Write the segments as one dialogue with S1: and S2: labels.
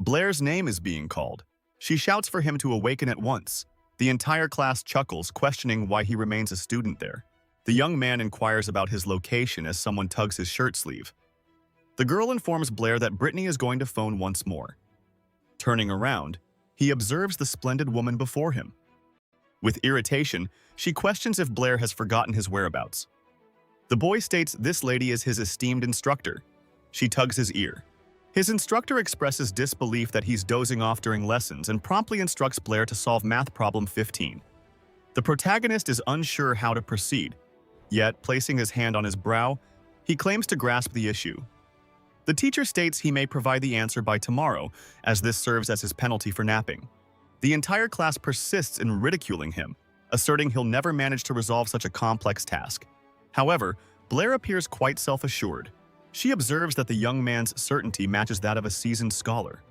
S1: Blair's name is being called. She shouts for him to awaken at once. The entire class chuckles, questioning why he remains a student there. The young man inquires about his location as someone tugs his shirt sleeve. The girl informs Blair that Britney is going to phone once more. Turning around, he observes the splendid woman before him. With irritation, she questions if Blair has forgotten his whereabouts. The boy states this lady is his esteemed instructor. She tugs his ear. His instructor expresses disbelief that he's dozing off during lessons and promptly instructs Blair to solve math problem 15. The protagonist is unsure how to proceed, yet, placing his hand on his brow, he claims to grasp the issue. The teacher states he may provide the answer by tomorrow, as this serves as his penalty for napping. The entire class persists in ridiculing him, asserting he'll never manage to resolve such a complex task. However, Blair appears quite self-assured. She observes that the young man's certainty matches that of a seasoned scholar.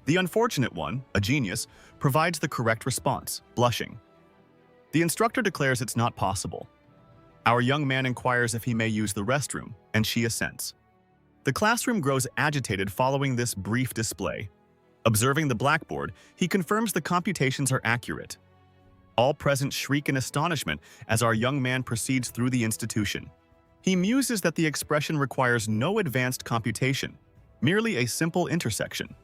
S1: The unfortunate one, a genius, provides the correct response, blushing. The instructor declares it's not possible. Our young man inquires if he may use the restroom, and she assents. The classroom grows agitated following this brief display. Observing the blackboard, he confirms the computations are accurate. All present shriek in astonishment as our young man proceeds through the institution. He muses that the expression requires no advanced computation, merely a simple intersection.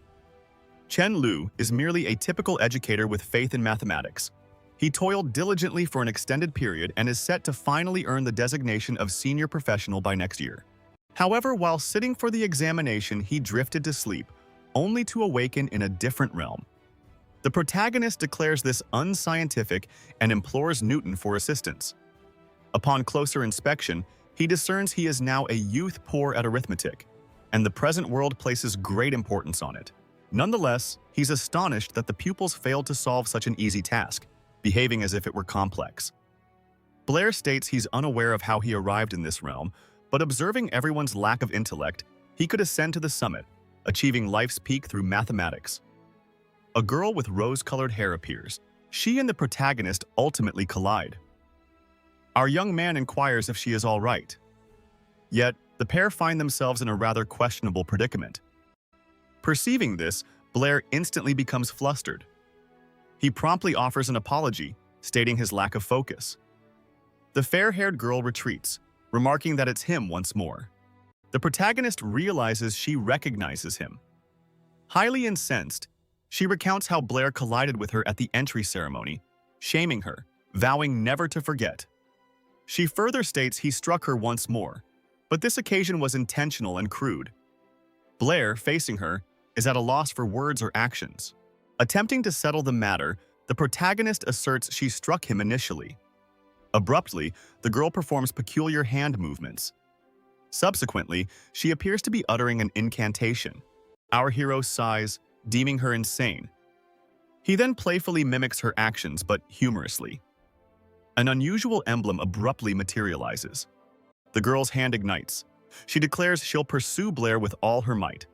S1: Chen Lu is merely a typical educator with faith in mathematics. He toiled diligently for an extended period and is set to finally earn the designation of senior professional by next year. However, while sitting for the examination, he drifted to sleep, only to awaken in a different realm. The protagonist declares this unscientific and implores Newton for assistance. Upon closer inspection, he discerns he is now a youth poor at arithmetic, and the present world places great importance on it. Nonetheless, he's astonished that the pupils failed to solve such an easy task, behaving as if it were complex. Blair states he's unaware of how he arrived in this realm, but observing everyone's lack of intellect, he could ascend to the summit, achieving life's peak through mathematics. A girl with rose-colored hair appears. She and the protagonist ultimately collide. Our young man inquires if she is all right. Yet, the pair find themselves in a rather questionable predicament. Perceiving this, Blair instantly becomes flustered. He promptly offers an apology, stating his lack of focus. The fair-haired girl retreats, remarking that it's him once more. The protagonist realizes she recognizes him. Highly incensed, she recounts how Blair collided with her at the entry ceremony, shaming her, vowing never to forget. She further states he struck her once more, but this occasion was intentional and crude. Blair, facing her, is at a loss for words or actions. Attempting to settle the matter, the protagonist asserts she struck him initially. Abruptly, the girl performs peculiar hand movements. Subsequently, she appears to be uttering an incantation. Our hero sighs, deeming her insane. He then playfully mimics her actions, but humorously. An unusual emblem abruptly materializes. The girl's hand ignites. She declares she'll pursue Blair with all her might.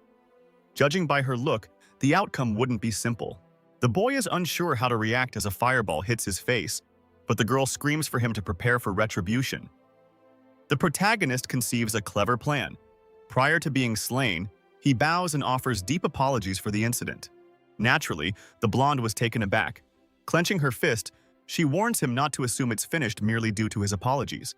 S1: Judging by her look, the outcome wouldn't be simple. The boy is unsure how to react as a fireball hits his face, but the girl screams for him to prepare for retribution. The protagonist conceives a clever plan. Prior to being slain, he bows and offers deep apologies for the incident. Naturally, the blonde was taken aback. Clenching her fist, she warns him not to assume it's finished merely due to his apologies.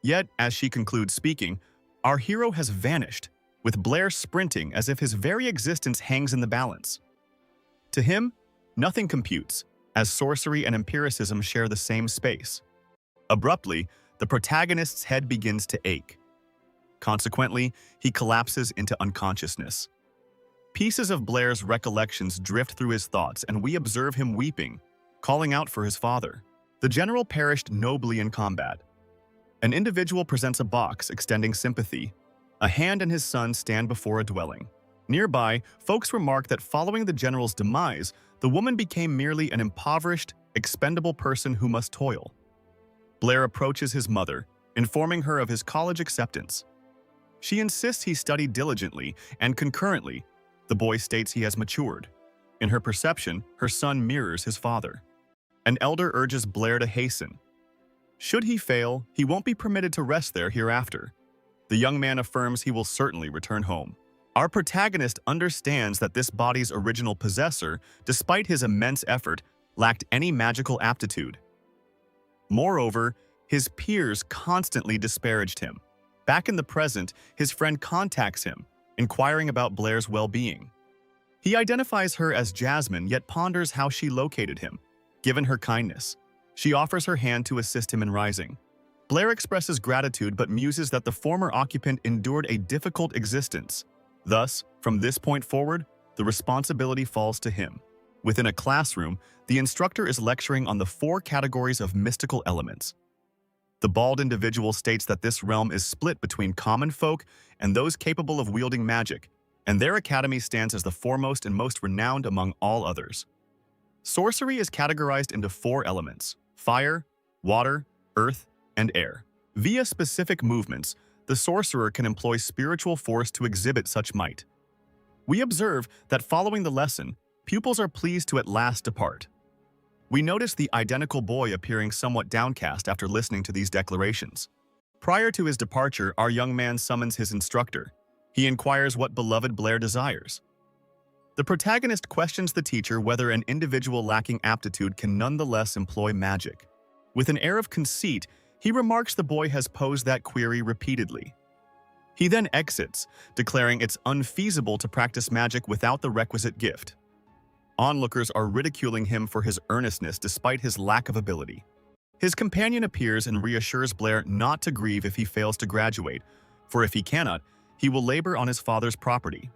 S1: Yet, as she concludes speaking, our hero has vanished, with Blair sprinting as if his very existence hangs in the balance. To him, nothing computes, as sorcery and empiricism share the same space. Abruptly, the protagonist's head begins to ache. Consequently, he collapses into unconsciousness. Pieces of Blair's recollections drift through his thoughts, and we observe him weeping, calling out for his father. The general perished nobly in combat. An individual presents a box extending sympathy. A hand and his son stand before a dwelling. Nearby, folks remark that following the general's demise, the woman became merely an impoverished, expendable person who must toil. Blair approaches his mother, informing her of his college acceptance. She insists he study diligently, and concurrently, the boy states he has matured. In her perception, her son mirrors his father. An elder urges Blair to hasten. Should he fail, he won't be permitted to rest there hereafter. The young man affirms he will certainly return home. Our protagonist understands that this body's original possessor, despite his immense effort, lacked any magical aptitude. Moreover, his peers constantly disparaged him. Back in the present, his friend contacts him, inquiring about Blair's well-being. He identifies her as Jasmine, yet ponders how she located him. Given her kindness, she offers her hand to assist him in rising. Blair expresses gratitude but muses that the former occupant endured a difficult existence. Thus, from this point forward, the responsibility falls to him. Within a classroom, the instructor is lecturing on the 4 categories of mystical elements. The bald individual states that this realm is split between common folk and those capable of wielding magic, and their academy stands as the foremost and most renowned among all others. Sorcery is categorized into 4 elements: fire, water, earth, and air. Via specific movements, the sorcerer can employ spiritual force to exhibit such might. We observe that following the lesson, pupils are pleased to at last depart. We notice the identical boy appearing somewhat downcast after listening to these declarations. Prior to his departure, our young man summons his instructor. He inquires what beloved Blair desires. The protagonist questions the teacher whether an individual lacking aptitude can nonetheless employ magic. With an air of conceit, he remarks the boy has posed that query repeatedly. He then exits, declaring it's unfeasible to practice magic without the requisite gift. Onlookers are ridiculing him for his earnestness despite his lack of ability. His companion appears and reassures Blair not to grieve if he fails to graduate, for if he cannot, he will labor on his father's property.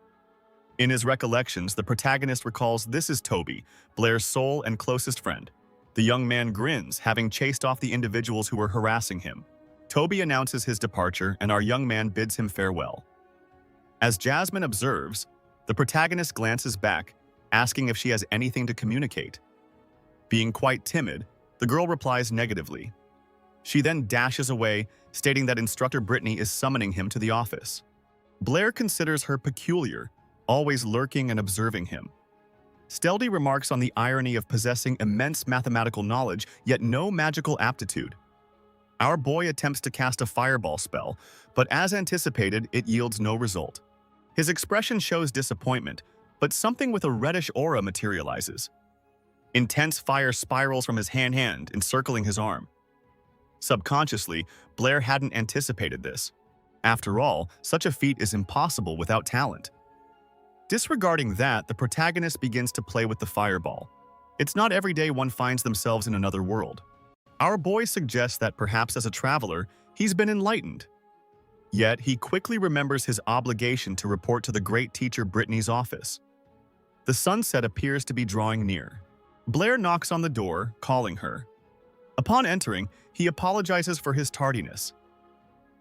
S1: In his recollections, the protagonist recalls this is Toby, Blair's sole and closest friend. The young man grins, having chased off the individuals who were harassing him. Toby announces his departure, and our young man bids him farewell. As Jasmine observes, the protagonist glances back, asking if she has anything to communicate. Being quite timid, the girl replies negatively. She then dashes away, stating that instructor Britney is summoning him to the office. Blair considers her peculiar, always lurking and observing him. Steldy remarks on the irony of possessing immense mathematical knowledge, yet no magical aptitude. Our boy attempts to cast a fireball spell, but as anticipated, it yields no result. His expression shows disappointment, but something with a reddish aura materializes. Intense fire spirals from his hand, encircling his arm. Subconsciously, Blair hadn't anticipated this. After all, such a feat is impossible without talent. Disregarding that, the protagonist begins to play with the fireball. It's not every day one finds themselves in another world. Our boy suggests that perhaps as a traveler, he's been enlightened. Yet, he quickly remembers his obligation to report to the great teacher Britney's office. The sunset appears to be drawing near. Blair knocks on the door, calling her. Upon entering, he apologizes for his tardiness.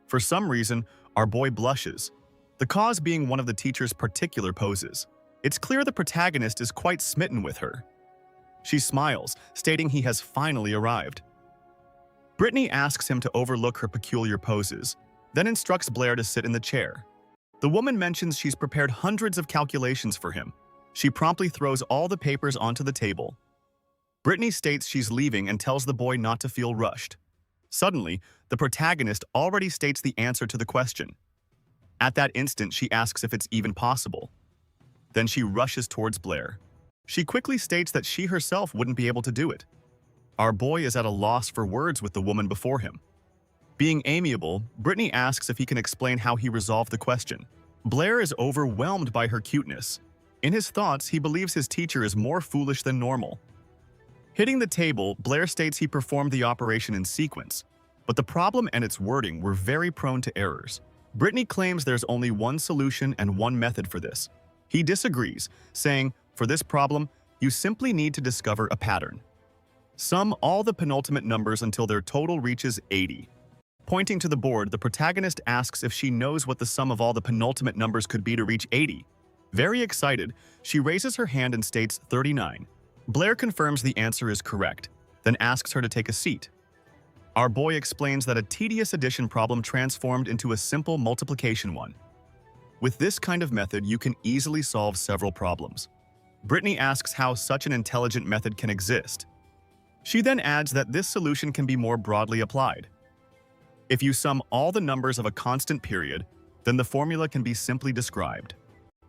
S1: For some reason, our boy blushes, the cause being one of the teacher's particular poses. It's clear the protagonist is quite smitten with her. She smiles, stating he has finally arrived. Britney asks him to overlook her peculiar poses, then instructs Blair to sit in the chair. The woman mentions she's prepared hundreds of calculations for him. She promptly throws all the papers onto the table. Britney states she's leaving and tells the boy not to feel rushed. Suddenly, the protagonist already states the answer to the question. At that instant, she asks if it's even possible. Then she rushes towards Blair. She quickly states that she herself wouldn't be able to do it. Our boy is at a loss for words with the woman before him. Being amiable, Britney asks if he can explain how he resolved the question. Blair is overwhelmed by her cuteness. In his thoughts, he believes his teacher is more foolish than normal. Hitting the table, Blair states he performed the operation in sequence, but the problem and its wording were very prone to errors. Britney claims there's only one solution and one method for this. He disagrees, saying, for this problem, you simply need to discover a pattern. Sum all the penultimate numbers until their total reaches 80. Pointing to the board, the protagonist asks if she knows what the sum of all the penultimate numbers could be to reach 80. Very excited, she raises her hand and states 39. Blair confirms the answer is correct, then asks her to take a seat. Our boy explains that a tedious addition problem transformed into a simple multiplication one. With this kind of method, you can easily solve several problems. Britney asks how such an intelligent method can exist. She then adds that this solution can be more broadly applied. If you sum all the numbers of a constant period, then the formula can be simply described.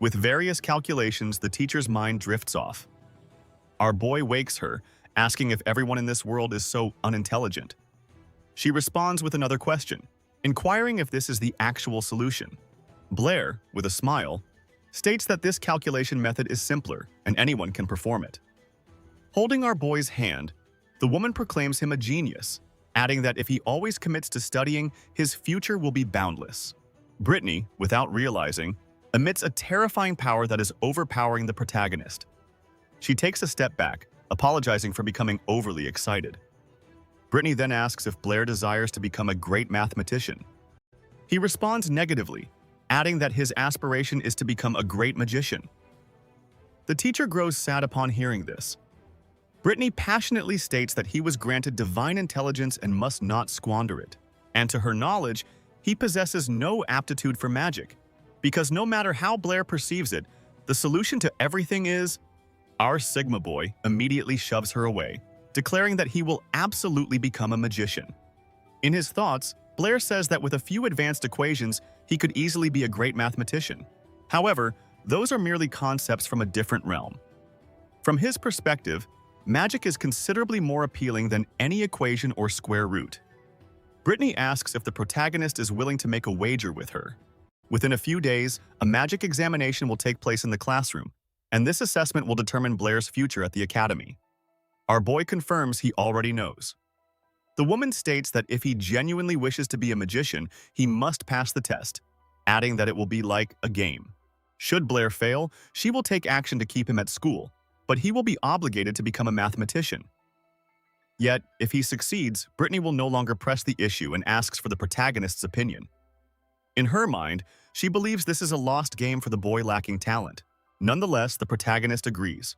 S1: With various calculations, the teacher's mind drifts off. Our boy wakes her, asking if everyone in this world is so unintelligent. She responds with another question, inquiring if this is the actual solution. Blair, with a smile, states that this calculation method is simpler and anyone can perform it. Holding our boy's hand, the woman proclaims him a genius, adding that if he always commits to studying, his future will be boundless. Britney, without realizing, emits a terrifying power that is overpowering the protagonist. She takes a step back, apologizing for becoming overly excited. Britney then asks if Blair desires to become a great mathematician. He responds negatively, adding that his aspiration is to become a great magician. The teacher grows sad upon hearing this. Britney passionately states that he was granted divine intelligence and must not squander it. And to her knowledge, he possesses no aptitude for magic, because no matter how Blair perceives it, the solution to everything is… Our Sigma boy immediately shoves her away, declaring that he will absolutely become a magician. In his thoughts, Blair says that with a few advanced equations, he could easily be a great mathematician. However, those are merely concepts from a different realm. From his perspective, magic is considerably more appealing than any equation or square root. Britney asks if the protagonist is willing to make a wager with her. Within a few days, a magic examination will take place in the classroom, and this assessment will determine Blair's future at the academy. Our boy confirms he already knows. The woman states that if he genuinely wishes to be a magician, he must pass the test, adding that it will be like a game. Should Blair fail, she will take action to keep him at school, but he will be obligated to become a mathematician. Yet, if he succeeds, Britney will no longer press the issue and asks for the protagonist's opinion. In her mind, she believes this is a lost game for the boy lacking talent. Nonetheless, the protagonist agrees.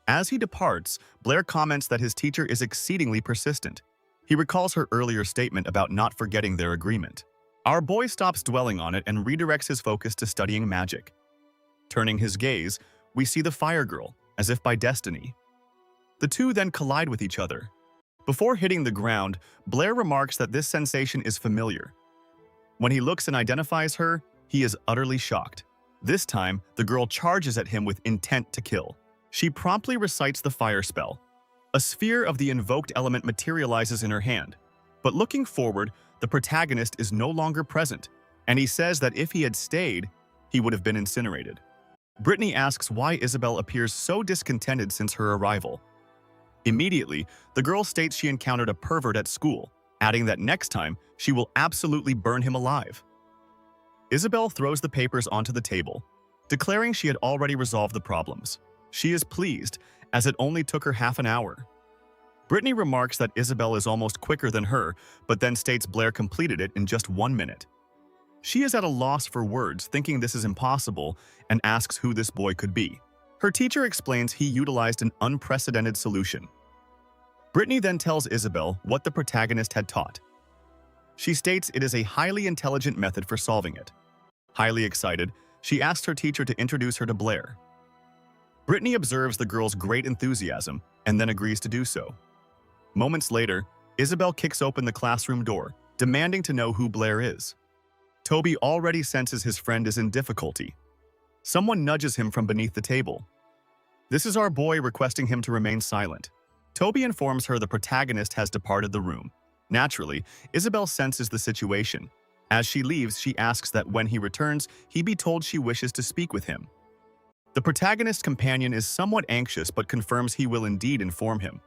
S1: As he departs, Blair comments that his teacher is exceedingly persistent. He recalls her earlier statement about not forgetting their agreement. Our boy stops dwelling on it and redirects his focus to studying magic. Turning his gaze, we see the fire girl, as if by destiny. The two then collide with each other. Before hitting the ground, Blair remarks that this sensation is familiar. When he looks and identifies her, he is utterly shocked. This time, the girl charges at him with intent to kill. She promptly recites the fire spell. A sphere of the invoked element materializes in her hand. But looking forward, the protagonist is no longer present, and he says that if he had stayed, he would have been incinerated. Britney asks why Isabel appears so discontented since her arrival. Immediately, the girl states she encountered a pervert at school, adding that next time, she will absolutely burn him alive. Isabel throws the papers onto the table, declaring she had already resolved the problems. She is pleased, as it only took her half an hour. Britney remarks that Isabel is almost quicker than her, but then states Blair completed it in just 1 minute. She is at a loss for words, thinking this is impossible, and asks who this boy could be. Her teacher explains he utilized an unprecedented solution. Britney then tells Isabel what the protagonist had taught. She states it is a highly intelligent method for solving it. Highly excited, she asks her teacher to introduce her to Blair. Britney observes the girl's great enthusiasm and then agrees to do so. Moments later, Isabel kicks open the classroom door, demanding to know who Blair is. Toby already senses his friend is in difficulty. Someone nudges him from beneath the table. This is our boy requesting him to remain silent. Toby informs her the protagonist has departed the room. Naturally, Isabel senses the situation. As she leaves, she asks that when he returns, he be told she wishes to speak with him. The protagonist's companion is somewhat anxious but confirms he will indeed inform him.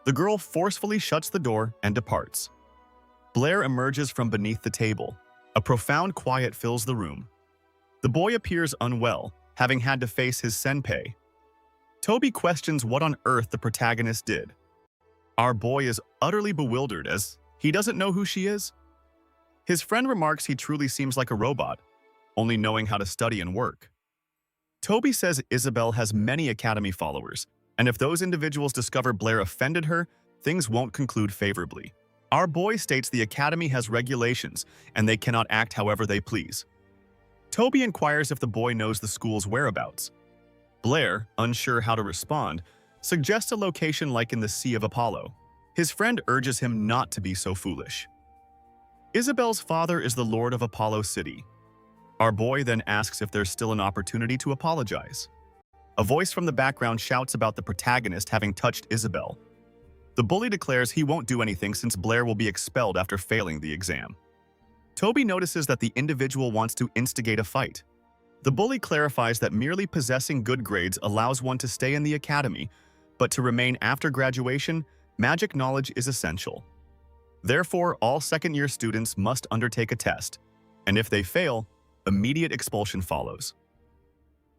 S1: The girl forcefully shuts the door and departs. Blair emerges from beneath the table. A profound quiet fills the room. The boy appears unwell, having had to face his senpai. Toby questions what on earth the protagonist did. Our boy is utterly bewildered as he doesn't know who she is. His friend remarks he truly seems like a robot, only knowing how to study and work. Toby says Isabel has many academy followers, and if those individuals discover Blair offended her, things won't conclude favorably. Our boy states the academy has regulations, and they cannot act however they please. Toby inquires if the boy knows the school's whereabouts. Blair, unsure how to respond, suggests a location like in the Sea of Apollo. His friend urges him not to be so foolish. Isabel's father is the Lord of Apollo City. Our boy then asks if there's still an opportunity to apologize. A voice from the background shouts about the protagonist having touched Isabel. The bully declares he won't do anything since Blair will be expelled after failing the exam. Toby notices that the individual wants to instigate a fight. The bully clarifies that merely possessing good grades allows one to stay in the academy, but to remain after graduation, magic knowledge is essential. Therefore, all second-year students must undertake a test, and if they fail, immediate expulsion follows.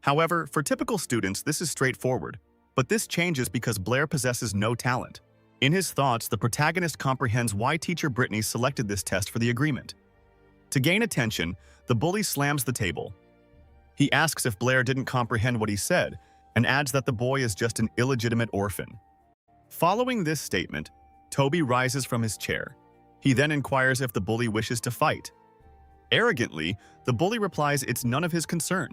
S1: However, for typical students, this is straightforward, but this changes because Blair possesses no talent. In his thoughts, the protagonist comprehends why teacher Britney selected this test for the agreement. To gain attention, the bully slams the table. He asks if Blair didn't comprehend what he said, and adds that the boy is just an illegitimate orphan. Following this statement, Toby rises from his chair. He then inquires if the bully wishes to fight. Arrogantly, the bully replies it's none of his concern.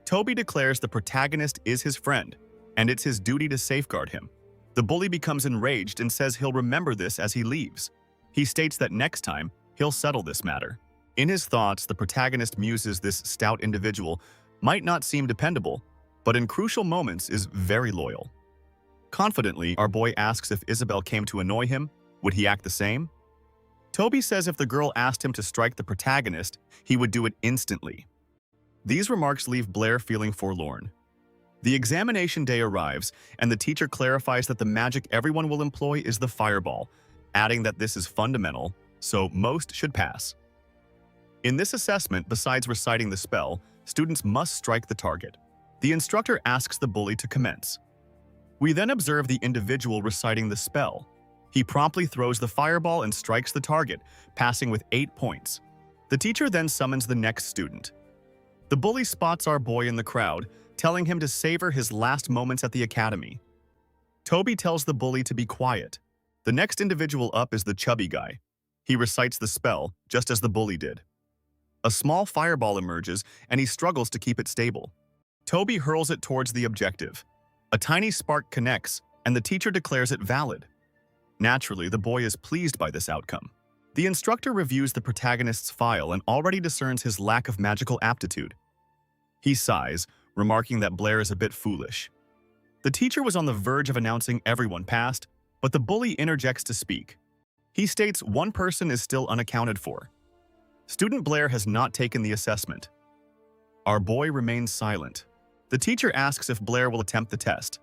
S1: Toby declares the protagonist is his friend, and it's his duty to safeguard him. The bully becomes enraged and says he'll remember this as he leaves. He states that next time, he'll settle this matter. In his thoughts, the protagonist muses this stout individual might not seem dependable, but in crucial moments is very loyal. Confidently, our boy asks if Isabel came to annoy him, would he act the same? Toby says if the girl asked him to strike the protagonist, he would do it instantly. These remarks leave Blair feeling forlorn. The examination day arrives, and the teacher clarifies that the magic everyone will employ is the fireball, adding that this is fundamental, so most should pass. In this assessment, besides reciting the spell, students must strike the target. The instructor asks the bully to commence. We then observe the individual reciting the spell. He promptly throws the fireball and strikes the target, passing with 8 points. The teacher then summons the next student. The bully spots our boy in the crowd, telling him to savor his last moments at the academy. Toby tells the bully to be quiet. The next individual up is the chubby guy. He recites the spell, just as the bully did. A small fireball emerges, and he struggles to keep it stable. Toby hurls it towards the objective. A tiny spark connects, and the teacher declares it valid. Naturally, the boy is pleased by this outcome. The instructor reviews the protagonist's file and already discerns his lack of magical aptitude. He sighs, remarking that Blair is a bit foolish. The teacher was on the verge of announcing everyone passed, but the bully interjects to speak. He states one person is still unaccounted for. Student Blair has not taken the assessment. Our boy remains silent. The teacher asks if Blair will attempt the test.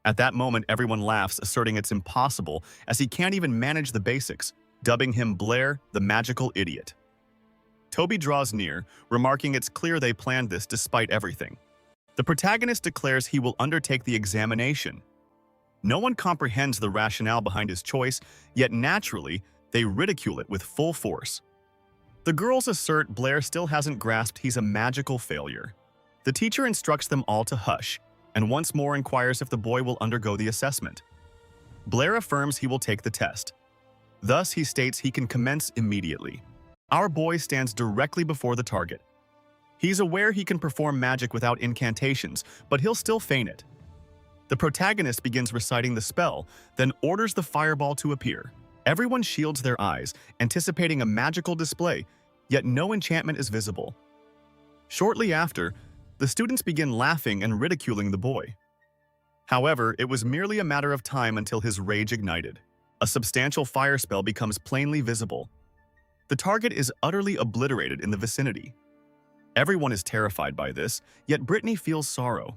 S1: At that moment, everyone laughs, asserting it's impossible, as he can't even manage the basics, dubbing him Blair, the magical idiot. Toby draws near, remarking it's clear they planned this despite everything. The protagonist declares he will undertake the examination. No one comprehends the rationale behind his choice, yet naturally, they ridicule it with full force. The girls assert Blair still hasn't grasped he's a magical failure. The teacher instructs them all to hush, and once more inquires if the boy will undergo the assessment. Blair affirms he will take the test. Thus, he states he can commence immediately. Our boy stands directly before the target. He's aware he can perform magic without incantations, but he'll still feign it. The protagonist begins reciting the spell, then orders the fireball to appear. Everyone shields their eyes, anticipating a magical display, yet no enchantment is visible. Shortly after, the students begin laughing and ridiculing the boy. However, it was merely a matter of time until his rage ignited. A substantial fire spell becomes plainly visible. The target is utterly obliterated in the vicinity. Everyone is terrified by this, yet Britney feels sorrow.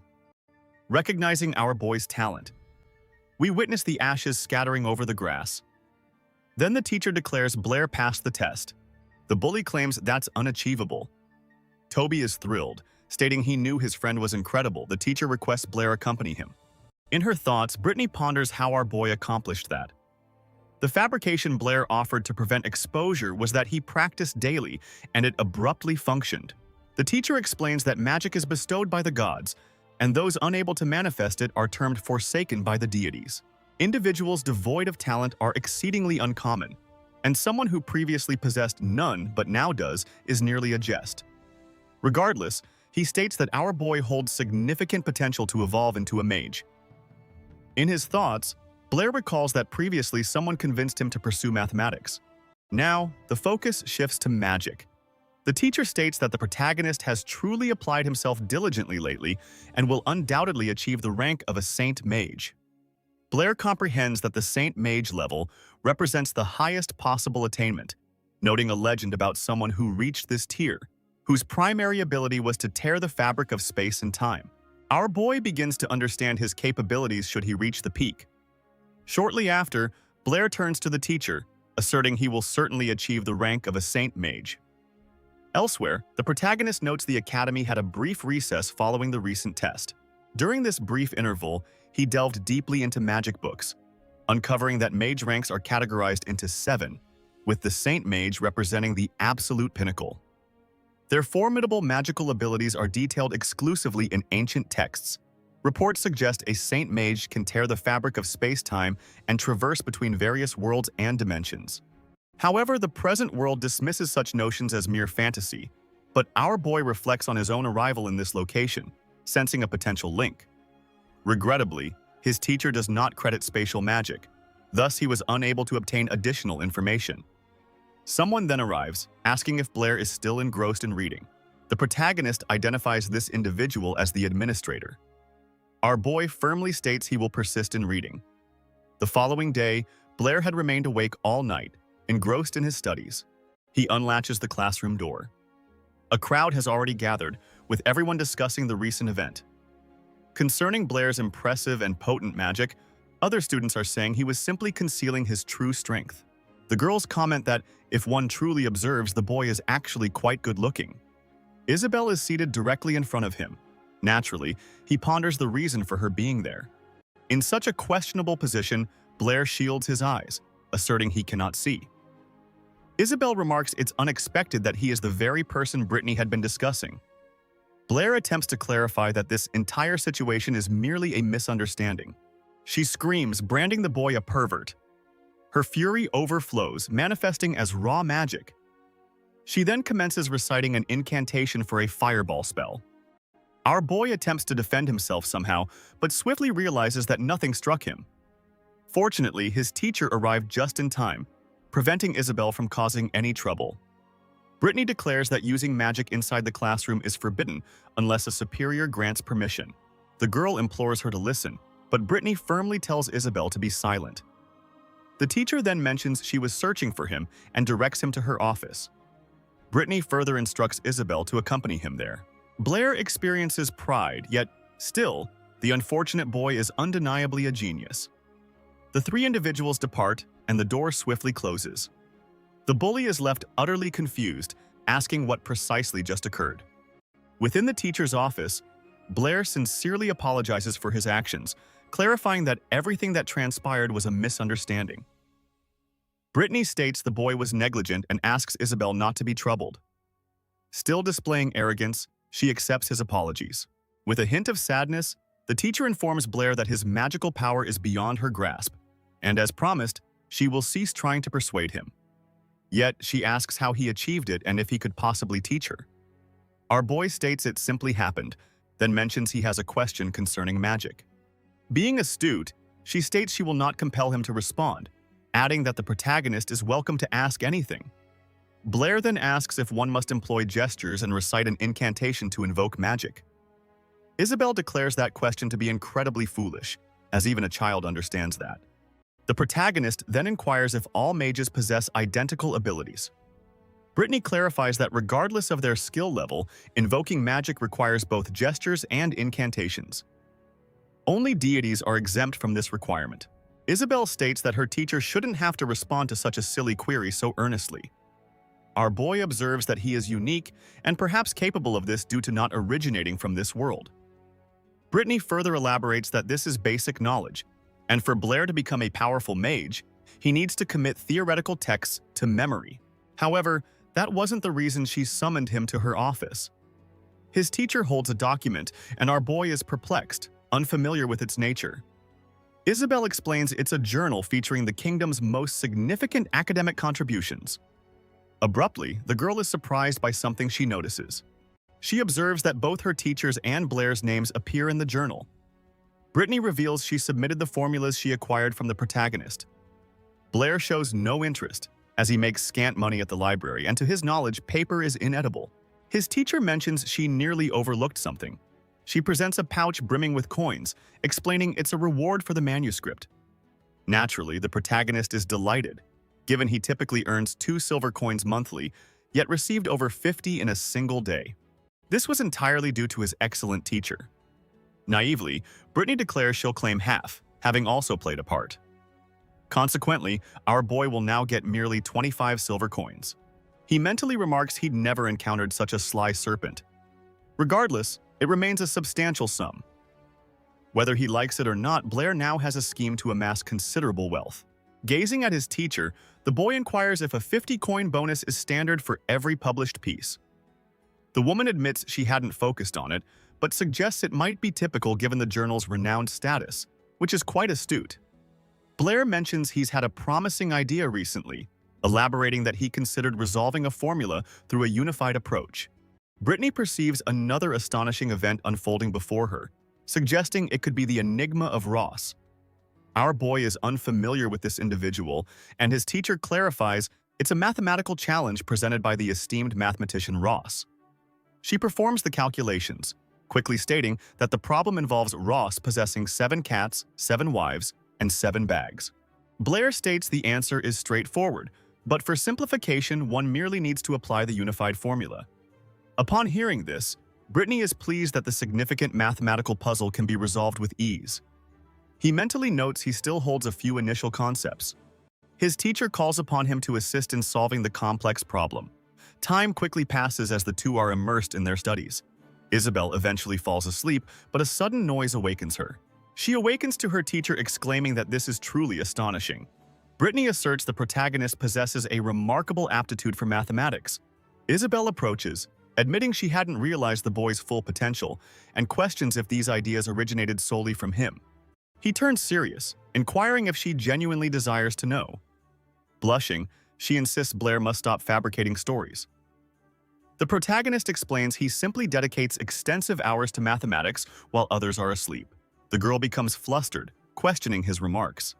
S1: Recognizing our boy's talent, we witness the ashes scattering over the grass. Then the teacher declares Blair passed the test. The bully claims that's unachievable. Toby is thrilled, stating he knew his friend was incredible. The teacher requests Blair accompany him. In her thoughts, Britney ponders how our boy accomplished that. The fabrication Blair offered to prevent exposure was that he practiced daily, and it abruptly functioned. The teacher explains that magic is bestowed by the gods, and those unable to manifest it are termed forsaken by the deities. Individuals devoid of talent are exceedingly uncommon, and someone who previously possessed none but now does is nearly a jest. Regardless, he states that our boy holds significant potential to evolve into a mage. In his thoughts, Blair recalls that previously someone convinced him to pursue mathematics. Now, the focus shifts to magic. The teacher states that the protagonist has truly applied himself diligently lately and will undoubtedly achieve the rank of a Saint Mage. Blair comprehends that the Saint Mage level represents the highest possible attainment, noting a legend about someone who reached this tier, whose primary ability was to tear the fabric of space and time. Our boy begins to understand his capabilities should he reach the peak. Shortly after, Blair turns to the teacher, asserting he will certainly achieve the rank of a Saint Mage. Elsewhere, the protagonist notes the academy had a brief recess following the recent test. During this brief interval, he delved deeply into magic books, uncovering that mage ranks are categorized into 7, with the Saint Mage representing the absolute pinnacle. Their formidable magical abilities are detailed exclusively in ancient texts. Reports suggest a Saint Mage can tear the fabric of space-time and traverse between various worlds and dimensions. However, the present world dismisses such notions as mere fantasy, but our boy reflects on his own arrival in this location, sensing a potential link. Regrettably, his teacher does not credit spatial magic, thus he was unable to obtain additional information. Someone then arrives, asking if Blair is still engrossed in reading. The protagonist identifies this individual as the administrator. Our boy firmly states he will persist in reading. The following day, Blair had remained awake all night, engrossed in his studies. He unlatches the classroom door. A crowd has already gathered, with everyone discussing the recent event. Concerning Blair's impressive and potent magic, other students are saying he was simply concealing his true strength. The girls comment that if one truly observes, the boy is actually quite good-looking. Isabel is seated directly in front of him. Naturally, he ponders the reason for her being there. In such a questionable position, Blair shields his eyes, asserting he cannot see. Isabel remarks it's unexpected that he is the very person Britney had been discussing. Blair attempts to clarify that this entire situation is merely a misunderstanding. She screams, branding the boy a pervert. Her fury overflows, manifesting as raw magic. She then commences reciting an incantation for a fireball spell. Our boy attempts to defend himself somehow, but swiftly realizes that nothing struck him. Fortunately, his teacher arrived just in time, preventing Isabel from causing any trouble. Britney declares that using magic inside the classroom is forbidden unless a superior grants permission. The girl implores her to listen, but Britney firmly tells Isabel to be silent. The teacher then mentions she was searching for him and directs him to her office. Britney further instructs Isabel to accompany him there. Blair experiences pride, yet still, the unfortunate boy is undeniably a genius. The three individuals depart, and the door swiftly closes. The bully is left utterly confused, asking what precisely just occurred. Within the teacher's office, Blair sincerely apologizes for his actions, clarifying that everything that transpired was a misunderstanding. Britney states the boy was negligent and asks Isabel not to be troubled. Still displaying arrogance, she accepts his apologies. With a hint of sadness, the teacher informs Blair that his magical power is beyond her grasp, and as promised, she will cease trying to persuade him. Yet, she asks how he achieved it and if he could possibly teach her. Our boy states it simply happened, then mentions he has a question concerning magic. Being astute, she states she will not compel him to respond, adding that the protagonist is welcome to ask anything. Blair then asks if one must employ gestures and recite an incantation to invoke magic. Isabel declares that question to be incredibly foolish, as even a child understands that. The protagonist then inquires if all mages possess identical abilities. Britney clarifies that regardless of their skill level, invoking magic requires both gestures and incantations. Only deities are exempt from this requirement. Isabel states that her teacher shouldn't have to respond to such a silly query so earnestly. Our boy observes that he is unique and perhaps capable of this due to not originating from this world. Britney further elaborates that this is basic knowledge, and for Blair to become a powerful mage, he needs to commit theoretical texts to memory. However, that wasn't the reason she summoned him to her office. His teacher holds a document, and our boy is perplexed, unfamiliar with its nature. Isabel explains it's a journal featuring the kingdom's most significant academic contributions. Abruptly, the girl is surprised by something she notices. She observes that both her teacher's and Blair's names appear in the journal. Britney reveals she submitted the formulas she acquired from the protagonist. Blair shows no interest, as he makes scant money at the library, and to his knowledge, paper is inedible. His teacher mentions she nearly overlooked something. She presents a pouch brimming with coins, explaining it's a reward for the manuscript. Naturally, the protagonist is delighted, given he typically earns 2 silver coins monthly, yet received over 50 in a single day. This was entirely due to his excellent teacher. Naively, Britney declares she'll claim half, having also played a part. Consequently, our boy will now get merely 25 silver coins. He mentally remarks he'd never encountered such a sly serpent. Regardless, it remains a substantial sum. Whether he likes it or not, Blair now has a scheme to amass considerable wealth. Gazing at his teacher, the boy inquires if a 50-coin bonus is standard for every published piece. The woman admits she hadn't focused on it, but suggests it might be typical given the journal's renowned status, which is quite astute. Blair mentions he's had a promising idea recently, elaborating that he considered resolving a formula through a unified approach. Britney perceives another astonishing event unfolding before her, suggesting it could be the enigma of Ross. Our boy is unfamiliar with this individual, and his teacher clarifies it's a mathematical challenge presented by the esteemed mathematician Ross. She performs the calculations, quickly stating that the problem involves Ross possessing 7 cats, 7 wives, and 7 bags. Blair states the answer is straightforward, but for simplification, one merely needs to apply the unified formula. Upon hearing this, Britney is pleased that the significant mathematical puzzle can be resolved with ease. He mentally notes he still holds a few initial concepts. His teacher calls upon him to assist in solving the complex problem. Time quickly passes as the two are immersed in their studies. Isabel eventually falls asleep, but a sudden noise awakens her. She awakens to her teacher exclaiming that this is truly astonishing. Britney asserts the protagonist possesses a remarkable aptitude for mathematics. Isabel approaches, admitting she hadn't realized the boy's full potential, and questions if these ideas originated solely from him. He turns serious, inquiring if she genuinely desires to know. Blushing, she insists Blair must stop fabricating stories. The protagonist explains he simply dedicates extensive hours to mathematics while others are asleep. The girl becomes flustered, questioning his remarks.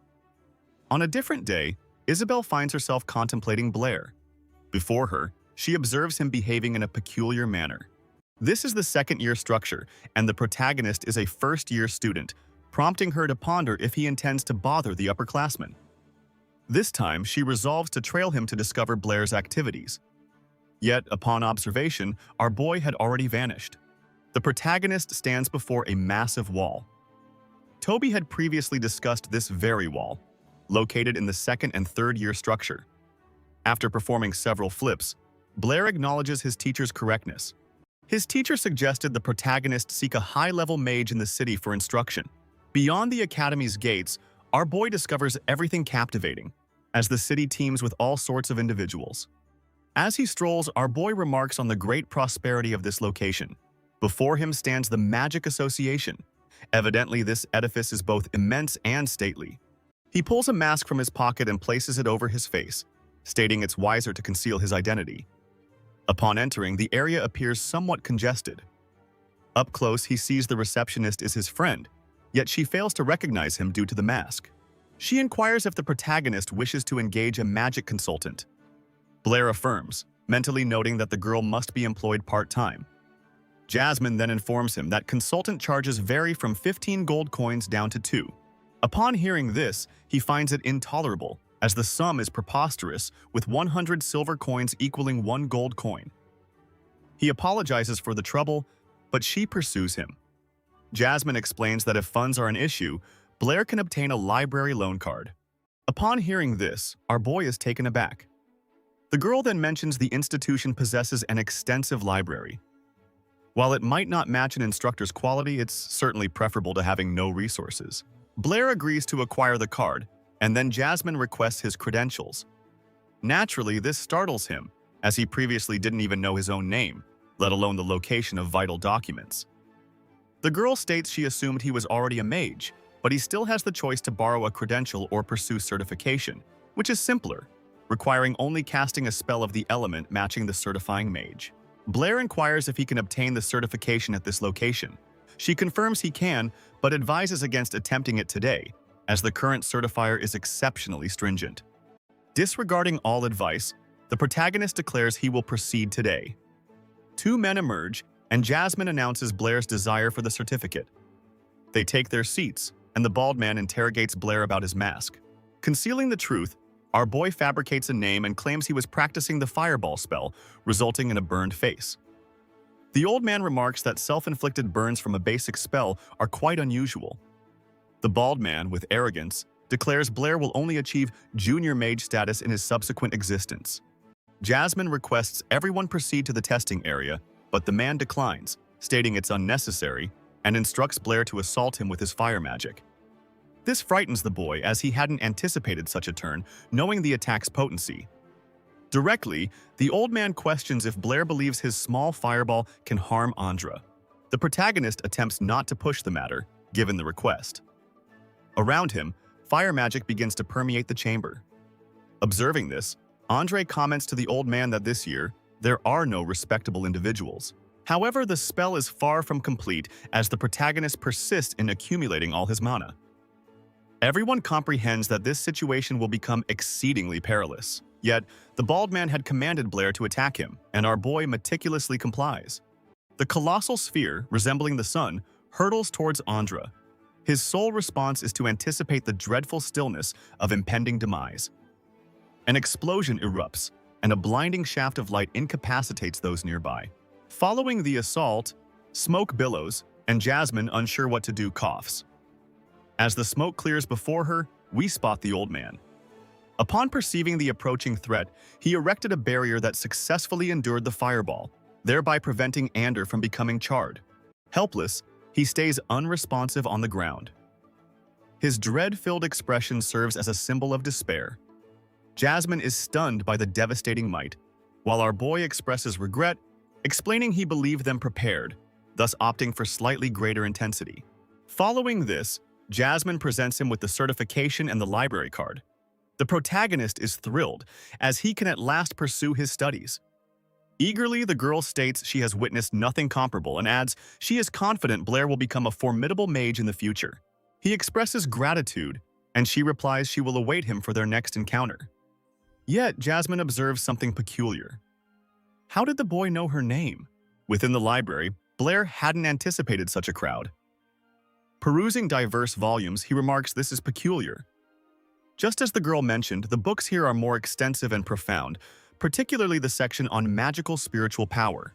S1: On a different day, Isabel finds herself contemplating Blair. Before her, she observes him behaving in a peculiar manner. This is the second-year structure, and the protagonist is a first-year student, prompting her to ponder if he intends to bother the upperclassmen. This time, she resolves to trail him to discover Blair's activities. Yet, upon observation, our boy had already vanished. The protagonist stands before a massive wall. Toby had previously discussed this very wall, located in the second and third year structure. After performing several flips, Blair acknowledges his teacher's correctness. His teacher suggested the protagonist seek a high-level mage in the city for instruction. Beyond the academy's gates, our boy discovers everything captivating, as the city teems with all sorts of individuals. As he strolls, our boy remarks on the great prosperity of this location. Before him stands the Magic Association. Evidently, this edifice is both immense and stately. He pulls a mask from his pocket and places it over his face, stating it's wiser to conceal his identity. Upon entering, the area appears somewhat congested. Up close, he sees the receptionist is his friend, yet she fails to recognize him due to the mask. She inquires if the protagonist wishes to engage a magic consultant. Blair affirms, mentally noting that the girl must be employed part-time. Jasmine then informs him that consultant charges vary from 15 gold coins down to 2. Upon hearing this, he finds it intolerable, as the sum is preposterous, with 100 silver coins equaling 1 gold coin. He apologizes for the trouble, but she pursues him. Jasmine explains that if funds are an issue, Blair can obtain a library loan card. Upon hearing this, our boy is taken aback. The girl then mentions the institution possesses an extensive library. While it might not match an instructor's quality, it's certainly preferable to having no resources. Blair agrees to acquire the card, and then Jasmine requests his credentials. Naturally, this startles him, as he previously didn't even know his own name, let alone the location of vital documents. The girl states she assumed he was already a mage, but he still has the choice to borrow a credential or pursue certification, which is simpler, requiring only casting a spell of the element matching the certifying mage. Blair inquires if he can obtain the certification at this location. She confirms he can, but advises against attempting it today, as the current certifier is exceptionally stringent. Disregarding all advice, the protagonist declares he will proceed today. Two men emerge, and Jasmine announces Blair's desire for the certificate. They take their seats, and the bald man interrogates Blair about his mask. Concealing the truth, our boy fabricates a name and claims he was practicing the fireball spell, resulting in a burned face. The old man remarks that self-inflicted burns from a basic spell are quite unusual. The bald man, with arrogance, declares Blair will only achieve junior mage status in his subsequent existence. Jasmine requests everyone proceed to the testing area, but the man declines, stating it's unnecessary, and instructs Blair to assault him with his fire magic. This frightens the boy as he hadn't anticipated such a turn, knowing the attack's potency. Directly, the old man questions if Blair believes his small fireball can harm Andra. The protagonist attempts not to push the matter, given the request. Around him, fire magic begins to permeate the chamber. Observing this, Andre comments to the old man that this year, there are no respectable individuals. However, the spell is far from complete as the protagonist persists in accumulating all his mana. Everyone comprehends that this situation will become exceedingly perilous. Yet, the bald man had commanded Blair to attack him, and our boy meticulously complies. The colossal sphere, resembling the sun, hurtles towards Andra. His sole response is to anticipate the dreadful stillness of impending demise. An explosion erupts, and a blinding shaft of light incapacitates those nearby. Following the assault, smoke billows, and Jasmine, unsure what to do, coughs. As the smoke clears before her, we spot the old man. Upon perceiving the approaching threat, he erected a barrier that successfully endured the fireball, thereby preventing Ander from becoming charred. Helpless, he stays unresponsive on the ground. His dread-filled expression serves as a symbol of despair. Jasmine is stunned by the devastating might, while our boy expresses regret, explaining he believed them prepared, thus opting for slightly greater intensity. Following this, Jasmine presents him with the certification and the library card. The protagonist is thrilled, as he can at last pursue his studies. Eagerly, the girl states she has witnessed nothing comparable and adds she is confident Blair will become a formidable mage in the future. He expresses gratitude, and she replies she will await him for their next encounter. Yet, Jasmine observes something peculiar. How did the boy know her name? Within the library, Blair hadn't anticipated such a crowd. Perusing diverse volumes, he remarks this is peculiar. Just as the girl mentioned, the books here are more extensive and profound, particularly the section on magical spiritual power.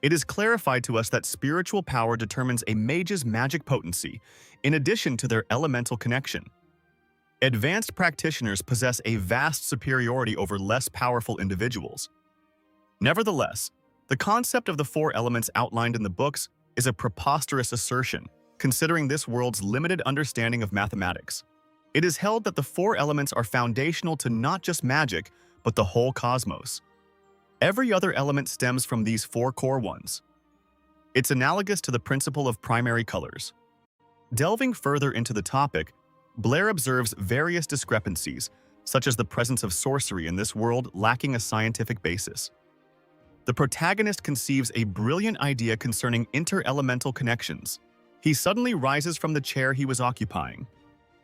S1: It is clarified to us that spiritual power determines a mage's magic potency, in addition to their elemental connection. Advanced practitioners possess a vast superiority over less powerful individuals. Nevertheless, the concept of the four elements outlined in the books is a preposterous assertion, considering this world's limited understanding of mathematics. It is held that the four elements are foundational to not just magic, but the whole cosmos. Every other element stems from these four core ones. It's analogous to the principle of primary colors. Delving further into the topic, Blair observes various discrepancies, such as the presence of sorcery in this world lacking a scientific basis. The protagonist conceives a brilliant idea concerning inter-elemental connections. He suddenly rises from the chair he was occupying.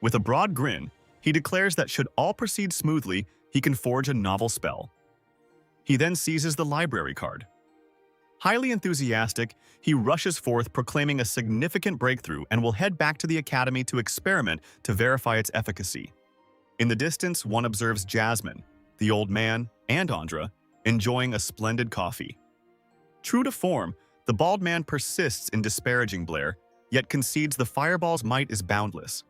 S1: With a broad grin, he declares that should all proceed smoothly, he can forge a novel spell. He then seizes the library card. Highly enthusiastic, he rushes forth proclaiming a significant breakthrough and will head back to the academy to experiment to verify its efficacy. In the distance, one observes Jasmine, the old man, and Andra, enjoying a splendid coffee. True to form, the bald man persists in disparaging Blair, yet concedes the fireball's might is boundless.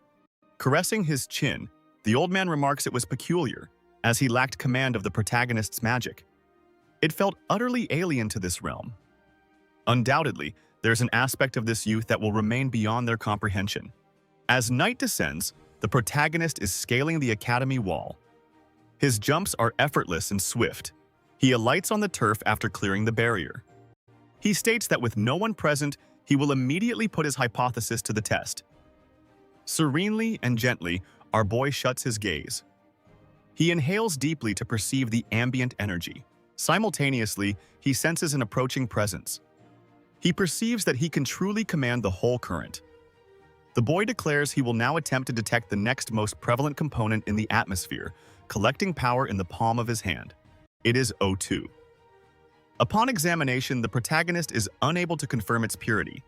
S1: Caressing his chin, the old man remarks it was peculiar, as he lacked command of the protagonist's magic. It felt utterly alien to this realm. Undoubtedly, there's an aspect of this youth that will remain beyond their comprehension. As night descends, the protagonist is scaling the academy wall. His jumps are effortless and swift. He alights on the turf after clearing the barrier. He states that with no one present, he will immediately put his hypothesis to the test. Serenely and gently, our boy shuts his gaze. He inhales deeply to perceive the ambient energy. Simultaneously, he senses an approaching presence. He perceives that he can truly command the whole current. The boy declares he will now attempt to detect the next most prevalent component in the atmosphere, collecting power in the palm of his hand. It is O2. Upon examination, the protagonist is unable to confirm its purity.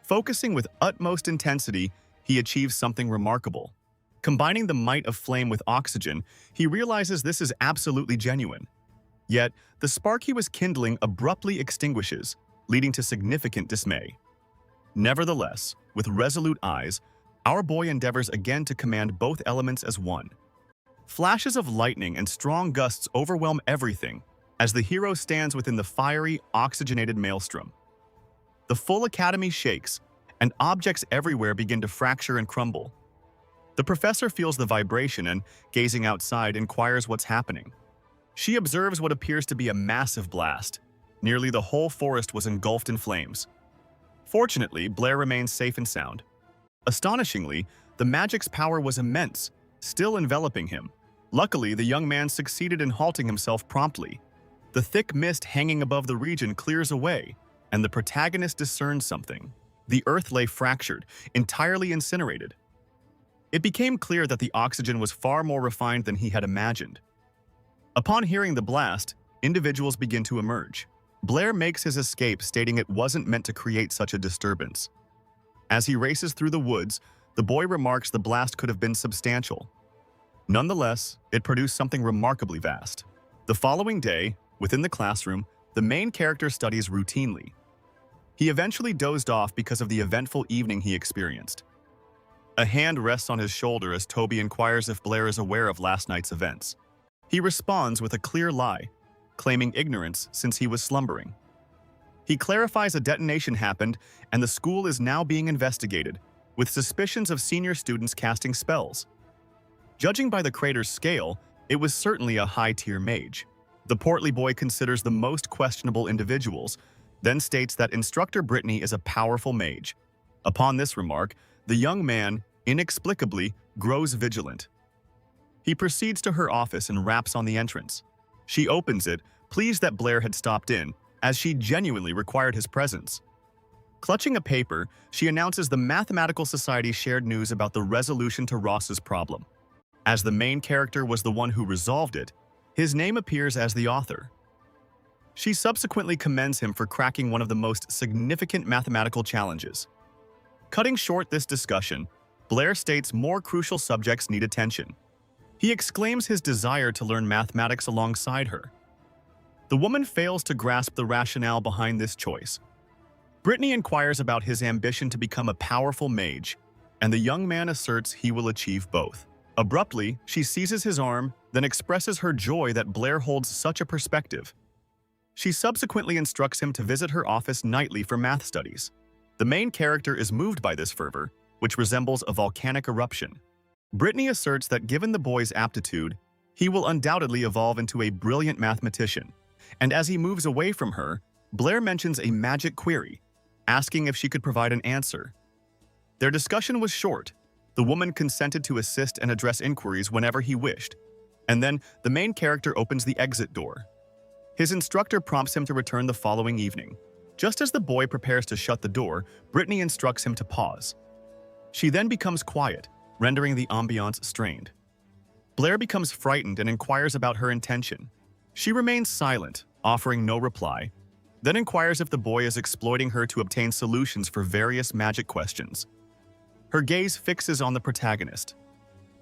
S1: Focusing with utmost intensity, he achieves something remarkable. Combining the might of flame with oxygen, he realizes this is absolutely genuine. Yet, the spark he was kindling abruptly extinguishes, leading to significant dismay. Nevertheless, with resolute eyes, our boy endeavors again to command both elements as one. Flashes of lightning and strong gusts overwhelm everything as the hero stands within the fiery, oxygenated maelstrom. The full academy shakes, and objects everywhere begin to fracture and crumble. The professor feels the vibration and, gazing outside, inquires what's happening. She observes what appears to be a massive blast. Nearly the whole forest was engulfed in flames. Fortunately, Blair remains safe and sound. Astonishingly, the magic's power was immense, still enveloping him. Luckily, the young man succeeded in halting himself promptly. The thick mist hanging above the region clears away, and the protagonist discerns something. The earth lay fractured, entirely incinerated. It became clear that the oxygen was far more refined than he had imagined. Upon hearing the blast, individuals begin to emerge. Blair makes his escape, stating it wasn't meant to create such a disturbance. As he races through the woods, the boy remarks the blast could have been substantial. Nonetheless, it produced something remarkably vast. The following day, within the classroom, the main character studies routinely. He eventually dozed off because of the eventful evening he experienced. A hand rests on his shoulder as Toby inquires if Blair is aware of last night's events. He responds with a clear lie, claiming ignorance since he was slumbering. He clarifies a detonation happened and the school is now being investigated, with suspicions of senior students casting spells. Judging by the crater's scale, it was certainly a high-tier mage. The portly boy considers the most questionable individuals, then states that instructor Britney is a powerful mage. Upon this remark, the young man, inexplicably, grows vigilant. He proceeds to her office and raps on the entrance. She opens it, pleased that Blair had stopped in, as she genuinely required his presence. Clutching a paper, she announces the Mathematical Society shared news about the resolution to Ross's problem. As the main character was the one who resolved it, his name appears as the author. She subsequently commends him for cracking one of the most significant mathematical challenges. Cutting short this discussion, Blair states more crucial subjects need attention. He exclaims his desire to learn mathematics alongside her. The woman fails to grasp the rationale behind this choice. Britney inquires about his ambition to become a powerful mage, and the young man asserts he will achieve both. Abruptly, she seizes his arm, then expresses her joy that Blair holds such a perspective. She subsequently instructs him to visit her office nightly for math studies. The main character is moved by this fervor, which resembles a volcanic eruption. Britney asserts that given the boy's aptitude, he will undoubtedly evolve into a brilliant mathematician. And as he moves away from her, Blair mentions a magic query, asking if she could provide an answer. Their discussion was short. The woman consented to assist and address inquiries whenever he wished. And then the main character opens the exit door. His instructor prompts him to return the following evening. Just as the boy prepares to shut the door, Britney instructs him to pause. She then becomes quiet, rendering the ambiance strained. Blair becomes frightened and inquires about her intention. She remains silent, offering no reply, then inquires if the boy is exploiting her to obtain solutions for various magic questions. Her gaze fixes on the protagonist.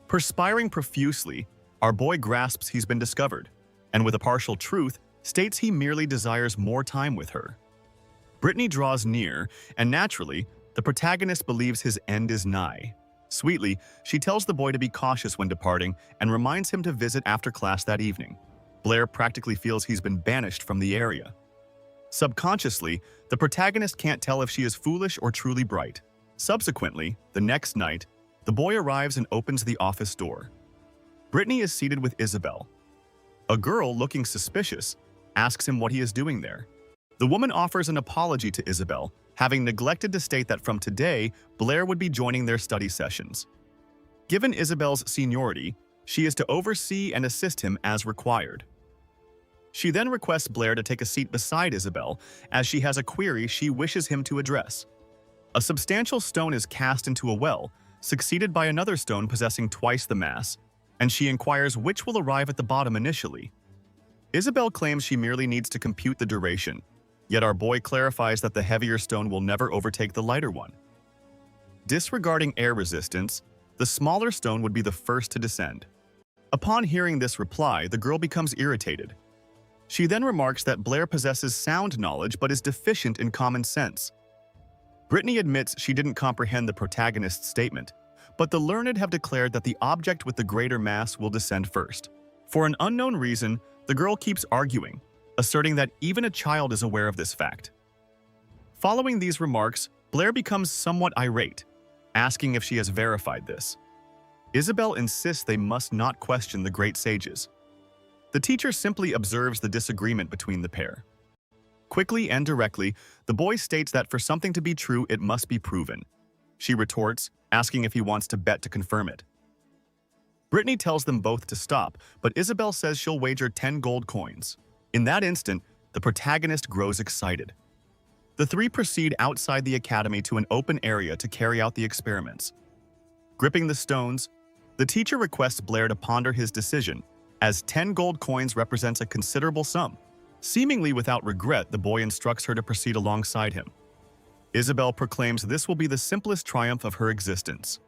S1: Perspiring profusely, our boy grasps he's been discovered, and with a partial truth, states he merely desires more time with her. Britney draws near, and naturally, the protagonist believes his end is nigh. Sweetly, she tells the boy to be cautious when departing and reminds him to visit after class that evening. Blair practically feels he's been banished from the area. Subconsciously, the protagonist can't tell if she is foolish or truly bright. Subsequently, the next night, the boy arrives and opens the office door. Britney is seated with Isabel. A girl, looking suspicious, asks him what he is doing there. The woman offers an apology to Isabel, having neglected to state that from today, Blair would be joining their study sessions. Given Isabel's seniority, she is to oversee and assist him as required. She then requests Blair to take a seat beside Isabel, as she has a query she wishes him to address. A substantial stone is cast into a well, succeeded by another stone possessing twice the mass, and she inquires which will arrive at the bottom initially. Isabel claims she merely needs to compute the duration, yet our boy clarifies that the heavier stone will never overtake the lighter one. Disregarding air resistance, the smaller stone would be the first to descend. Upon hearing this reply, the girl becomes irritated. She then remarks that Blair possesses sound knowledge but is deficient in common sense. Britney admits she didn't comprehend the protagonist's statement, but the learned have declared that the object with the greater mass will descend first. For an unknown reason, the girl keeps arguing, asserting that even a child is aware of this fact. Following these remarks, Blair becomes somewhat irate, asking if she has verified this. Isabel insists they must not question the great sages. The teacher simply observes the disagreement between the pair. Quickly and directly, the boy states that for something to be true, it must be proven. She retorts, asking if he wants to bet to confirm it. Britney tells them both to stop, but Isabel says she'll wager 10 gold coins. In that instant, the protagonist grows excited. The three proceed outside the academy to an open area to carry out the experiments. Gripping the stones, the teacher requests Blair to ponder his decision, as 10 gold coins represents a considerable sum. Seemingly without regret, the boy instructs her to proceed alongside him. Isabel proclaims this will be the simplest triumph of her existence.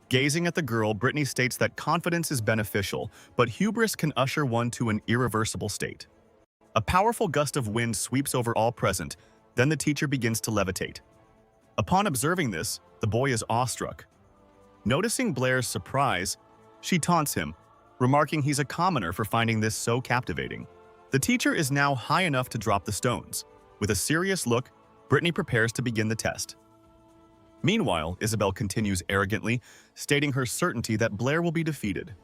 S1: Gazing at the girl, Britney states that confidence is beneficial, but hubris can usher one to an irreversible state. A powerful gust of wind sweeps over all present, then the teacher begins to levitate. Upon observing this, the boy is awestruck. Noticing Blair's surprise, she taunts him, remarking he's a commoner for finding this so captivating. The teacher is now high enough to drop the stones. With a serious look, Britney prepares to begin the test. Meanwhile, Isabel continues arrogantly, stating her certainty that Blair will be defeated.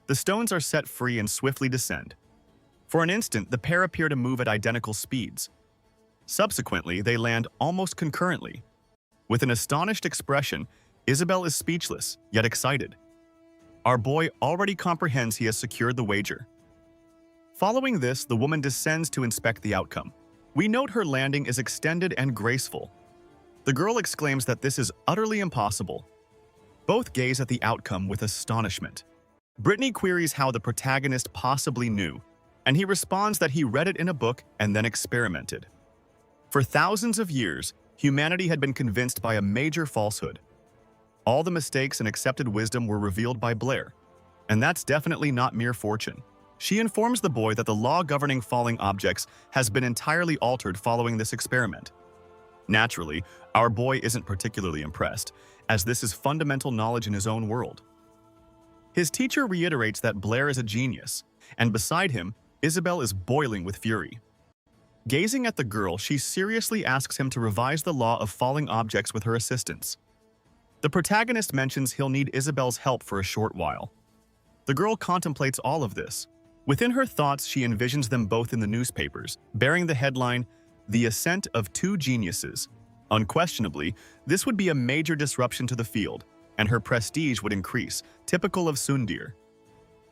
S1: The stones are set free and swiftly descend. For an instant, the pair appear to move at identical speeds. Subsequently, they land almost concurrently. With an astonished expression, Isabel is speechless, yet excited. Our boy already comprehends he has secured the wager. Following this, the woman descends to inspect the outcome. We note her landing is extended and graceful. The girl exclaims that this is utterly impossible. Both gaze at the outcome with astonishment. Britney queries how the protagonist possibly knew, and he responds that he read it in a book and then experimented. For thousands of years, humanity had been convinced by a major falsehood. All the mistakes and accepted wisdom were revealed by Blair, and that's definitely not mere fortune. She informs the boy that the law governing falling objects has been entirely altered following this experiment. Naturally, our boy isn't particularly impressed, as this is fundamental knowledge in his own world. His teacher reiterates that Blair is a genius, and beside him, Isabel is boiling with fury. Gazing at the girl, she seriously asks him to revise the law of falling objects with her assistance. The protagonist mentions he'll need Isabel's help for a short while. The girl contemplates all of this. Within her thoughts, she envisions them both in the newspapers, bearing the headline, "The Ascent of Two Geniuses." Unquestionably, this would be a major disruption to the field, and her prestige would increase, typical of tsundere.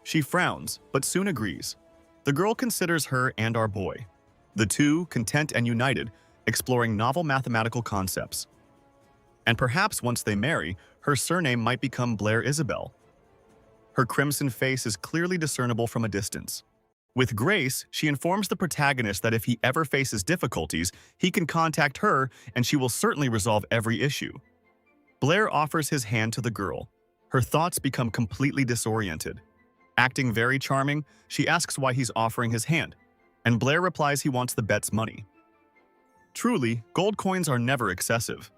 S1: She frowns, but soon agrees. The girl considers her and our boy. The two, content and united, exploring novel mathematical concepts. And perhaps once they marry, her surname might become Blair Isabel. Her crimson face is clearly discernible from a distance. With grace, she informs the protagonist that if he ever faces difficulties, he can contact her and she will certainly resolve every issue. Blair offers his hand to the girl. Her thoughts become completely disoriented. Acting very charming, she asks why he's offering his hand, and Blair replies he wants the bet's money. Truly, gold coins are never excessive.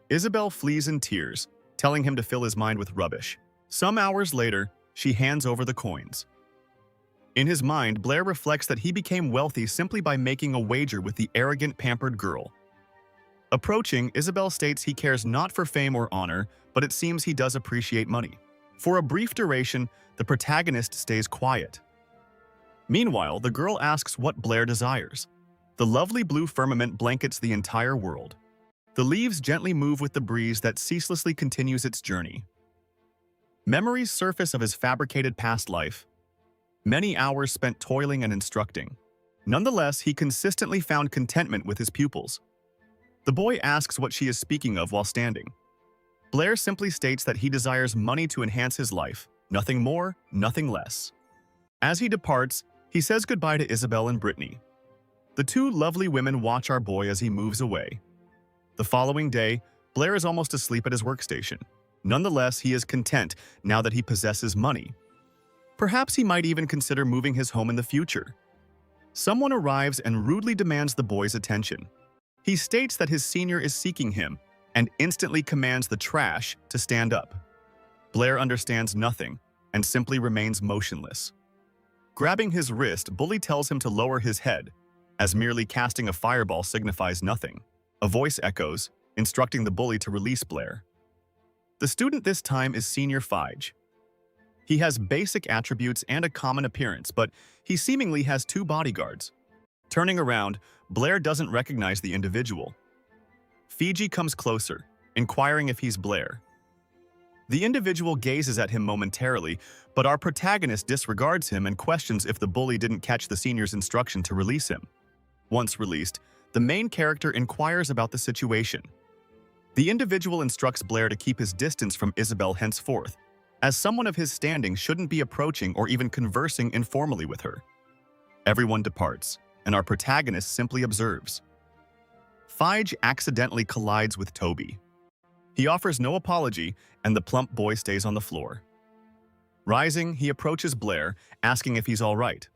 S1: Isabel flees in tears, telling him to fill his mind with rubbish. Some hours later, she hands over the coins. In his mind, Blair reflects that he became wealthy simply by making a wager with the arrogant, pampered girl. Approaching, Isabel states he cares not for fame or honor, but it seems he does appreciate money. For a brief duration, the protagonist stays quiet. Meanwhile, the girl asks what Blair desires. The lovely blue firmament blankets the entire world. The leaves gently move with the breeze that ceaselessly continues its journey. Memories surface of his fabricated past life. Many hours spent toiling and instructing. Nonetheless, he consistently found contentment with his pupils. The boy asks what she is speaking of while standing. Blair simply states that he desires money to enhance his life, nothing more, nothing less. As he departs, he says goodbye to Isabel and Britney. The two lovely women watch our boy as he moves away. The following day, Blair is almost asleep at his workstation. Nonetheless, he is content now that he possesses money. Perhaps he might even consider moving his home in the future. Someone arrives and rudely demands the boy's attention. He states that his senior is seeking him and instantly commands the trash to stand up. Blair understands nothing and simply remains motionless. Grabbing his wrist, Bully tells him to lower his head, as merely casting a fireball signifies nothing. A voice echoes, instructing the bully to release Blair. The student this time is Senior Fige. He has basic attributes and a common appearance, but he seemingly has two bodyguards. Turning around, Blair doesn't recognize the individual. Fiji comes closer, inquiring if he's Blair. The individual gazes at him momentarily, but our protagonist disregards him and questions if the bully didn't catch the senior's instruction to release him. Once released, the main character inquires about the situation. The individual instructs Blair to keep his distance from Isabel henceforth, as someone of his standing shouldn't be approaching or even conversing informally with her. Everyone departs, and our protagonist simply observes. Fige accidentally collides with Toby. He offers no apology, and the plump boy stays on the floor. Rising, he approaches Blair, asking if he's all right.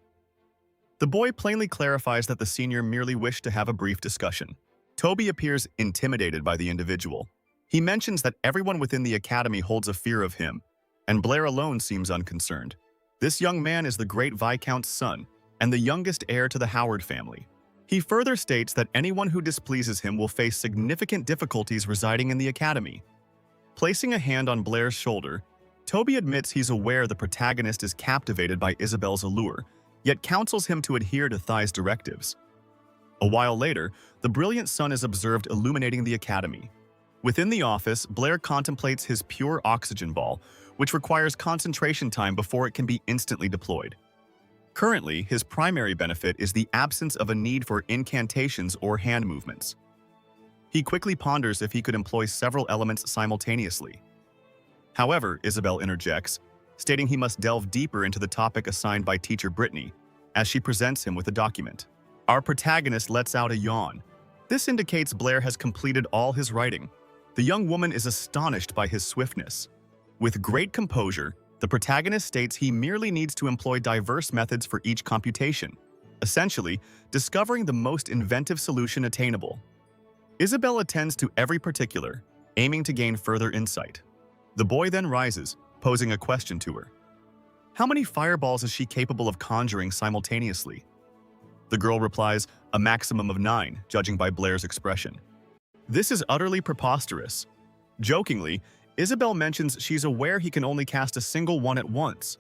S1: The boy plainly clarifies that the senior merely wished to have a brief discussion. Toby appears intimidated by the individual. He mentions that everyone within the academy holds a fear of him, and Blair alone seems unconcerned. This young man is the great Viscount's son and the youngest heir to the Howard family. He further states that anyone who displeases him will face significant difficulties residing in the academy. Placing a hand on Blair's shoulder, Toby admits he's aware the protagonist is captivated by Isabel's allure, yet counsels him to adhere to Thai's directives. A while later, the brilliant sun is observed illuminating the academy. Within the office, Blair contemplates his pure oxygen ball, which requires concentration time before it can be instantly deployed. Currently, his primary benefit is the absence of a need for incantations or hand movements. He quickly ponders if he could employ several elements simultaneously. However, Isabel interjects, stating he must delve deeper into the topic assigned by teacher Britney, as she presents him with a document. Our protagonist lets out a yawn. This indicates Blair has completed all his writing. The young woman is astonished by his swiftness. With great composure, the protagonist states he merely needs to employ diverse methods for each computation, essentially discovering the most inventive solution attainable. Isabel attends to every particular, aiming to gain further insight. The boy then rises, posing a question to her. How many fireballs is she capable of conjuring simultaneously? The girl replies, a maximum of 9, judging by Blair's expression. This is utterly preposterous. Jokingly, Isabel mentions she's aware he can only cast a single one at once.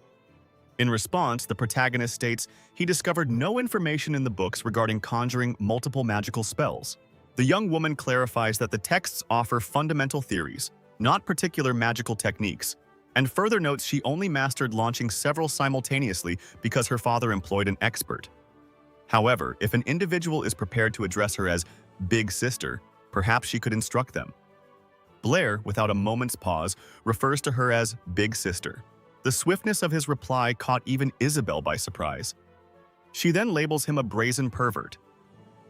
S1: In response, the protagonist states he discovered no information in the books regarding conjuring multiple magical spells. The young woman clarifies that the texts offer fundamental theories, not particular magical techniques, and further notes she only mastered launching several simultaneously because her father employed an expert. However, if an individual is prepared to address her as Big Sister, perhaps she could instruct them. Blair, without a moment's pause, refers to her as Big Sister. The swiftness of his reply caught even Isabel by surprise. She then labels him a brazen pervert.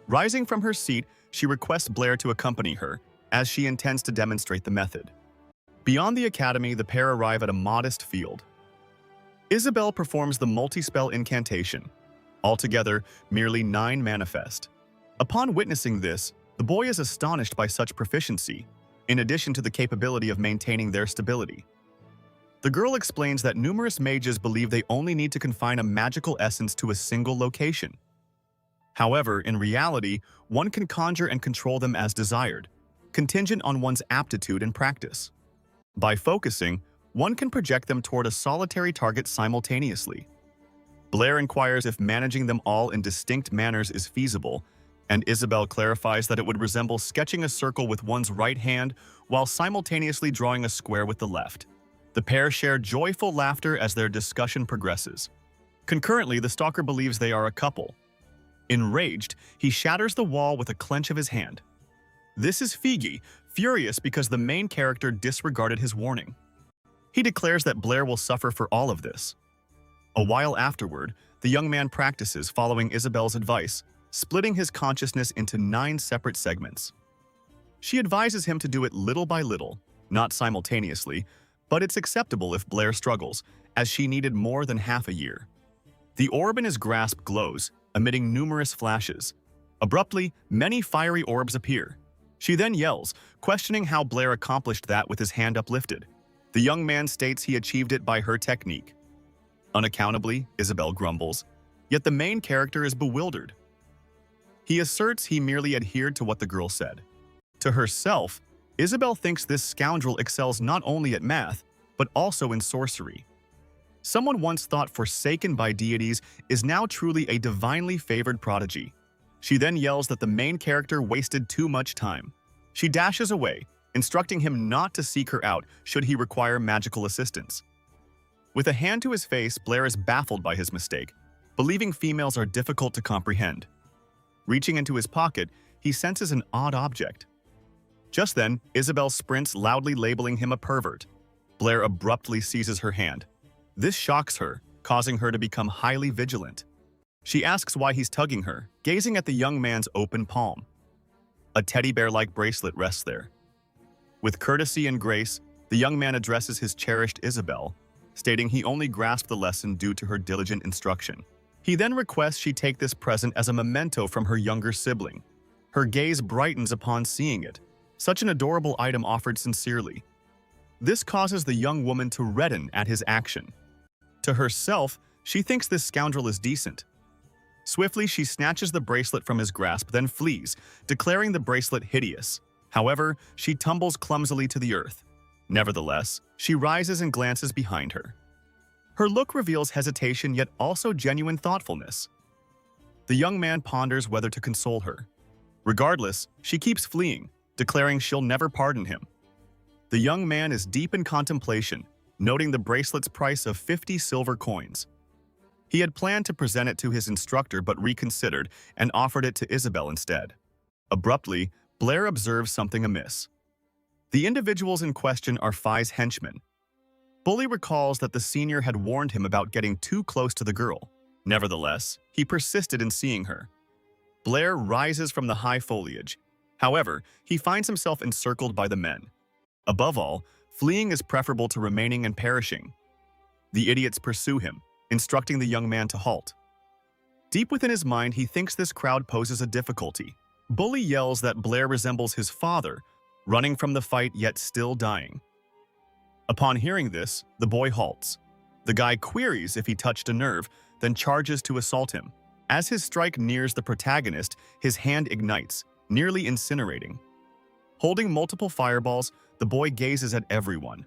S1: Rising from her seat, she requests Blair to accompany her, as she intends to demonstrate the method. Beyond the academy, the pair arrive at a modest field. Isabel performs the multi-spell incantation. Altogether, merely 9 manifest. Upon witnessing this, the boy is astonished by such proficiency, in addition to the capability of maintaining their stability. The girl explains that numerous mages believe they only need to confine a magical essence to a single location. However, in reality, one can conjure and control them as desired, contingent on one's aptitude and practice. By focusing, one can project them toward a solitary target simultaneously. Blair inquires if managing them all in distinct manners is feasible, and Isabel clarifies that it would resemble sketching a circle with one's right hand while simultaneously drawing a square with the left. The pair share joyful laughter as their discussion progresses. Concurrently, the stalker believes they are a couple. Enraged, he shatters the wall with a clench of his hand. This is Figi, furious because the main character disregarded his warning. He declares that Blair will suffer for all of this. A while afterward, the young man practices following Isabel's advice, splitting his consciousness into 9 separate segments. She advises him to do it little by little, not simultaneously, but it's acceptable if Blair struggles, as she needed more than half a year. The orb in his grasp glows, emitting numerous flashes. Abruptly, many fiery orbs appear. She then yells, questioning how Blair accomplished that with his hand uplifted. The young man states he achieved it by her technique. Unaccountably, Isabel grumbles, yet the main character is bewildered. He asserts he merely adhered to what the girl said. To herself, Isabel thinks this scoundrel excels not only at math, but also in sorcery. Someone once thought forsaken by deities is now truly a divinely favored prodigy. She then yells that the main character wasted too much time. She dashes away, instructing him not to seek her out should he require magical assistance. With a hand to his face, Blair is baffled by his mistake, believing females are difficult to comprehend. Reaching into his pocket, he senses an odd object. Just then, Isabel sprints, loudly labeling him a pervert. Blair abruptly seizes her hand. This shocks her, causing her to become highly vigilant. She asks why he's tugging her, gazing at the young man's open palm. A teddy bear-like bracelet rests there. With courtesy and grace, the young man addresses his cherished Isabel, stating he only grasped the lesson due to her diligent instruction. He then requests she take this present as a memento from her younger sibling. Her gaze brightens upon seeing it, such an adorable item offered sincerely. This causes the young woman to redden at his action. To herself, she thinks this scoundrel is decent. Swiftly, she snatches the bracelet from his grasp, then flees, declaring the bracelet hideous. However, she tumbles clumsily to the earth. Nevertheless, she rises and glances behind her. Her look reveals hesitation yet also genuine thoughtfulness. The young man ponders whether to console her. Regardless, she keeps fleeing, declaring she'll never pardon him. The young man is deep in contemplation, noting the bracelet's price of 50 silver coins. He had planned to present it to his instructor but reconsidered and offered it to Isabel instead. Abruptly, Blair observes something amiss. The individuals in question are Phi's henchmen. Bully recalls that the senior had warned him about getting too close to the girl. Nevertheless, he persisted in seeing her. Blair rises from the high foliage. However, he finds himself encircled by the men. Above all, fleeing is preferable to remaining and perishing. The idiots pursue him, instructing the young man to halt. Deep within his mind, he thinks this crowd poses a difficulty. Bully yells that Blair resembles his father, running from the fight yet still dying. Upon hearing this, the boy halts. The guy queries if he touched a nerve, then charges to assault him. As his strike nears the protagonist, his hand ignites, nearly incinerating. Holding multiple fireballs, the boy gazes at everyone.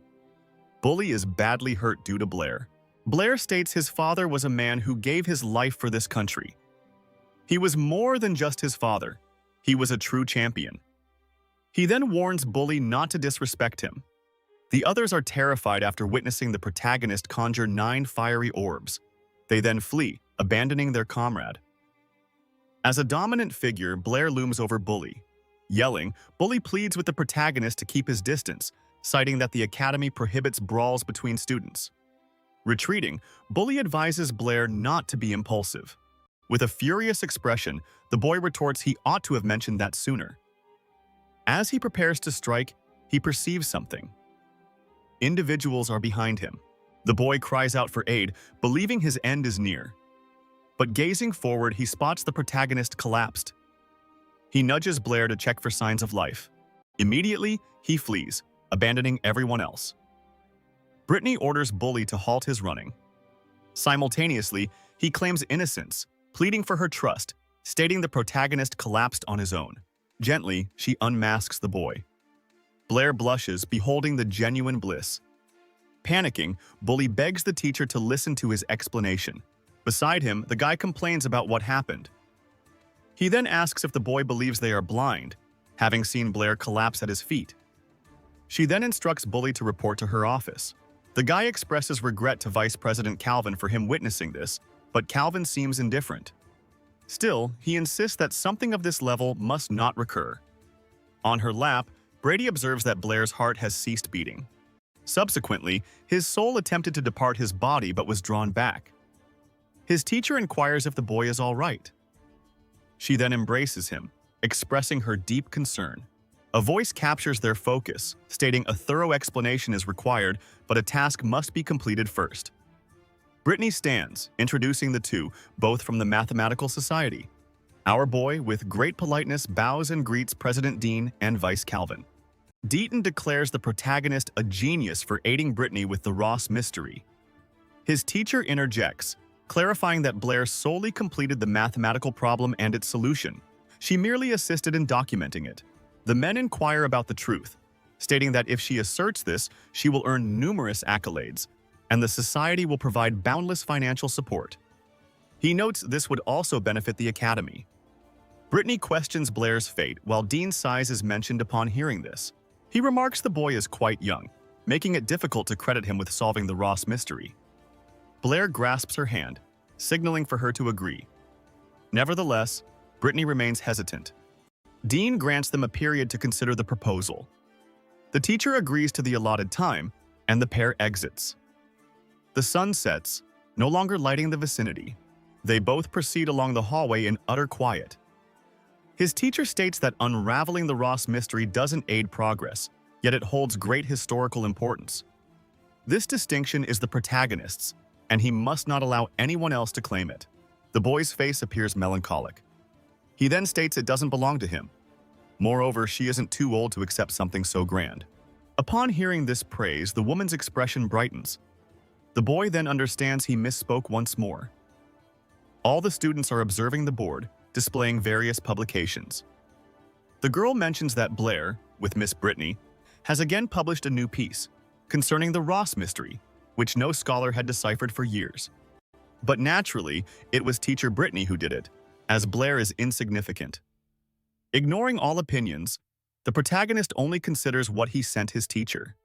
S1: Bully is badly hurt due to Blair. Blair states his father was a man who gave his life for this country. He was more than just his father. He was a true champion. He then warns Bully not to disrespect him. The others are terrified after witnessing the protagonist conjure 9 fiery orbs. They then flee, abandoning their comrade. As a dominant figure, Blair looms over Bully. Yelling, Bully pleads with the protagonist to keep his distance, citing that the academy prohibits brawls between students. Retreating, Bully advises Blair not to be impulsive. With a furious expression, the boy retorts he ought to have mentioned that sooner. As he prepares to strike, he perceives something. Individuals are behind him. The boy cries out for aid, believing his end is near. But gazing forward, he spots the protagonist collapsed. He nudges Blair to check for signs of life. Immediately, he flees, abandoning everyone else. Britney orders Bully to halt his running. Simultaneously, he claims innocence, pleading for her trust, stating the protagonist collapsed on his own. Gently, she unmasks the boy. Blair blushes, beholding the genuine bliss. Panicking, Bully begs the teacher to listen to his explanation. Beside him, the guy complains about what happened. He then asks if the boy believes they are blind, having seen Blair collapse at his feet. She then instructs Bully to report to her office. The guy expresses regret to Vice President Calvin for him witnessing this, but Calvin seems indifferent. Still, he insists that something of this level must not recur. On her lap, Brady observes that Blair's heart has ceased beating. Subsequently, his soul attempted to depart his body but was drawn back. His teacher inquires if the boy is all right. She then embraces him, expressing her deep concern. A voice captures their focus, stating a thorough explanation is required, but a task must be completed first. Britney stands, introducing the two, both from the Mathematical Society. Our boy, with great politeness, bows and greets President Dean and Vice Calvin. Deaton declares the protagonist a genius for aiding Britney with the Ross mystery. His teacher interjects, clarifying that Blair solely completed the mathematical problem and its solution. She merely assisted in documenting it. The men inquire about the truth, stating that if she asserts this, she will earn numerous accolades, and the society will provide boundless financial support. He notes this would also benefit the Academy. Britney questions Blair's fate, while Dean's size is mentioned upon hearing this. He remarks the boy is quite young, making it difficult to credit him with solving the Ross mystery. Blair grasps her hand, signaling for her to agree. Nevertheless, Britney remains hesitant. Dean grants them a period to consider the proposal. The teacher agrees to the allotted time, and the pair exits. The sun sets, no longer lighting the vicinity. They both proceed along the hallway in utter quiet. His teacher states that unraveling the Ross mystery doesn't aid progress, yet it holds great historical importance. This distinction is the protagonist's, and he must not allow anyone else to claim it. The boy's face appears melancholic. He then states it doesn't belong to him. Moreover, she isn't too old to accept something so grand. Upon hearing this praise, the woman's expression brightens. The boy then understands he misspoke once more. All the students are observing the board, displaying various publications. The girl mentions that Blair, with Miss Britney, has again published a new piece concerning the Ross mystery, which no scholar had deciphered for years. But naturally, it was teacher Britney who did it, as Blair is insignificant. Ignoring all opinions, the protagonist only considers what he sent his teacher.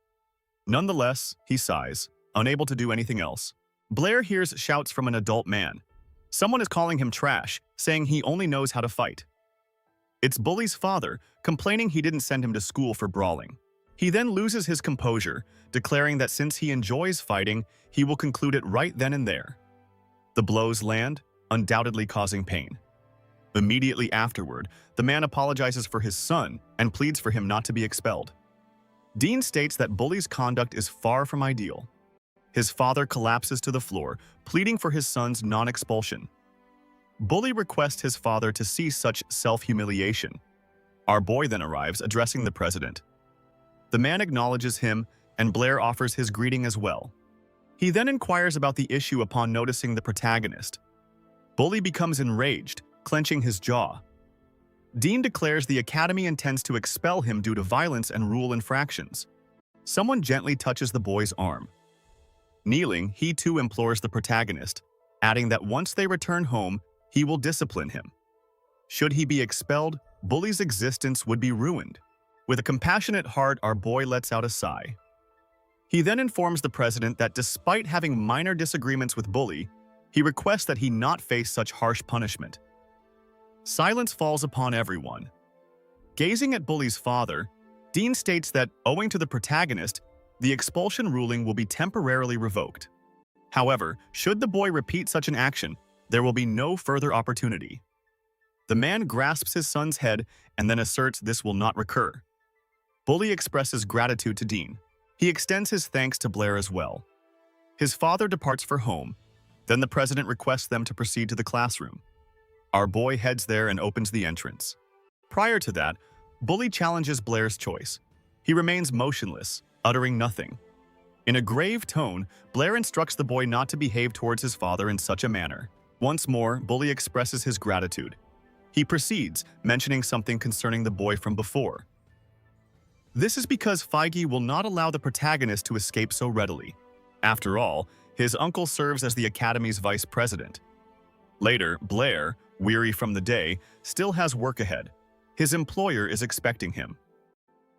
S1: Nonetheless, he sighs, unable to do anything else. Blair hears shouts from an adult man. Someone is calling him trash, saying he only knows how to fight. It's Bully's father, complaining he didn't send him to school for brawling. He then loses his composure, declaring that since he enjoys fighting, he will conclude it right then and there. The blows land, undoubtedly causing pain. Immediately afterward, the man apologizes for his son and pleads for him not to be expelled. Dean states that Bully's conduct is far from ideal. His father collapses to the floor, pleading for his son's non-expulsion. Bully requests his father to cease such self-humiliation. Our boy then arrives, addressing the president. The man acknowledges him, and Blair offers his greeting as well. He then inquires about the issue upon noticing the protagonist. Bully becomes enraged, clenching his jaw. Dean declares the Academy intends to expel him due to violence and rule infractions. Someone gently touches the boy's arm. Kneeling, he too implores the protagonist, adding that once they return home, he will discipline him. Should he be expelled, Bully's existence would be ruined. With a compassionate heart, our boy lets out a sigh. He then informs the president that despite having minor disagreements with Bully, he requests that he not face such harsh punishment. Silence falls upon everyone. Gazing at Bully's father, Dean states that, owing to the protagonist, the expulsion ruling will be temporarily revoked. However, should the boy repeat such an action, there will be no further opportunity. The man grasps his son's head and then asserts this will not recur. Bully expresses gratitude to Dean. He extends his thanks to Blair as well. His father departs for home. Then the president requests them to proceed to the classroom. Our boy heads there and opens the entrance. Prior to that, Bully challenges Blair's choice. He remains motionless, uttering nothing. In a grave tone, Blair instructs the boy not to behave towards his father in such a manner. Once more, Bully expresses his gratitude. He proceeds, mentioning something concerning the boy from before. This is because Feige will not allow the protagonist to escape so readily. After all, his uncle serves as the Academy's vice president. Later, Blair, weary from the day, still has work ahead. His employer is expecting him.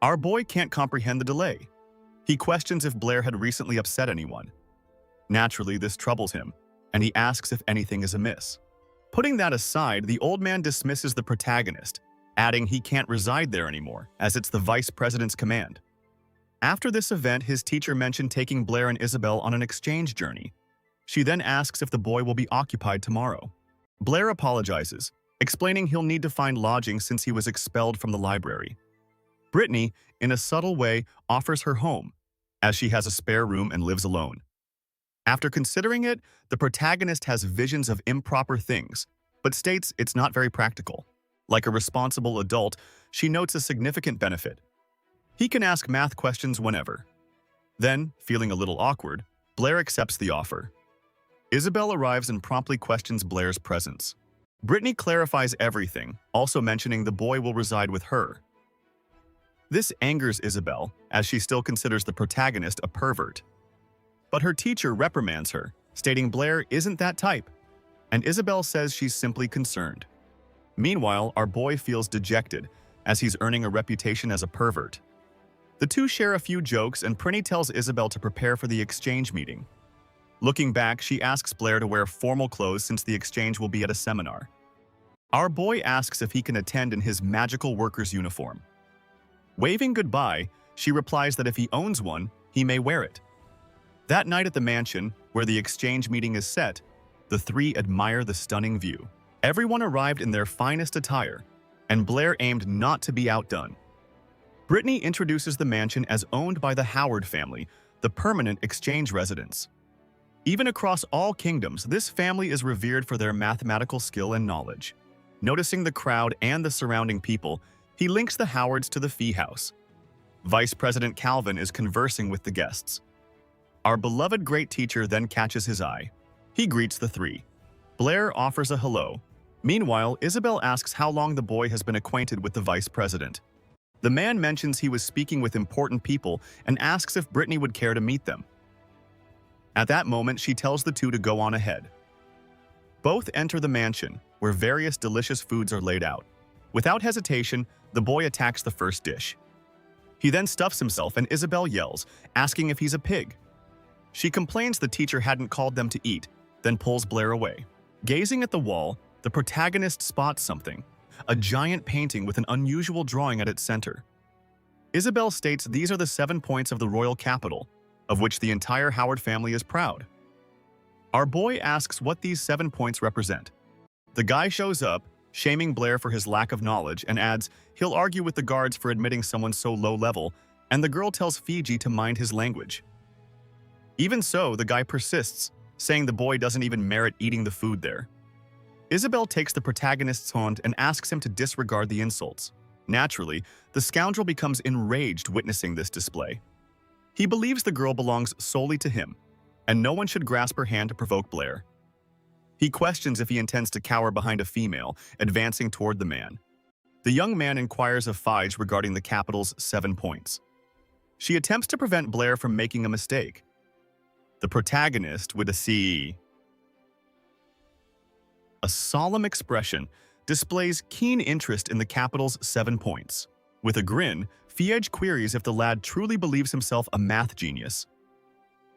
S1: Our boy can't comprehend the delay. He questions if Blair had recently upset anyone. Naturally, this troubles him, and he asks if anything is amiss. Putting that aside, the old man dismisses the protagonist, adding he can't reside there anymore, as it's the vice president's command. After this event, his teacher mentioned taking Blair and Isabel on an exchange journey. She then asks if the boy will be occupied tomorrow. Blair apologizes, explaining he'll need to find lodging since he was expelled from the library. Britney, in a subtle way, offers her home, as she has a spare room and lives alone. After considering it, the protagonist has visions of improper things, but states it's not very practical. Like a responsible adult, she notes a significant benefit. He can ask math questions whenever. Then, feeling a little awkward, Blair accepts the offer. Isabel arrives and promptly questions Blair's presence. Britney clarifies everything, also mentioning the boy will reside with her. This angers Isabel, as she still considers the protagonist a pervert. But her teacher reprimands her, stating Blair isn't that type, and Isabel says she's simply concerned. Meanwhile, our boy feels dejected, as he's earning a reputation as a pervert. The two share a few jokes, and Britney tells Isabel to prepare for the exchange meeting. Looking back, she asks Blair to wear formal clothes since the exchange will be at a seminar. Our boy asks if he can attend in his magical worker's uniform. Waving goodbye, she replies that if he owns one, he may wear it. That night at the mansion, where the exchange meeting is set, the three admire the stunning view. Everyone arrived in their finest attire, and Blair aimed not to be outdone. Britney introduces the mansion as owned by the Howard family, the permanent exchange residents. Even across all kingdoms, this family is revered for their mathematical skill and knowledge. Noticing the crowd and the surrounding people, he links the Howards to the Fee House. Vice President Calvin is conversing with the guests. Our beloved great teacher then catches his eye. He greets the three. Blair offers a hello. Meanwhile, Isabel asks how long the boy has been acquainted with the vice president. The man mentions he was speaking with important people and asks if Britney would care to meet them. At that moment, she tells the two to go on ahead. Both enter the mansion, where various delicious foods are laid out. Without hesitation, the boy attacks the first dish. He then stuffs himself and Isabel yells, asking if he's a pig. She complains the teacher hadn't called them to eat, then pulls Blair away. Gazing at the wall, the protagonist spots something, a giant painting with an unusual drawing at its center. Isabel states these are the 7 points of the royal capital, of which the entire Howard family is proud. Our boy asks what these 7 points represent. The guy shows up, shaming Blair for his lack of knowledge, and adds he'll argue with the guards for admitting someone so low level, and the girl tells Fiji to mind his language. Even so, the guy persists, saying the boy doesn't even merit eating the food there. Isabel takes the protagonist's hand and asks him to disregard the insults. Naturally, the scoundrel becomes enraged witnessing this display. He believes the girl belongs solely to him, and no one should grasp her hand to provoke Blair. He questions if he intends to cower behind a female, advancing toward the man. The young man inquires of Fige regarding the capital's 7 points. She attempts to prevent Blair from making a mistake. The protagonist, with a solemn expression, displays keen interest in the capital's 7 points. With a grin, Fige queries if the lad truly believes himself a math genius.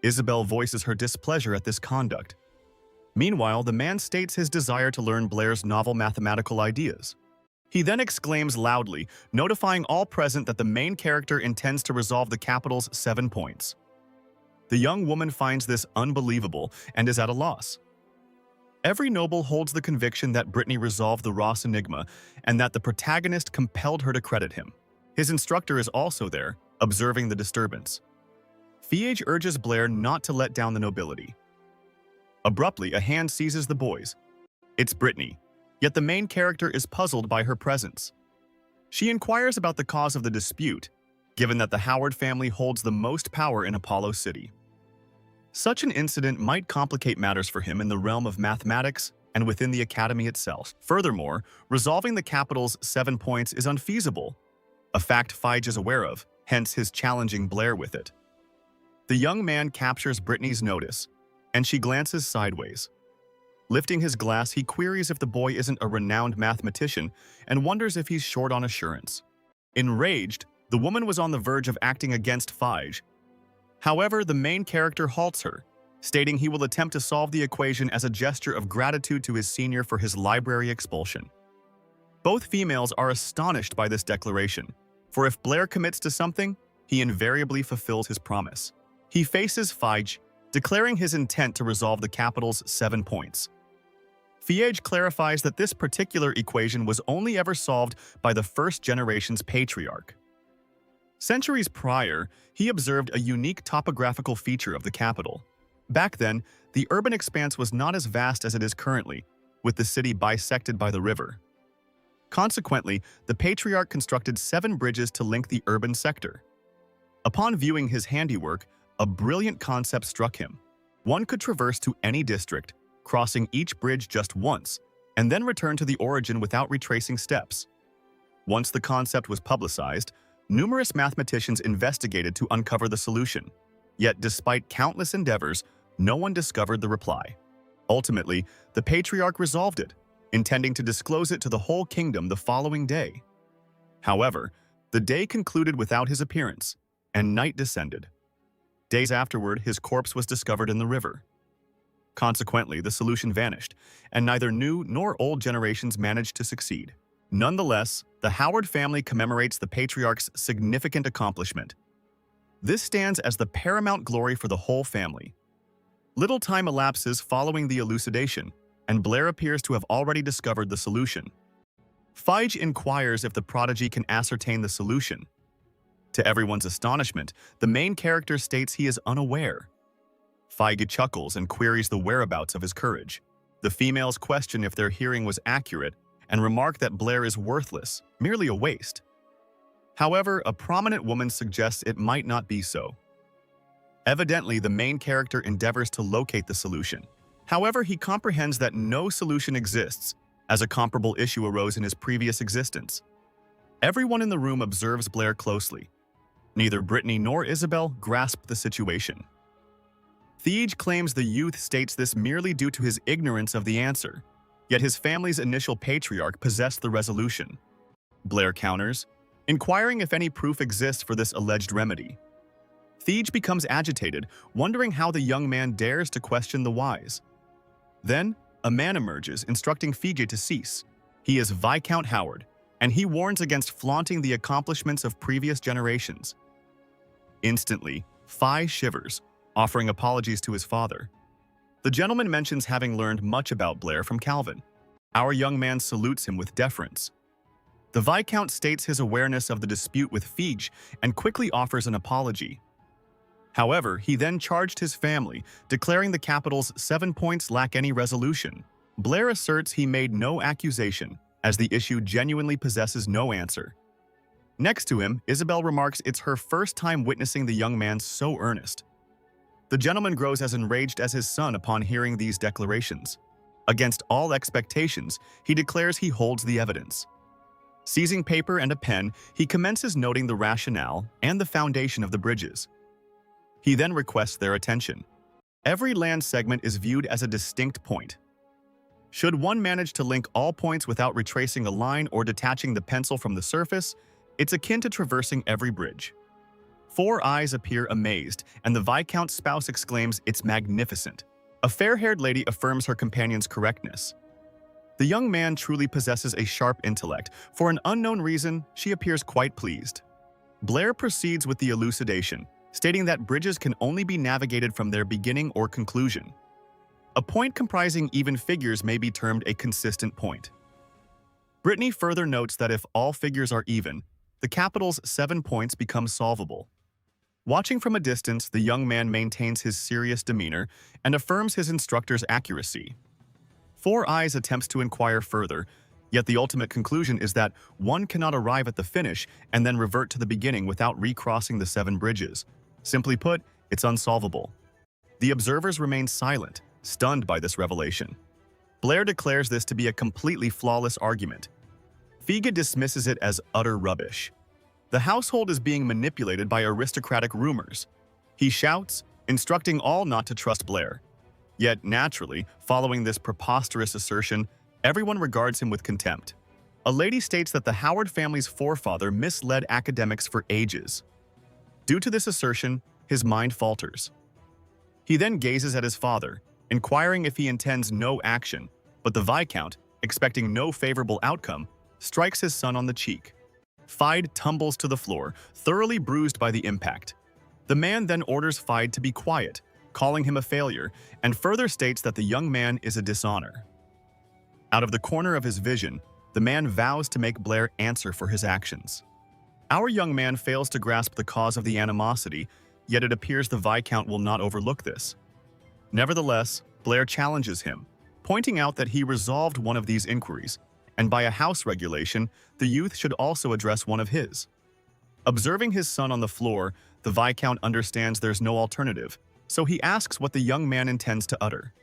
S1: Isabel voices her displeasure at this conduct. Meanwhile, the man states his desire to learn Blair's novel mathematical ideas. He then exclaims loudly, notifying all present that the main character intends to resolve the capital's 7 points. The young woman finds this unbelievable and is at a loss. Every noble holds the conviction that Britney resolved the Ross enigma and that the protagonist compelled her to credit him. His instructor is also there, observing the disturbance. Fige urges Blair not to let down the nobility. Abruptly, a hand seizes the boys. It's Britney, yet the main character is puzzled by her presence. She inquires about the cause of the dispute, given that the Howard family holds the most power in Apollo City. Such an incident might complicate matters for him in the realm of mathematics and within the academy itself. Furthermore, resolving the capital's 7 points is unfeasible, a fact Fige is aware of, hence his challenging Blair with it. The young man captures Britney's notice, and she glances sideways. Lifting his glass, he queries if the boy isn't a renowned mathematician and wonders if he's short on assurance. Enraged, the woman was on the verge of acting against Fige. However, the main character halts her, stating he will attempt to solve the equation as a gesture of gratitude to his senior for his library expulsion. Both females are astonished by this declaration, for if Blair commits to something, he invariably fulfills his promise. He faces Feige, declaring his intent to resolve the capital's 7 points. Feige clarifies that this particular equation was only ever solved by the first generation's patriarch. Centuries prior, he observed a unique topographical feature of the capital. Back then, the urban expanse was not as vast as it is currently, with the city bisected by the river. Consequently, the patriarch constructed 7 bridges to link the urban sector. Upon viewing his handiwork, a brilliant concept struck him. One could traverse to any district, crossing each bridge just once, and then return to the origin without retracing steps. Once the concept was publicized, numerous mathematicians investigated to uncover the solution. Yet, despite countless endeavors, no one discovered the reply. Ultimately, the patriarch resolved it, intending to disclose it to the whole kingdom the following day. However, the day concluded without his appearance, and night descended. Days afterward, his corpse was discovered in the river. Consequently, the solution vanished, and neither new nor old generations managed to succeed. Nonetheless, the Howard family commemorates the patriarch's significant accomplishment. This stands as the paramount glory for the whole family. Little time elapses following the elucidation, and Blair appears to have already discovered the solution. Feige inquires if the prodigy can ascertain the solution. To everyone's astonishment, the main character states he is unaware. Feige chuckles and queries the whereabouts of his courage. The females question if their hearing was accurate and remark that Blair is worthless, merely a waste. However, a prominent woman suggests it might not be so. Evidently, the main character endeavors to locate the solution. However, he comprehends that no solution exists, as a comparable issue arose in his previous existence. Everyone in the room observes Blair closely. Neither Britney nor Isabel grasp the situation. Feige claims the youth states this merely due to his ignorance of the answer, yet his family's initial patriarch possessed the resolution. Blair counters, inquiring if any proof exists for this alleged remedy. Feige becomes agitated, wondering how the young man dares to question the wise. Then, a man emerges, instructing Feige to cease. He is Viscount Howard, and he warns against flaunting the accomplishments of previous generations. Instantly, Feige shivers, offering apologies to his father. The gentleman mentions having learned much about Blair from Calvin. Our young man salutes him with deference. The Viscount states his awareness of the dispute with Feige and quickly offers an apology. However, he then charged his family, declaring the capital's 7 points lack any resolution. Blair asserts he made no accusation, as the issue genuinely possesses no answer. Next to him, Isabel remarks it's her first time witnessing the young man so earnest. The gentleman grows as enraged as his son upon hearing these declarations. Against all expectations, he declares he holds the evidence. Seizing paper and a pen, he commences noting the rationale and the foundation of the bridges. He then requests their attention. Every land segment is viewed as a distinct point. Should one manage to link all points without retracing a line or detaching the pencil from the surface, it's akin to traversing every bridge. 4 eyes appear amazed, and the Viscount's spouse exclaims, "It's magnificent." A fair-haired lady affirms her companion's correctness. The young man truly possesses a sharp intellect. For an unknown reason, she appears quite pleased. Blair proceeds with the elucidation, stating that bridges can only be navigated from their beginning or conclusion. A point comprising even figures may be termed a consistent point. Britney further notes that if all figures are even, the capital's 7 points become solvable. Watching from a distance, the young man maintains his serious demeanor and affirms his instructor's accuracy. 4 Eyes attempts to inquire further, yet the ultimate conclusion is that one cannot arrive at the finish and then revert to the beginning without recrossing the 7 bridges. Simply put, it's unsolvable. The observers remain silent, stunned by this revelation. Blair declares this to be a completely flawless argument. Feige dismisses it as utter rubbish. The household is being manipulated by aristocratic rumors. He shouts, instructing all not to trust Blair. Yet, naturally, following this preposterous assertion, everyone regards him with contempt. A lady states that the Howard family's forefather misled academics for ages. Due to this assertion, his mind falters. He then gazes at his father, inquiring if he intends no action, but the Viscount, expecting no favorable outcome, strikes his son on the cheek. Fide tumbles to the floor, thoroughly bruised by the impact. The man then orders Fide to be quiet, calling him a failure, and further states that the young man is a dishonor. Out of the corner of his vision, the man vows to make Blair answer for his actions. Our young man fails to grasp the cause of the animosity, yet it appears the Viscount will not overlook this. Nevertheless, Blair challenges him, pointing out that he resolved one of these inquiries, and by a house regulation, the youth should also address one of his. Observing his son on the floor, the Viscount understands there's no alternative, so he asks what the young man intends to utter.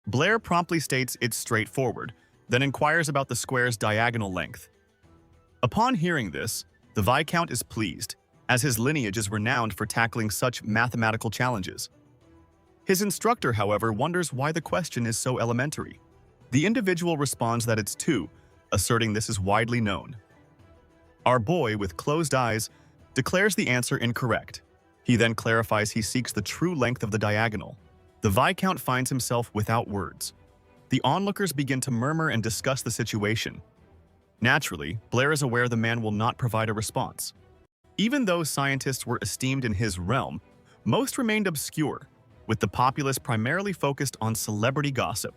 S1: Blair promptly states it's straightforward, then inquires about the square's diagonal length. Upon hearing this, the Viscount is pleased, as his lineage is renowned for tackling such mathematical challenges. His instructor, however, wonders why the question is so elementary. The individual responds that it's 2, asserting this is widely known. Our boy, with closed eyes, declares the answer incorrect. He then clarifies he seeks the true length of the diagonal. The Viscount finds himself without words. The onlookers begin to murmur and discuss the situation. Naturally, Blair is aware the man will not provide a response. Even though scientists were esteemed in his realm, most remained obscure, with the populace primarily focused on celebrity gossip.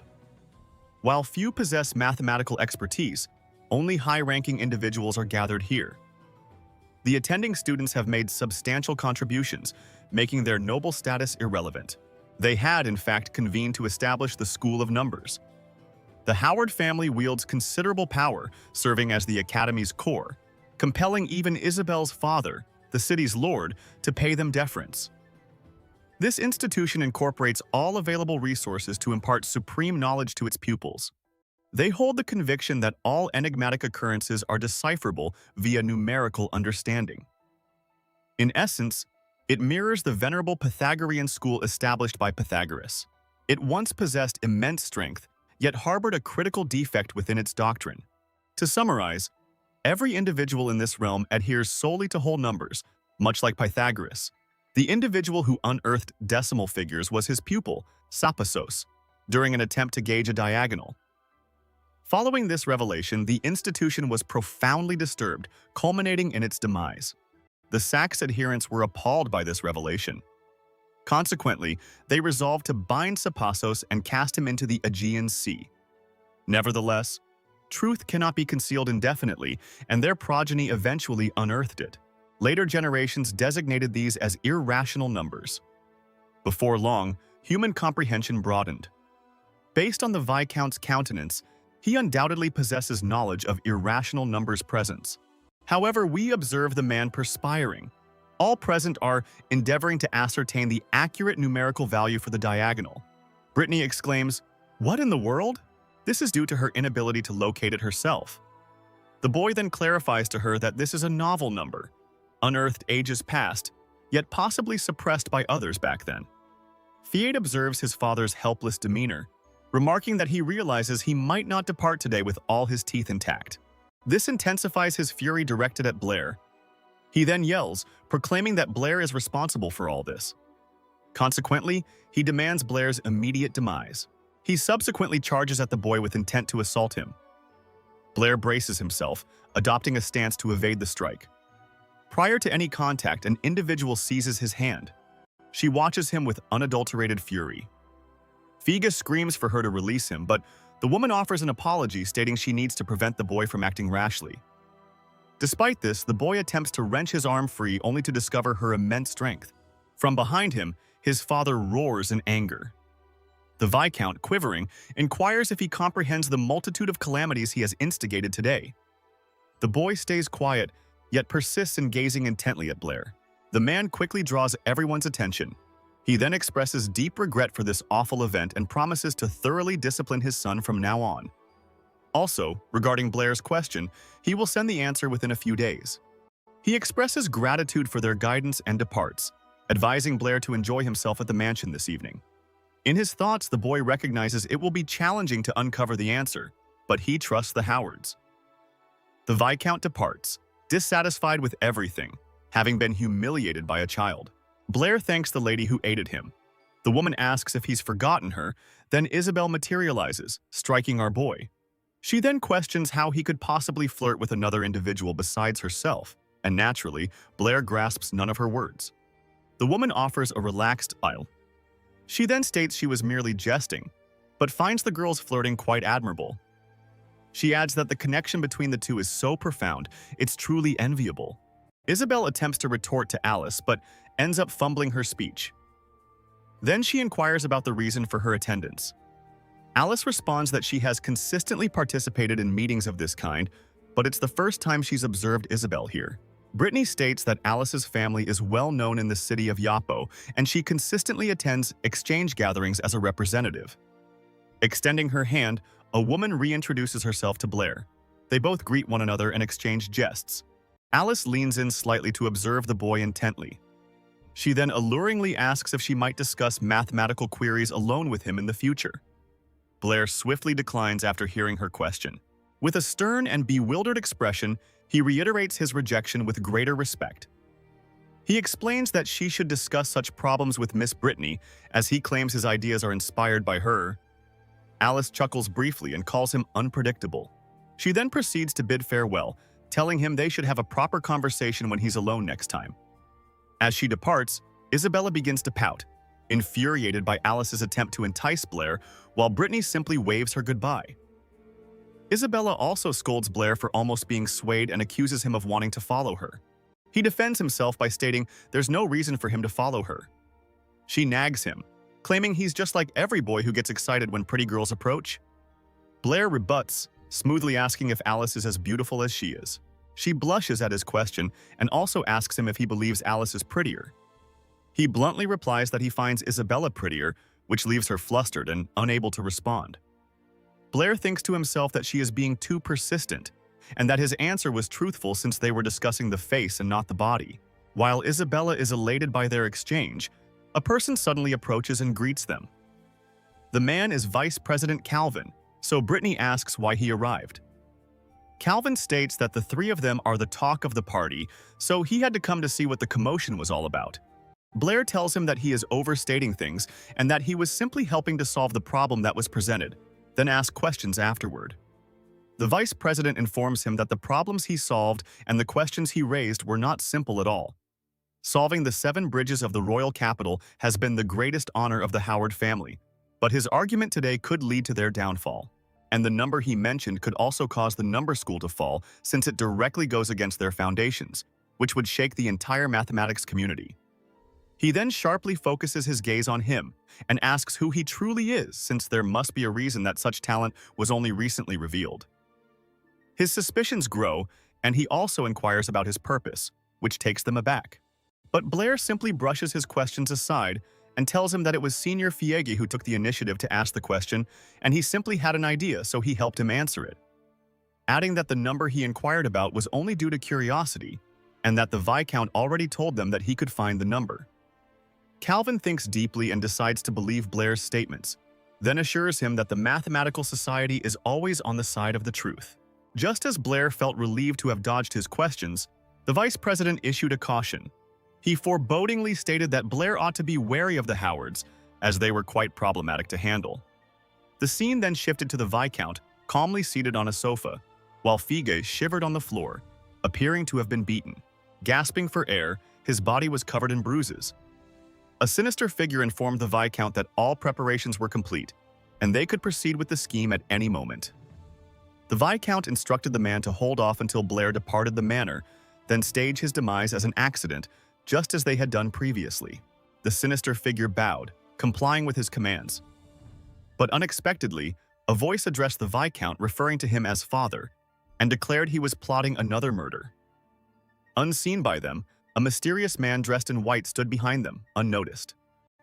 S1: While few possess mathematical expertise, only high-ranking individuals are gathered here. The attending students have made substantial contributions, making their noble status irrelevant. They had, in fact, convened to establish the School of Numbers. The Howard family wields considerable power, serving as the Academy's core, compelling even Isabel's father, the city's lord, to pay them deference. This institution incorporates all available resources to impart supreme knowledge to its pupils. They hold the conviction that all enigmatic occurrences are decipherable via numerical understanding. In essence, it mirrors the venerable Pythagorean school established by Pythagoras. It once possessed immense strength, yet harbored a critical defect within its doctrine. To summarize, every individual in this realm adheres solely to whole numbers, much like Pythagoras. The individual who unearthed decimal figures was his pupil, Sapassos, during an attempt to gauge a diagonal. Following this revelation, the institution was profoundly disturbed, culminating in its demise. The Sacs adherents were appalled by this revelation. Consequently, they resolved to bind Sapassos and cast him into the Aegean Sea. Nevertheless, truth cannot be concealed indefinitely, and their progeny eventually unearthed it. Later generations designated these as irrational numbers. Before long, human comprehension broadened. Based on the Viscount's countenance, he undoubtedly possesses knowledge of irrational numbers' presence. However, we observe the man perspiring. All present are endeavoring to ascertain the accurate numerical value for the diagonal. Britney exclaims, "What in the world?" This is due to her inability to locate it herself. The boy then clarifies to her that this is a novel number, unearthed ages past, yet possibly suppressed by others back then. Fiade observes his father's helpless demeanor, remarking that he realizes he might not depart today with all his teeth intact. This intensifies his fury directed at Blair. He then yells, proclaiming that Blair is responsible for all this. Consequently, he demands Blair's immediate demise. He subsequently charges at the boy with intent to assault him. Blair braces himself, adopting a stance to evade the strike. Prior to any contact, an individual seizes his hand. She watches him with unadulterated fury. Figa screams for her to release him, but the woman offers an apology, stating she needs to prevent the boy from acting rashly. Despite this, the boy attempts to wrench his arm free, only to discover her immense strength. From behind him, his father roars in anger. The Viscount, quivering, inquires if he comprehends the multitude of calamities he has instigated today. The boy stays quiet, yet persists in gazing intently at Blair. The man quickly draws everyone's attention. He then expresses deep regret for this awful event and promises to thoroughly discipline his son from now on. Also, regarding Blair's question, he will send the answer within a few days. He expresses gratitude for their guidance and departs, advising Blair to enjoy himself at the mansion this evening. In his thoughts, the boy recognizes it will be challenging to uncover the answer, but he trusts the Howards. The Viscount departs, dissatisfied with everything, having been humiliated by a child. Blair thanks the lady who aided him. The woman asks if he's forgotten her, then Isabel materializes, striking our boy. She then questions how he could possibly flirt with another individual besides herself, and naturally, Blair grasps none of her words. The woman offers a relaxed smile. She then states she was merely jesting, but finds the girl's flirting quite admirable. She adds that the connection between the two is so profound, it's truly enviable. Isabel attempts to retort to Alice, but ends up fumbling her speech. Then she inquires about the reason for her attendance. Alice responds that she has consistently participated in meetings of this kind, but it's the first time she's observed Isabel here. Britney states that Alice's family is well known in the city of Yapo, and she consistently attends exchange gatherings as a representative. Extending her hand, a woman reintroduces herself to Blair. They both greet one another and exchange jests. Alice leans in slightly to observe the boy intently. She then alluringly asks if she might discuss mathematical queries alone with him in the future. Blair swiftly declines after hearing her question. With a stern and bewildered expression, he reiterates his rejection with greater respect. He explains that she should discuss such problems with Miss Britney, as he claims his ideas are inspired by her. Alice chuckles briefly and calls him unpredictable. She then proceeds to bid farewell, telling him they should have a proper conversation when he's alone next time. As she departs, Isabella begins to pout, infuriated by Alice's attempt to entice Blair, while Britney simply waves her goodbye. Isabella also scolds Blair for almost being swayed and accuses him of wanting to follow her. He defends himself by stating there's no reason for him to follow her. She nags him, claiming he's just like every boy who gets excited when pretty girls approach. Blair rebuts, smoothly asking if Alice is as beautiful as she is. She blushes at his question and also asks him if he believes Alice is prettier. He bluntly replies that he finds Isabella prettier, which leaves her flustered and unable to respond. Blair thinks to himself that she is being too persistent, and that his answer was truthful since they were discussing the face and not the body. While Isabella is elated by their exchange, a person suddenly approaches and greets them. The man is Vice President Calvin, so Britney asks why he arrived. Calvin states that the three of them are the talk of the party, so he had to come to see what the commotion was all about. Blair tells him that he is overstating things and that he was simply helping to solve the problem that was presented, then asks questions afterward. The vice president informs him that the problems he solved and the questions he raised were not simple at all. Solving the 7 bridges of the royal capital has been the greatest honor of the Howard family, but his argument today could lead to their downfall. And the number he mentioned could also cause the number school to fall since it directly goes against their foundations, which would shake the entire mathematics community. He then sharply focuses his gaze on him and asks who he truly is, since there must be a reason that such talent was only recently revealed. His suspicions grow, and he also inquires about his purpose, which takes them aback. But Blair simply brushes his questions aside and tells him that it was Senior Fiegi who took the initiative to ask the question, and he simply had an idea, so he helped him answer it. Adding that the number he inquired about was only due to curiosity, and that the Viscount already told them that he could find the number. Calvin thinks deeply and decides to believe Blair's statements, then assures him that the Mathematical Society is always on the side of the truth. Just as Blair felt relieved to have dodged his questions, the vice president issued a caution. He forebodingly stated that Blair ought to be wary of the Howards, as they were quite problematic to handle. The scene then shifted to the Viscount, calmly seated on a sofa, while Fiege shivered on the floor, appearing to have been beaten. Gasping for air, his body was covered in bruises. A sinister figure informed the Viscount that all preparations were complete, and they could proceed with the scheme at any moment. The Viscount instructed the man to hold off until Blair departed the manor, then stage his demise as an accident, just as they had done previously. The sinister figure bowed, complying with his commands. But unexpectedly, a voice addressed the Viscount referring to him as father, and declared he was plotting another murder. Unseen by them, a mysterious man dressed in white stood behind them, unnoticed.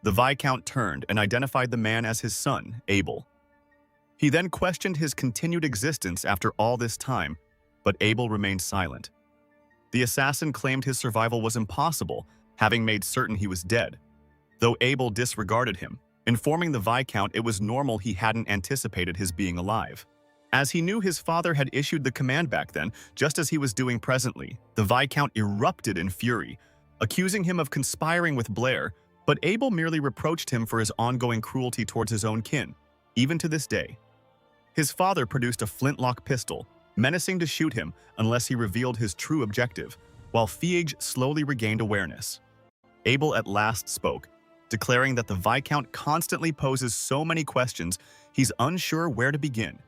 S1: The Viscount turned and identified the man as his son, Abel. He then questioned his continued existence after all this time, but Abel remained silent. The assassin claimed his survival was impossible, having made certain he was dead, though Abel disregarded him, informing the Viscount it was normal he hadn't anticipated his being alive. As he knew his father had issued the command back then, just as he was doing presently, the Viscount erupted in fury, accusing him of conspiring with Blair, but Abel merely reproached him for his ongoing cruelty towards his own kin, even to this day. His father produced a flintlock pistol, menacing to shoot him unless he revealed his true objective, while Fiage slowly regained awareness. Abel at last spoke, declaring that the Viscount constantly poses so many questions he's unsure where to begin.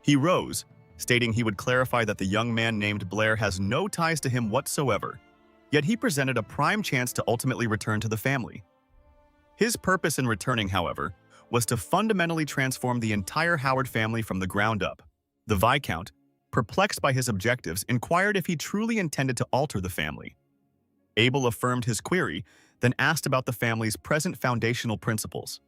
S1: He rose, stating he would clarify that the young man named Blair has no ties to him whatsoever, yet he presented a prime chance to ultimately return to the family. His purpose in returning, however, was to fundamentally transform the entire Howard family from the ground up. The Viscount, perplexed by his objectives, inquired if he truly intended to alter the family. Abel affirmed his query, then asked about the family's present foundational principles.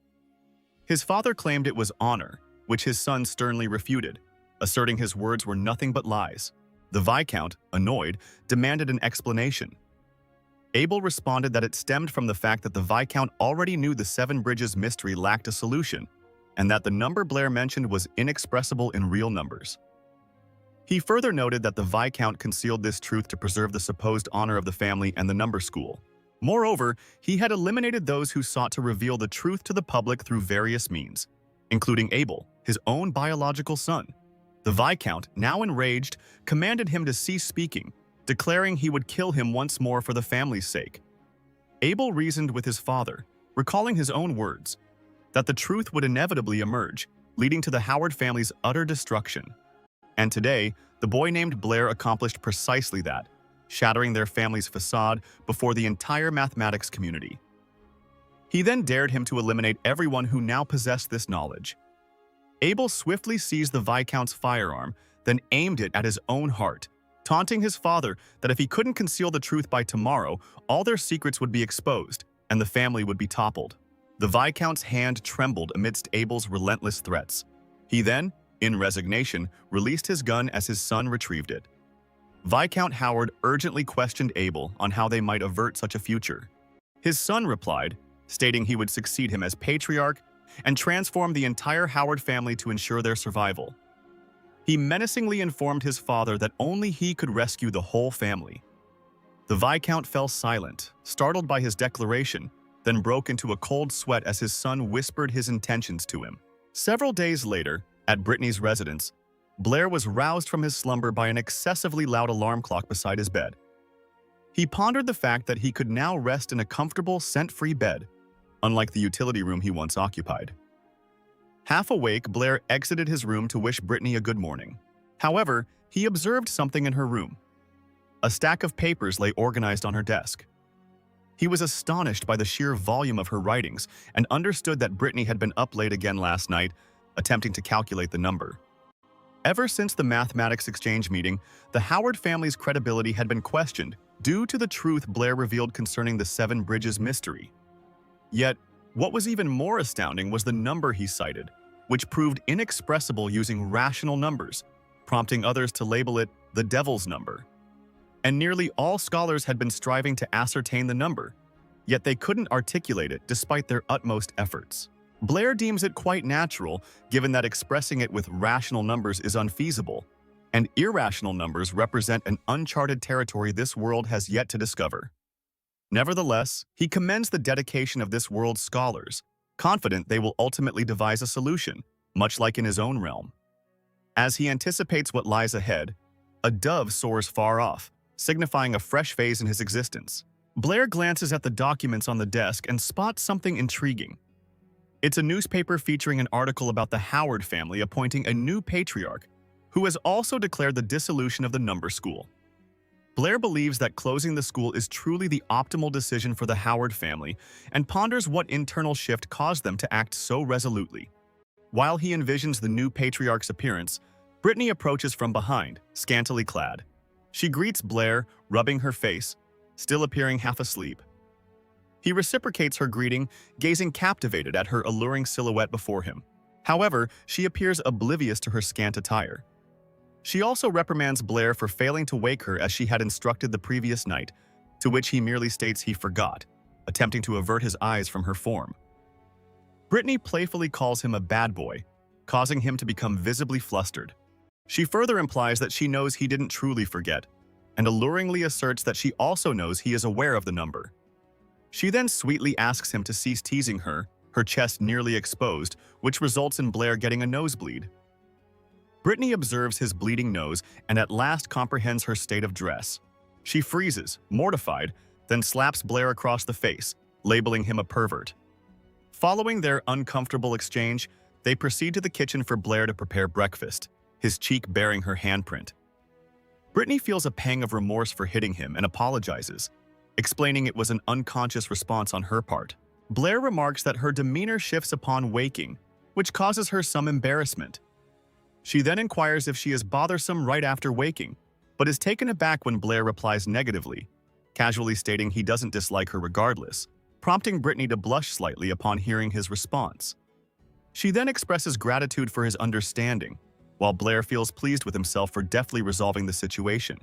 S1: His father claimed it was honor, which his son sternly refuted, asserting his words were nothing but lies. The Viscount, annoyed, demanded an explanation. Abel responded that it stemmed from the fact that the Viscount already knew the Seven Bridges mystery lacked a solution, and that the number Blair mentioned was inexpressible in real numbers. He further noted that the Viscount concealed this truth to preserve the supposed honor of the family and the number school. Moreover, he had eliminated those who sought to reveal the truth to the public through various means, including Abel, his own biological son. The Viscount, now enraged, commanded him to cease speaking, declaring he would kill him once more for the family's sake. Abel reasoned with his father, recalling his own words, that the truth would inevitably emerge, leading to the Howard family's utter destruction. And today, the boy named Blair accomplished precisely that, shattering their family's facade before the entire mathematics community. He then dared him to eliminate everyone who now possessed this knowledge. Abel swiftly seized the Viscount's firearm, then aimed it at his own heart, taunting his father that if he couldn't conceal the truth by tomorrow, all their secrets would be exposed, and the family would be toppled. The Viscount's hand trembled amidst Abel's relentless threats. He then, in resignation, released his gun as his son retrieved it. Viscount Howard urgently questioned Abel on how they might avert such a future. His son replied, stating he would succeed him as patriarch and transform the entire Howard family to ensure their survival. He menacingly informed his father that only he could rescue the whole family. The Viscount fell silent, startled by his declaration, then broke into a cold sweat as his son whispered his intentions to him. Several days later, at Britney's residence, Blair was roused from his slumber by an excessively loud alarm clock beside his bed. He pondered the fact that he could now rest in a comfortable, scent-free bed, unlike the utility room he once occupied. Half awake, Blair exited his room to wish Britney a good morning. However, he observed something in her room. A stack of papers lay organized on her desk. He was astonished by the sheer volume of her writings and understood that Britney had been up late again last night, attempting to calculate the number. Ever since the mathematics exchange meeting, the Howard family's credibility had been questioned due to the truth Blair revealed concerning the Seven Bridges mystery. Yet, what was even more astounding was the number he cited, which proved inexpressible using rational numbers, prompting others to label it the devil's number. And nearly all scholars had been striving to ascertain the number, yet they couldn't articulate it despite their utmost efforts. Blair deems it quite natural, given that expressing it with rational numbers is unfeasible, and irrational numbers represent an uncharted territory this world has yet to discover. Nevertheless, he commends the dedication of this world's scholars, confident they will ultimately devise a solution, much like in his own realm. As he anticipates what lies ahead, a dove soars far off, signifying a fresh phase in his existence. Blair glances at the documents on the desk and spots something intriguing. It's a newspaper featuring an article about the Howard family appointing a new patriarch, who has also declared the dissolution of the number school. Blair believes that closing the school is truly the optimal decision for the Howard family and ponders what internal shift caused them to act so resolutely. While he envisions the new patriarch's appearance, Britney approaches from behind, scantily clad. She greets Blair, rubbing her face, still appearing half asleep. He reciprocates her greeting, gazing captivated at her alluring silhouette before him. However, she appears oblivious to her scant attire. She also reprimands Blair for failing to wake her as she had instructed the previous night, to which he merely states he forgot, attempting to avert his eyes from her form. Britney playfully calls him a bad boy, causing him to become visibly flustered. She further implies that she knows he didn't truly forget, and alluringly asserts that she also knows he is aware of the number. She then sweetly asks him to cease teasing her, her chest nearly exposed, which results in Blair getting a nosebleed. Britney observes his bleeding nose and at last comprehends her state of dress. She freezes, mortified, then slaps Blair across the face, labeling him a pervert. Following their uncomfortable exchange, they proceed to the kitchen for Blair to prepare breakfast, his cheek bearing her handprint. Britney feels a pang of remorse for hitting him and apologizes, explaining it was an unconscious response on her part. Blair remarks that her demeanor shifts upon waking, which causes her some embarrassment. She then inquires if she is bothersome right after waking, but is taken aback when Blair replies negatively, casually stating he doesn't dislike her regardless, prompting Britney to blush slightly upon hearing his response. She then expresses gratitude for his understanding, while Blair feels pleased with himself for deftly resolving the situation.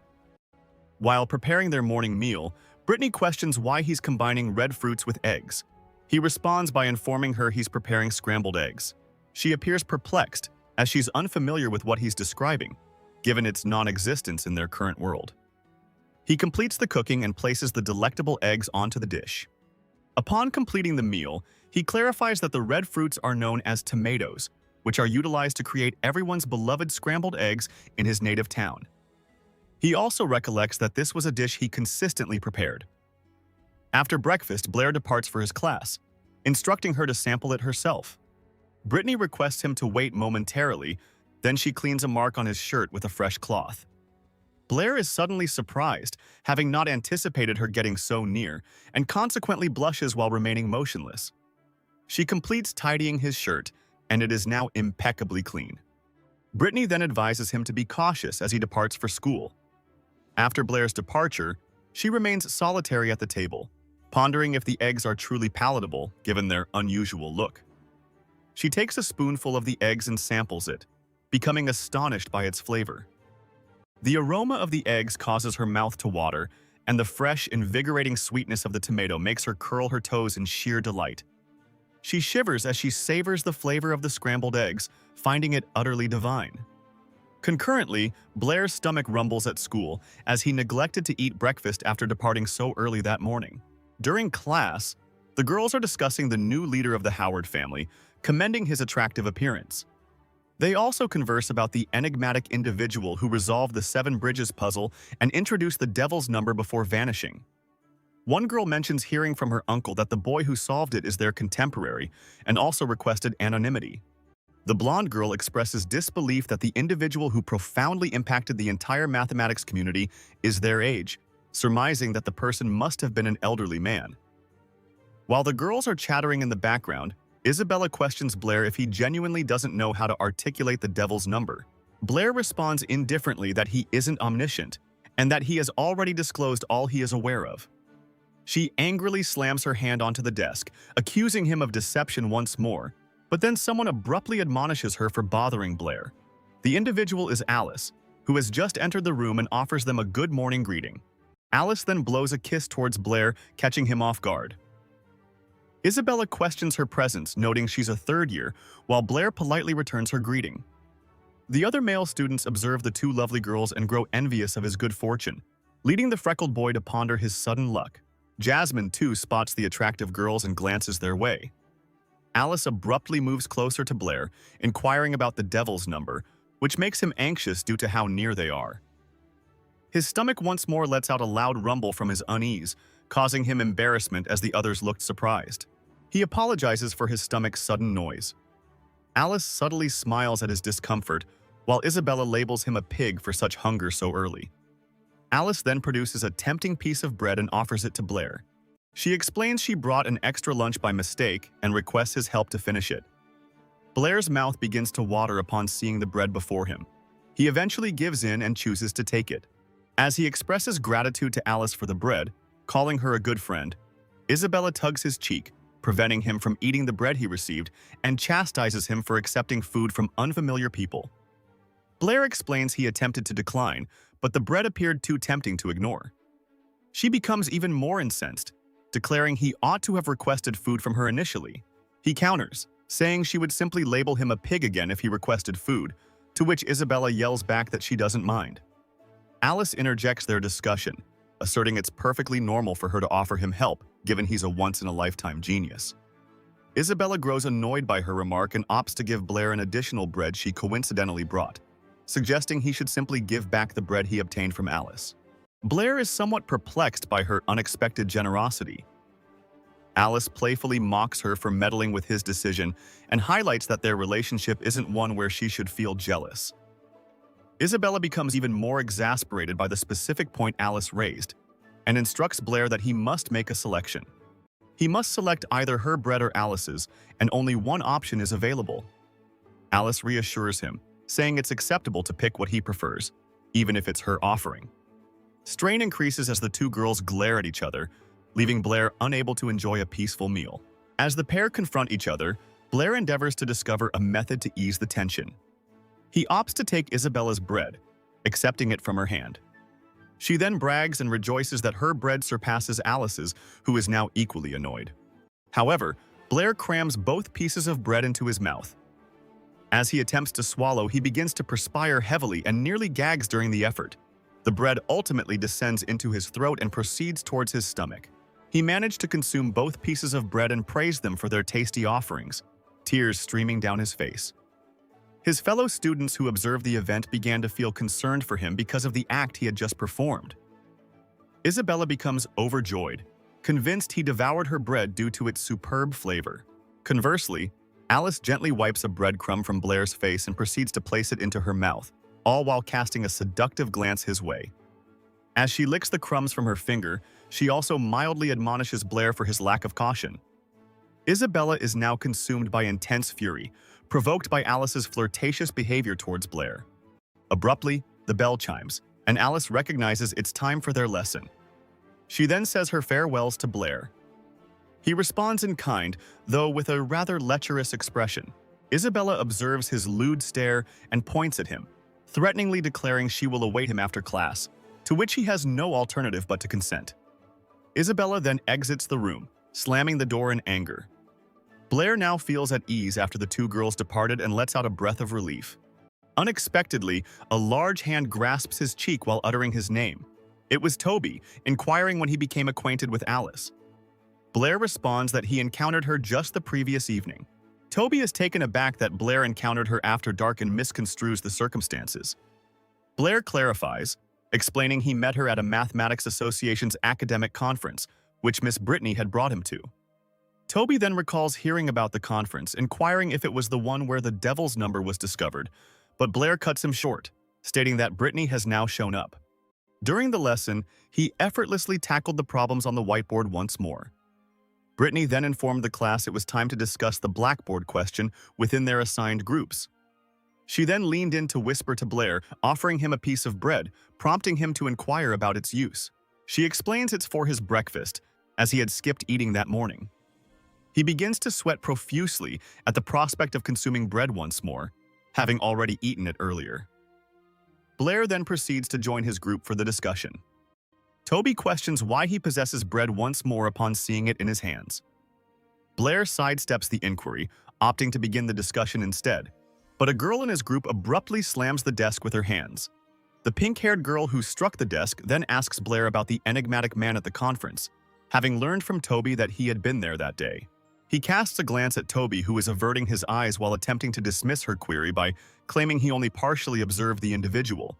S1: While preparing their morning meal, Britney questions why he's combining red fruits with eggs. He responds by informing her he's preparing scrambled eggs. She appears perplexed, as she's unfamiliar with what he's describing, given its non-existence in their current world. He completes the cooking and places the delectable eggs onto the dish. Upon completing the meal, he clarifies that the red fruits are known as tomatoes, which are utilized to create everyone's beloved scrambled eggs in his native town. He also recollects that this was a dish he consistently prepared. After breakfast, Blair departs for his class, instructing her to sample it herself. Britney requests him to wait momentarily, then she cleans a mark on his shirt with a fresh cloth. Blair is suddenly surprised, having not anticipated her getting so near, and consequently blushes while remaining motionless. She completes tidying his shirt, and it is now impeccably clean. Britney then advises him to be cautious as he departs for school. After Blair's departure, she remains solitary at the table, pondering if the eggs are truly palatable given their unusual look. She takes a spoonful of the eggs and samples it, becoming astonished by its flavor. The aroma of the eggs causes her mouth to water, and the fresh, invigorating sweetness of the tomato makes her curl her toes in sheer delight. She shivers as she savors the flavor of the scrambled eggs, finding it utterly divine. Concurrently, Blair's stomach rumbles at school as he neglected to eat breakfast after departing so early that morning. During class, the girls are discussing the new leader of the Howard family, commending his attractive appearance. They also converse about the enigmatic individual who resolved the Seven Bridges puzzle and introduced the devil's number before vanishing. One girl mentions hearing from her uncle that the boy who solved it is their contemporary and also requested anonymity. The blonde girl expresses disbelief that the individual who profoundly impacted the entire mathematics community is their age, surmising that the person must have been an elderly man. While the girls are chattering in the background, Isabella questions Blair if he genuinely doesn't know how to articulate the devil's number. Blair responds indifferently that he isn't omniscient and that he has already disclosed all he is aware of. She angrily slams her hand onto the desk, accusing him of deception once more, but then someone abruptly admonishes her for bothering Blair. The individual is Alice, who has just entered the room and offers them a good morning greeting. Alice then blows a kiss towards Blair, catching him off guard. Isabella questions her presence, noting she's a third year, while Blair politely returns her greeting. The other male students observe the two lovely girls and grow envious of his good fortune, leading the freckled boy to ponder his sudden luck. Jasmine, too, spots the attractive girls and glances their way. Alice abruptly moves closer to Blair, inquiring about the devil's number, which makes him anxious due to how near they are. His stomach once more lets out a loud rumble from his unease, causing him embarrassment as the others looked surprised. He apologizes for his stomach's sudden noise. Alice subtly smiles at his discomfort, while Isabella labels him a pig for such hunger so early. Alice then produces a tempting piece of bread and offers it to Blair. She explains she brought an extra lunch by mistake and requests his help to finish it. Blair's mouth begins to water upon seeing the bread before him. He eventually gives in and chooses to take it. As he expresses gratitude to Alice for the bread, calling her a good friend, Isabella tugs his cheek, preventing him from eating the bread he received, and chastises him for accepting food from unfamiliar people. Blair explains he attempted to decline, but the bread appeared too tempting to ignore. She becomes even more incensed, declaring he ought to have requested food from her initially. He counters, saying she would simply label him a pig again if he requested food, to which Isabella yells back that she doesn't mind. Alice interjects their discussion, asserting it's perfectly normal for her to offer him help, given he's a once-in-a-lifetime genius. Isabella grows annoyed by her remark and opts to give Blair an additional bread she coincidentally brought. suggesting he should simply give back the bread he obtained from Alice. Blair is somewhat perplexed by her unexpected generosity. Alice playfully mocks her for meddling with his decision and highlights that their relationship isn't one where she should feel jealous. Isabella becomes even more exasperated by the specific point Alice raised and instructs Blair that he must make a selection. He must select either her bread or Alice's, and only one option is available. Alice reassures him, saying it's acceptable to pick what he prefers, even if it's her offering. Strain increases as the two girls glare at each other, leaving Blair unable to enjoy a peaceful meal. As the pair confront each other, Blair endeavors to discover a method to ease the tension. He opts to take Isabella's bread, accepting it from her hand. She then brags and rejoices that her bread surpasses Alice's, who is now equally annoyed. However, Blair crams both pieces of bread into his mouth. As he attempts to swallow, he begins to perspire heavily and nearly gags during the effort. The bread ultimately descends into his throat and proceeds towards his stomach. He managed to consume both pieces of bread and praised them for their tasty offerings, tears streaming down his face. His fellow students who observed the event began to feel concerned for him because of the act he had just performed. Isabella becomes overjoyed, convinced he devoured her bread due to its superb flavor. Conversely, Alice gently wipes a breadcrumb from Blair's face and proceeds to place it into her mouth, all while casting a seductive glance his way. As she licks the crumbs from her finger, she also mildly admonishes Blair for his lack of caution. Isabella is now consumed by intense fury, provoked by Alice's flirtatious behavior towards Blair. Abruptly, the bell chimes, and Alice recognizes it's time for their lesson. She then says her farewells to Blair. He responds in kind, though with a rather lecherous expression. Isabella observes his lewd stare and points at him, threateningly declaring she will await him after class, to which he has no alternative but to consent. Isabella then exits the room, slamming the door in anger. Blair now feels at ease after the two girls departed and lets out a breath of relief. Unexpectedly, a large hand grasps his cheek while uttering his name. It was Toby, inquiring when he became acquainted with Alice. Blair responds that he encountered her just the previous evening. Toby is taken aback that Blair encountered her after dark and misconstrues the circumstances. Blair clarifies, explaining he met her at a Mathematics Association's academic conference, which Miss Britney had brought him to. Toby then recalls hearing about the conference, inquiring if it was the one where the devil's number was discovered, but Blair cuts him short, stating that Britney has now shown up. During the lesson, he effortlessly tackled the problems on the whiteboard once more. Britney then informed the class it was time to discuss the blackboard question within their assigned groups. She then leaned in to whisper to Blair, offering him a piece of bread, prompting him to inquire about its use. She explains it's for his breakfast, as he had skipped eating that morning. He begins to sweat profusely at the prospect of consuming bread once more, having already eaten it earlier. Blair then proceeds to join his group for the discussion. Toby questions why he possesses bread once more upon seeing it in his hands. Blair sidesteps the inquiry, opting to begin the discussion instead, but a girl in his group abruptly slams the desk with her hands. The pink-haired girl who struck the desk then asks Blair about the enigmatic man at the conference, having learned from Toby that he had been there that day. He casts a glance at Toby, who is averting his eyes while attempting to dismiss her query by claiming he only partially observed the individual.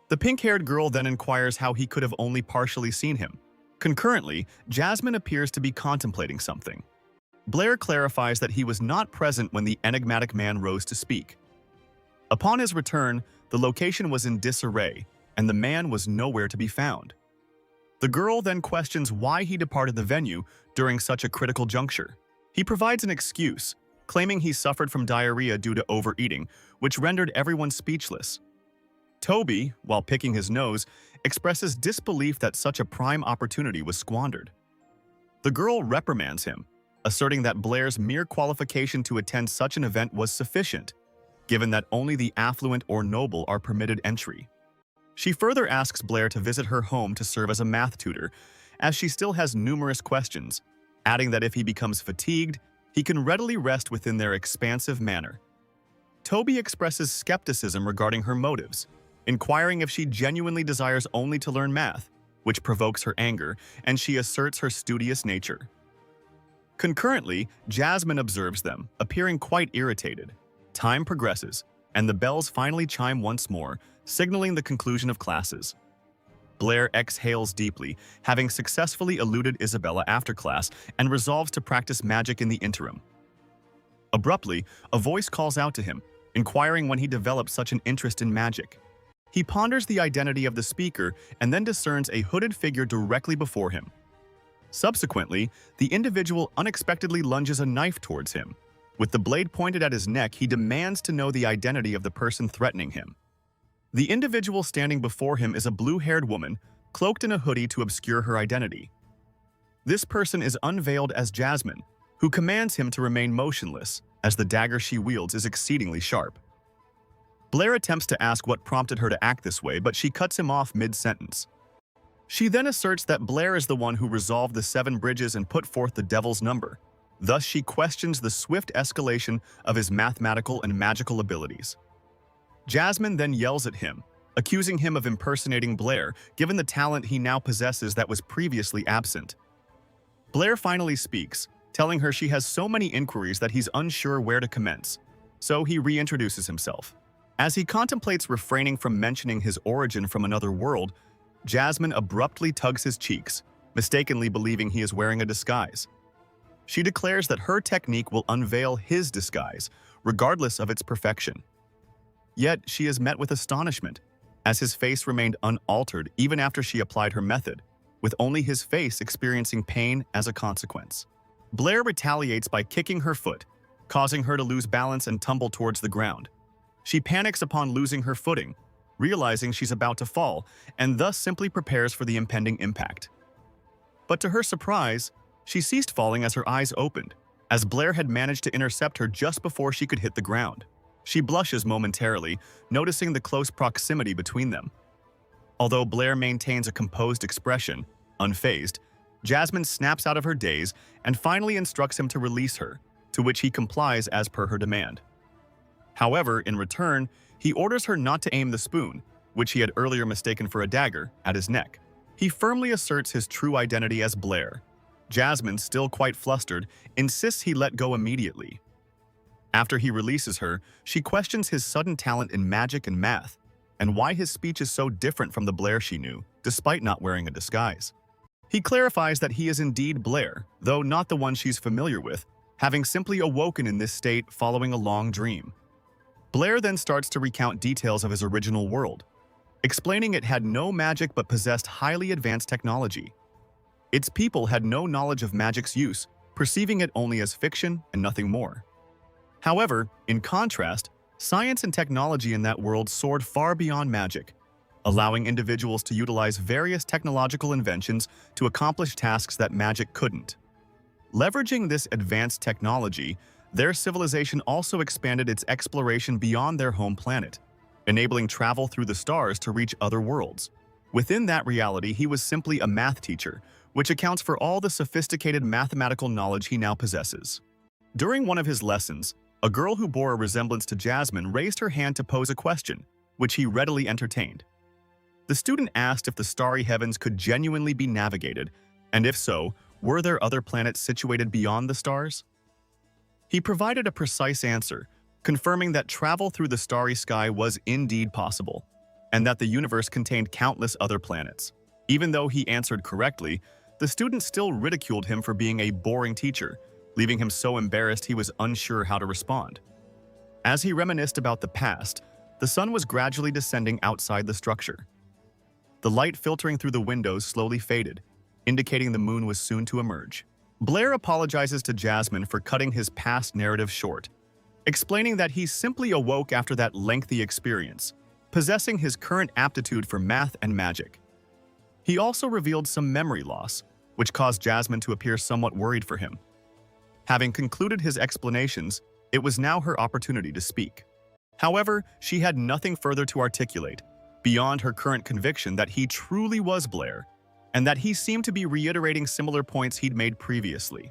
S1: The pink-haired girl then inquires how he could have only partially seen him. Concurrently, Jasmine appears to be contemplating something. Blair clarifies that he was not present when the enigmatic man rose to speak. Upon his return, the location was in disarray, and the man was nowhere to be found. The girl then questions why he departed the venue during such a critical juncture. He provides an excuse, claiming he suffered from diarrhea due to overeating, which rendered everyone speechless. Toby, while picking his nose, expresses disbelief that such a prime opportunity was squandered. The girl reprimands him, asserting that Blair's mere qualification to attend such an event was sufficient, given that only the affluent or noble are permitted entry. She further asks Blair to visit her home to serve as a math tutor, as she still has numerous questions, adding that if he becomes fatigued, he can readily rest within their expansive manner. Toby expresses skepticism regarding her motives, inquiring if she genuinely desires only to learn math, which provokes her anger, and she asserts her studious nature. Concurrently, Jasmine observes them, appearing quite irritated. Time progresses, and the bells finally chime once more, signaling the conclusion of classes. Blair exhales deeply, having successfully eluded Isabella after class, and resolves to practice magic in the interim. Abruptly, a voice calls out to him, inquiring when he developed such an interest in magic. He ponders the identity of the speaker and then discerns a hooded figure directly before him. Subsequently, the individual unexpectedly lunges a knife towards him. With the blade pointed at his neck, he demands to know the identity of the person threatening him. The individual standing before him is a blue-haired woman, cloaked in a hoodie to obscure her identity. This person is unveiled as Jasmine, who commands him to remain motionless, as the dagger she wields is exceedingly sharp. Blair attempts to ask what prompted her to act this way, but she cuts him off mid-sentence. She then asserts that Blair is the one who resolved the 7 bridges and put forth the devil's number. Thus, she questions the swift escalation of his mathematical and magical abilities. Jasmine then yells at him, accusing him of impersonating Blair, given the talent he now possesses that was previously absent. Blair finally speaks, telling her she has so many inquiries that he's unsure where to commence, so he reintroduces himself. As he contemplates refraining from mentioning his origin from another world, Jasmine abruptly tugs his cheeks, mistakenly believing he is wearing a disguise. She declares that her technique will unveil his disguise, regardless of its perfection. Yet she is met with astonishment, as his face remained unaltered even after she applied her method, with only his face experiencing pain as a consequence. Blair retaliates by kicking her foot, causing her to lose balance and tumble towards the ground. She panics upon losing her footing, realizing she's about to fall, and thus simply prepares for the impending impact. But to her surprise, she ceased falling as her eyes opened, as Blair had managed to intercept her just before she could hit the ground. She blushes momentarily, noticing the close proximity between them. Although Blair maintains a composed expression, unfazed, Jasmine snaps out of her daze and finally instructs him to release her, to which he complies as per her demand. However, in return, he orders her not to aim the spoon, which he had earlier mistaken for a dagger, at his neck. He firmly asserts his true identity as Blair. Jasmine, still quite flustered, insists he let go immediately. After he releases her, she questions his sudden talent in magic and math, and why his speech is so different from the Blair she knew, despite not wearing a disguise. He clarifies that he is indeed Blair, though not the one she's familiar with, having simply awoken in this state following a long dream. Blair then starts to recount details of his original world, explaining it had no magic but possessed highly advanced technology. Its people had no knowledge of magic's use, perceiving it only as fiction and nothing more. However, in contrast, science and technology in that world soared far beyond magic, allowing individuals to utilize various technological inventions to accomplish tasks that magic couldn't. Leveraging this advanced technology, their civilization also expanded its exploration beyond their home planet, enabling travel through the stars to reach other worlds. Within that reality, he was simply a math teacher, which accounts for all the sophisticated mathematical knowledge he now possesses. During one of his lessons, a girl who bore a resemblance to Jasmine raised her hand to pose a question, which he readily entertained. The student asked if the starry heavens could genuinely be navigated, and if so, were there other planets situated beyond the stars? He provided a precise answer, confirming that travel through the starry sky was indeed possible, and that the universe contained countless other planets. Even though he answered correctly, the student still ridiculed him for being a boring teacher, leaving him so embarrassed he was unsure how to respond. As he reminisced about the past, the sun was gradually descending outside the structure. The light filtering through the windows slowly faded, indicating the moon was soon to emerge. Blair apologizes to Jasmine for cutting his past narrative short, explaining that he simply awoke after that lengthy experience, possessing his current aptitude for math and magic. He also revealed some memory loss, which caused Jasmine to appear somewhat worried for him. Having concluded his explanations, it was now her opportunity to speak. However, she had nothing further to articulate, beyond her current conviction that he truly was Blair, and that he seemed to be reiterating similar points he'd made previously.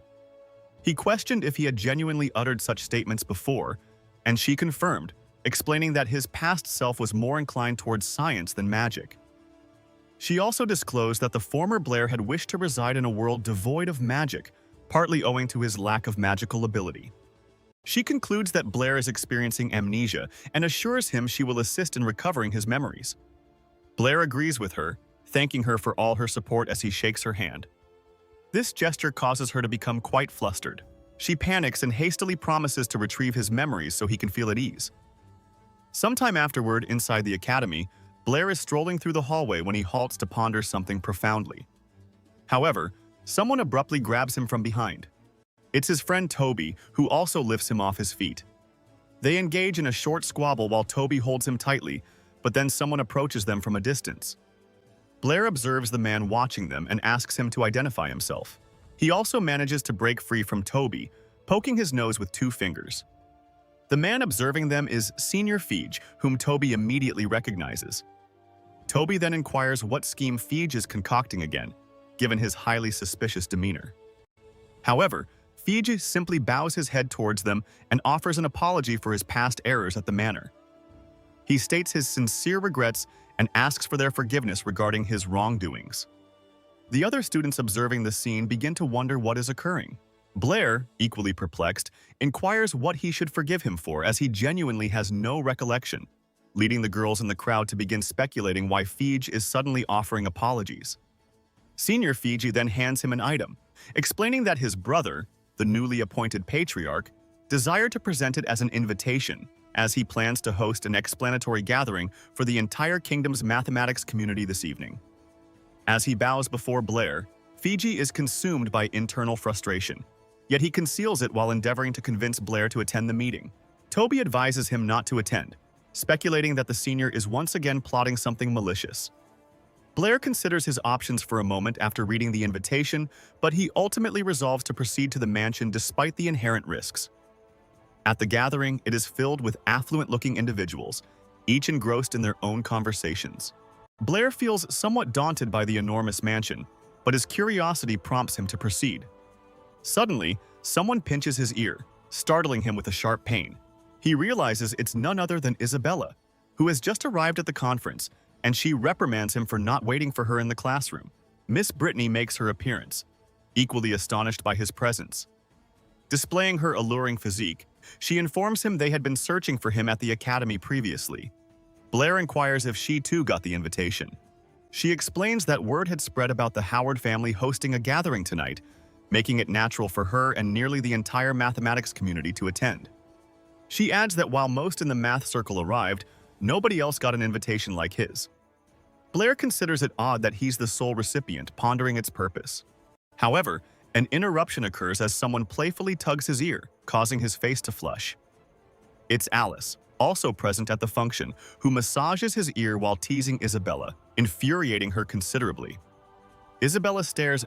S1: He questioned if he had genuinely uttered such statements before, and she confirmed, explaining that his past self was more inclined towards science than magic. She also disclosed that the former Blair had wished to reside in a world devoid of magic, partly owing to his lack of magical ability. She concludes that Blair is experiencing amnesia and assures him she will assist in recovering his memories. Blair agrees with her, thanking her for all her support as he shakes her hand. This gesture causes her to become quite flustered. She panics and hastily promises to retrieve his memories so he can feel at ease. Sometime afterward, inside the academy, Blair is strolling through the hallway when he halts to ponder something profoundly. However, someone abruptly grabs him from behind. It's his friend Toby, who also lifts him off his feet. They engage in a short squabble while Toby holds him tightly, but then someone approaches them from a distance. Blair observes the man watching them and asks him to identify himself. He also manages to break free from Toby, poking his nose with 2 fingers. The man observing them is Senior Feige, whom Toby immediately recognizes. Toby then inquires what scheme Feige is concocting again, given his highly suspicious demeanor. However, Feige simply bows his head towards them and offers an apology for his past errors at the manor. He states his sincere regrets and asks for their forgiveness regarding his wrongdoings. The other students observing the scene begin to wonder what is occurring. Blair, equally perplexed, inquires what he should forgive him for as he genuinely has no recollection, leading the girls in the crowd to begin speculating why Feige is suddenly offering apologies. Senior Feige then hands him an item, explaining that his brother, the newly appointed patriarch, desired to present it as an invitation, as he plans to host an explanatory gathering for the entire kingdom's mathematics community this evening. As he bows before Blair, Feige is consumed by internal frustration, yet he conceals it while endeavoring to convince Blair to attend the meeting. Toby advises him not to attend, speculating that the senior is once again plotting something malicious. Blair considers his options for a moment after reading the invitation, but he ultimately resolves to proceed to the mansion despite the inherent risks. At the gathering, it is filled with affluent-looking individuals, each engrossed in their own conversations. Blair feels somewhat daunted by the enormous mansion, but his curiosity prompts him to proceed. Suddenly, someone pinches his ear, startling him with a sharp pain. He realizes it's none other than Isabella, who has just arrived at the conference, and she reprimands him for not waiting for her in the classroom. Miss Britney makes her appearance, equally astonished by his presence. Displaying her alluring physique, she informs him they had been searching for him at the academy previously. Blair inquires if she too got the invitation. She explains that word had spread about the Howard family hosting a gathering tonight, making it natural for her and nearly the entire mathematics community to attend. She adds that while most in the math circle arrived, nobody else got an invitation like his. Blair considers it odd that he's the sole recipient, pondering its purpose. However, an interruption occurs as someone playfully tugs his ear, causing his face to flush. It's Alice, also present at the function, who massages his ear while teasing Isabella, infuriating her considerably. Isabella stares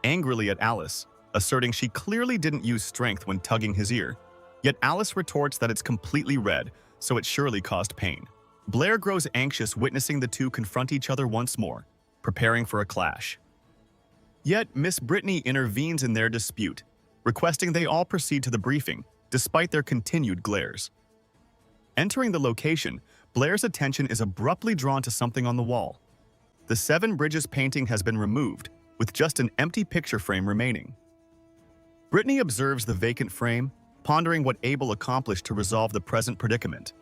S1: angrily at Alice, asserting she clearly didn't use strength when tugging his ear, yet Alice retorts that it's completely red, so it surely caused pain. Blair grows anxious witnessing the two confront each other once more, preparing for a clash. Yet Miss Britney intervenes in their dispute, requesting they all proceed to the briefing, despite their continued glares. Entering the location, Blair's attention is abruptly drawn to something on the wall. The Seven Bridges painting has been removed, with just an empty picture frame remaining. Britney observes the vacant frame, pondering what Abel accomplished to resolve the present predicament.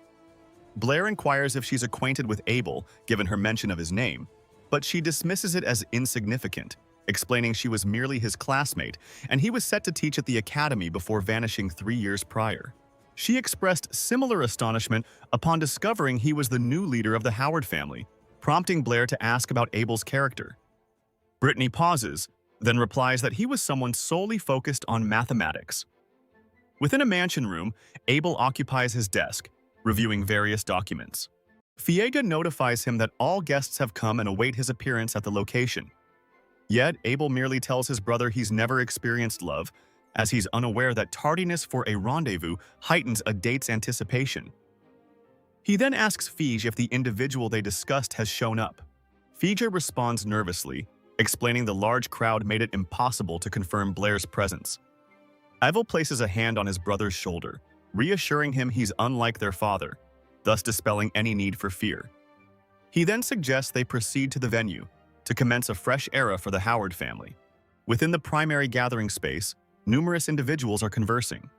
S1: Blair inquires if she's acquainted with Abel, given her mention of his name, but she dismisses it as insignificant, explaining she was merely his classmate and he was set to teach at the academy before vanishing 3 years prior. She expressed similar astonishment upon discovering he was the new leader of the Howard family, prompting Blair to ask about Abel's character. Britney pauses, then replies that he was someone solely focused on mathematics. Within a mansion room, Abel occupies his desk, reviewing various documents. Fiega notifies him that all guests have come and await his appearance at the location. Yet, Abel merely tells his brother he's never experienced love, as he's unaware that tardiness for a rendezvous heightens a date's anticipation. He then asks Feige if the individual they discussed has shown up. Feige responds nervously, explaining the large crowd made it impossible to confirm Blair's presence. Evel places a hand on his brother's shoulder, reassuring him he's unlike their father, thus dispelling any need for fear. He then suggests they proceed to the venue to commence a fresh era for the Howard family. Within the primary gathering space, numerous individuals are conversing.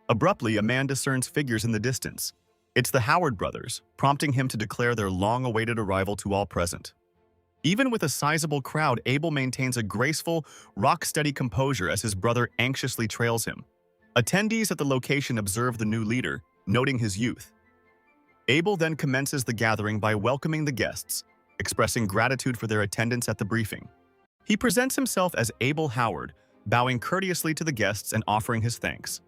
S1: Abruptly, a man discerns figures in the distance. It's the Howard brothers, prompting him to declare their long-awaited arrival to all present. Even with a sizable crowd, Abel maintains a graceful, rock-steady composure as his brother anxiously trails him. Attendees at the location observe the new leader, noting his youth. Abel then commences the gathering by welcoming the guests, expressing gratitude for their attendance at the briefing. He presents himself as Abel Howard, bowing courteously to the guests and offering his thanks.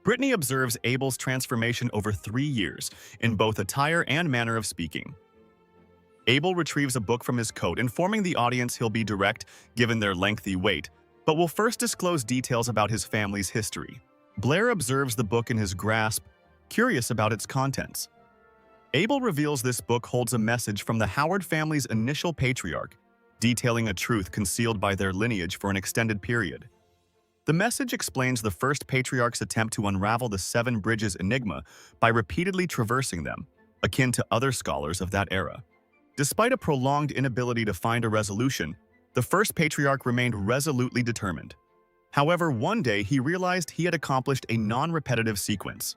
S1: Britney observes Abel's transformation over 3 years, in both attire and manner of speaking. Abel retrieves a book from his coat, informing the audience he'll be direct given their lengthy wait, but will first disclose details about his family's history. Blair observes the book in his grasp, curious about its contents. Abel reveals this book holds a message from the Howard family's initial patriarch, detailing a truth concealed by their lineage for an extended period. The message explains the first patriarch's attempt to unravel the 7 bridges enigma by repeatedly traversing them, akin to other scholars of that era. Despite a prolonged inability to find a resolution, the first patriarch remained resolutely determined. However, one day he realized he had accomplished a non-repetitive sequence.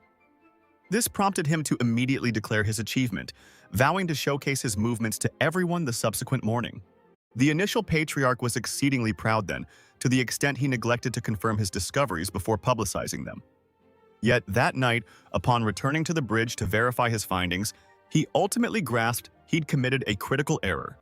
S1: This prompted him to immediately declare his achievement, vowing to showcase his movements to everyone the subsequent morning. The initial patriarch was exceedingly proud then, to the extent he neglected to confirm his discoveries before publicizing them. Yet that night, upon returning to the bridge to verify his findings, he ultimately grasped he'd committed a critical error.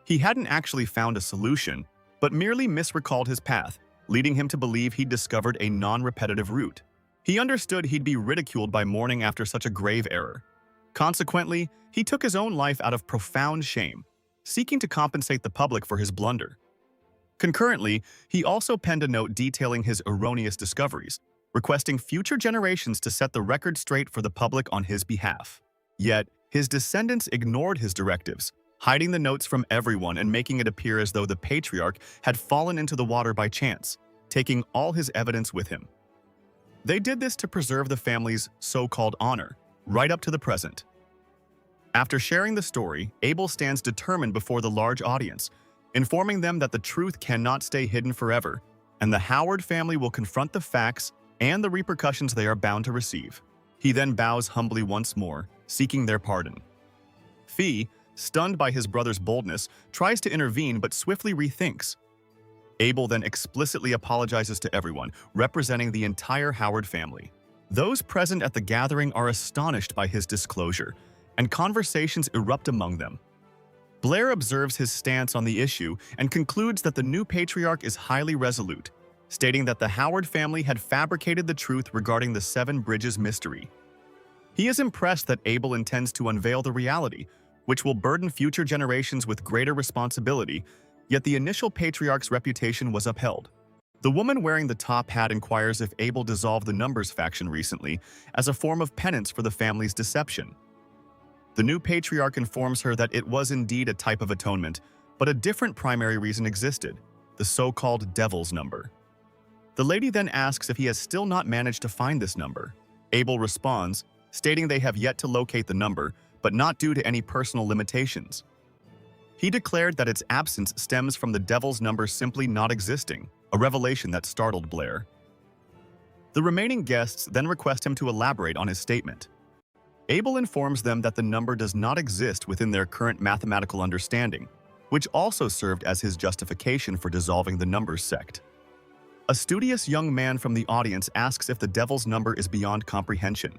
S1: He hadn't actually found a solution, but merely misrecalled his path, leading him to believe he'd discovered a non-repetitive route. He understood he'd be ridiculed by morning after such a grave error. Consequently, he took his own life out of profound shame, seeking to compensate the public for his blunder. Concurrently, he also penned a note detailing his erroneous discoveries, requesting future generations to set the record straight for the public on his behalf. Yet, his descendants ignored his directives, hiding the notes from everyone and making it appear as though the patriarch had fallen into the water by chance, taking all his evidence with him. They did this to preserve the family's so-called honor, right up to the present. After sharing the story, Abel stands determined before the large audience, informing them that the truth cannot stay hidden forever, and the Howard family will confront the facts and the repercussions they are bound to receive. He then bows humbly once more, seeking their pardon. Fee, stunned by his brother's boldness, tries to intervene but swiftly rethinks. Abel then explicitly apologizes to everyone, representing the entire Howard family. Those present at the gathering are astonished by his disclosure, and conversations erupt among them. Blair observes his stance on the issue and concludes that the new patriarch is highly resolute, stating that the Howard family had fabricated the truth regarding the 7 bridges mystery. He is impressed that Abel intends to unveil the reality, which will burden future generations with greater responsibility, yet the initial patriarch's reputation was upheld. The woman wearing the top hat inquires if Abel dissolved the Numbers faction recently as a form of penance for the family's deception. The new patriarch informs her that it was indeed a type of atonement, but a different primary reason existed, the so-called Devil's Number. The lady then asks if he has still not managed to find this number. Abel responds, stating they have yet to locate the number, but not due to any personal limitations. He declared that its absence stems from the Devil's Number simply not existing, a revelation that startled Blair. The remaining guests then request him to elaborate on his statement. Abel informs them that the number does not exist within their current mathematical understanding, which also served as his justification for dissolving the Numbers sect. A studious young man from the audience asks if the Devil's Number is beyond comprehension.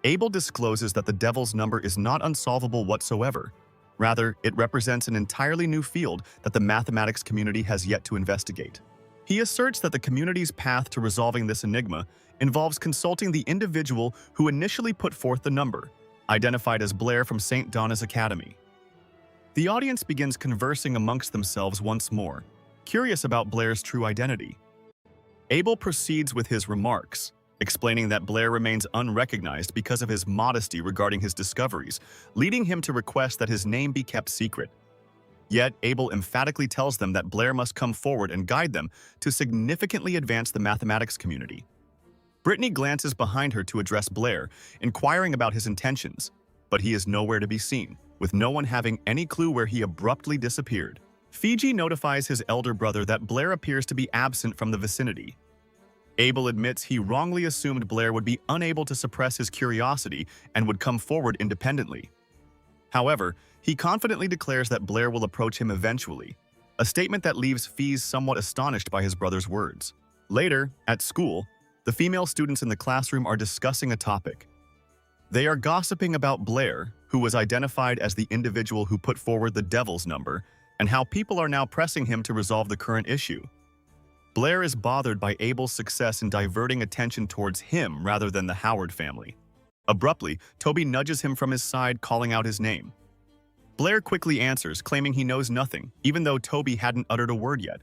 S1: Abel discloses that the Devil's Number is not unsolvable whatsoever. Rather, it represents an entirely new field that the mathematics community has yet to investigate. He asserts that the community's path to resolving this enigma involves consulting the individual who initially put forth the number, identified as Blair from St. Donna's Academy. The audience begins conversing amongst themselves once more, curious about Blair's true identity. Abel proceeds with his remarks, explaining that Blair remains unrecognized because of his modesty regarding his discoveries, leading him to request that his name be kept secret. Yet, Abel emphatically tells them that Blair must come forward and guide them to significantly advance the mathematics community. Britney glances behind her to address Blair, inquiring about his intentions, but he is nowhere to be seen, with no one having any clue where he abruptly disappeared. Fiji notifies his elder brother that Blair appears to be absent from the vicinity. Abel admits he wrongly assumed Blair would be unable to suppress his curiosity and would come forward independently. However, he confidently declares that Blair will approach him eventually, a statement that leaves Fees somewhat astonished by his brother's words. Later, at school, the female students in the classroom are discussing a topic. They are gossiping about Blair, who was identified as the individual who put forward the devil's number, and how people are now pressing him to resolve the current issue. Blair is bothered by Abel's success in diverting attention towards him rather than the Howard family. Abruptly, Toby nudges him from his side, calling out his name. Blair quickly answers, claiming he knows nothing, even though Toby hadn't uttered a word yet.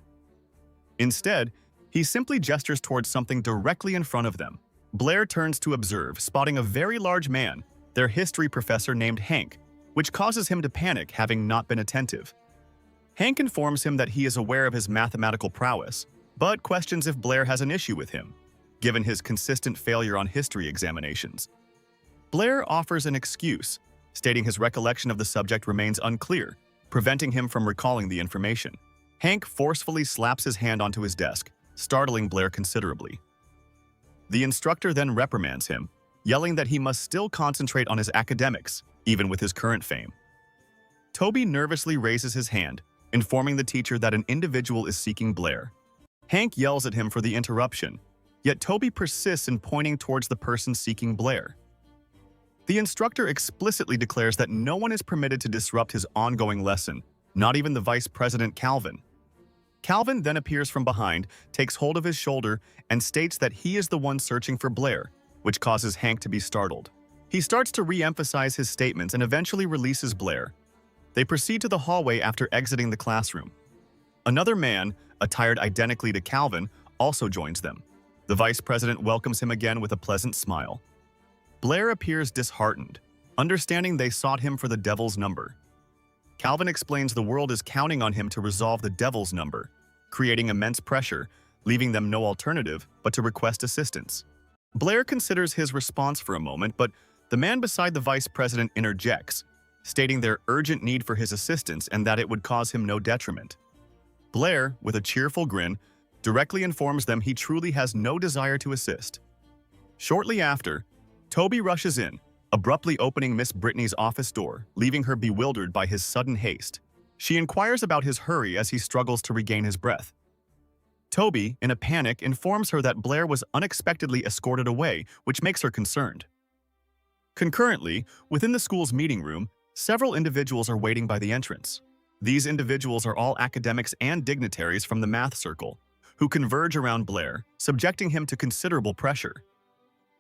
S1: Instead, he simply gestures towards something directly in front of them. Blair turns to observe, spotting a very large man, their history professor named Hank, which causes him to panic, having not been attentive. Hank informs him that he is aware of his mathematical prowess, but questions if Blair has an issue with him, given his consistent failure on history examinations. Blair offers an excuse, stating his recollection of the subject remains unclear, preventing him from recalling the information. Hank forcefully slaps his hand onto his desk, startling Blair considerably. The instructor then reprimands him, yelling that he must still concentrate on his academics, even with his current fame. Toby nervously raises his hand, informing the teacher that an individual is seeking Blair. Hank yells at him for the interruption, yet Toby persists in pointing towards the person seeking Blair. The instructor explicitly declares that no one is permitted to disrupt his ongoing lesson, not even the vice president Calvin. Calvin then appears from behind, takes hold of his shoulder, and states that he is the one searching for Blair, which causes Hank to be startled. He starts to re-emphasize his statements and eventually releases Blair. They proceed to the hallway after exiting the classroom. Another man, attired identically to Calvin, also joins them. The vice president welcomes him again with a pleasant smile. Blair appears disheartened, understanding they sought him for the devil's number. Calvin explains the world is counting on him to resolve the devil's number, creating immense pressure, leaving them no alternative but to request assistance. Blair considers his response for a moment, but the man beside the vice president interjects, stating their urgent need for his assistance and that it would cause him no detriment. Blair, with a cheerful grin, directly informs them he truly has no desire to assist. Shortly after, Toby rushes in, abruptly opening Miss Britney's office door, leaving her bewildered by his sudden haste. She inquires about his hurry as he struggles to regain his breath. Toby, in a panic, informs her that Blair was unexpectedly escorted away, which makes her concerned. Concurrently, within the school's meeting room, several individuals are waiting by the entrance. These individuals are all academics and dignitaries from the math circle, who converge around Blair, subjecting him to considerable pressure.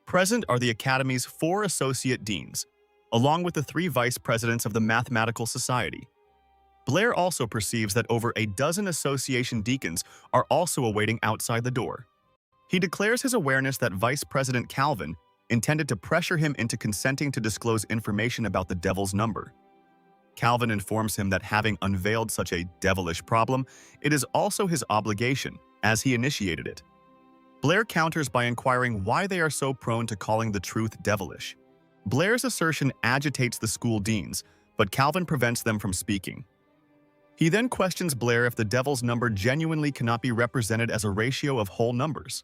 S1: Present are the Academy's 4 associate deans, along with the 3 vice presidents of the Mathematical Society. Blair also perceives that over a dozen association deacons are also awaiting outside the door. He declares his awareness that Vice President Calvin intended to pressure him into consenting to disclose information about the devil's number. Calvin informs him that having unveiled such a devilish problem, it is also his obligation, as he initiated it. Blair counters by inquiring why they are so prone to calling the truth devilish. Blair's assertion agitates the school deans, but Calvin prevents them from speaking. He then questions Blair if the devil's number genuinely cannot be represented as a ratio of whole numbers.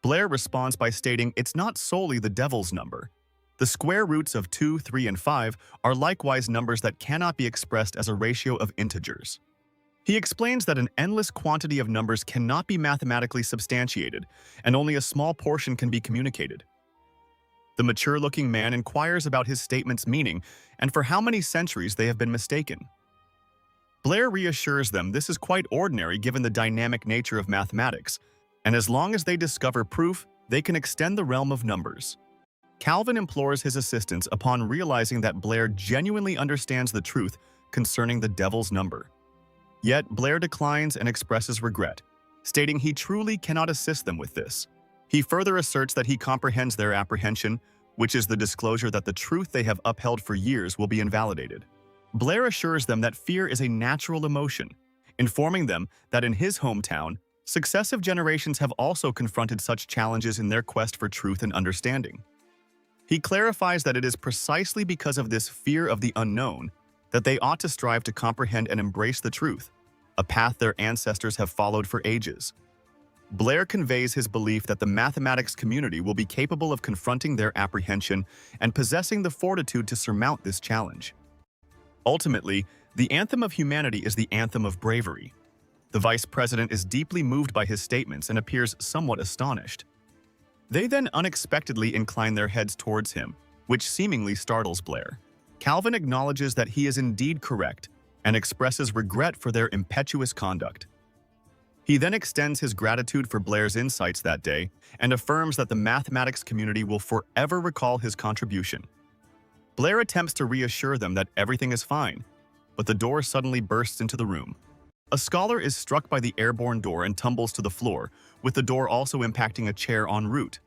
S1: Blair responds by stating it's not solely the devil's number. The square roots of 2, 3, and 5 are likewise numbers that cannot be expressed as a ratio of integers. He explains that an endless quantity of numbers cannot be mathematically substantiated, and only a small portion can be communicated. The mature-looking man inquires about his statement's meaning and for how many centuries they have been mistaken. Blair reassures them this is quite ordinary given the dynamic nature of mathematics, and as long as they discover proof, they can extend the realm of numbers. Calvin implores his assistance upon realizing that Blair genuinely understands the truth concerning the devil's number. Yet Blair declines and expresses regret, stating he truly cannot assist them with this. He further asserts that he comprehends their apprehension, which is the disclosure that the truth they have upheld for years will be invalidated. Blair assures them that fear is a natural emotion, informing them that in his hometown, successive generations have also confronted such challenges in their quest for truth and understanding. He clarifies that it is precisely because of this fear of the unknown that they ought to strive to comprehend and embrace the truth, a path their ancestors have followed for ages. Blair conveys his belief that the mathematics community will be capable of confronting their apprehension and possessing the fortitude to surmount this challenge. Ultimately, the anthem of humanity is the anthem of bravery. The vice president is deeply moved by his statements and appears somewhat astonished. They then unexpectedly incline their heads towards him, which seemingly startles Blair. Calvin acknowledges that he is indeed correct and expresses regret for their impetuous conduct. He then extends his gratitude for Blair's insights that day and affirms that the mathematics community will forever recall his contribution. Blair attempts to reassure them that everything is fine, but the door suddenly bursts into the room. A scholar is struck by the airborne door and tumbles to the floor, with the door also impacting a chair en route.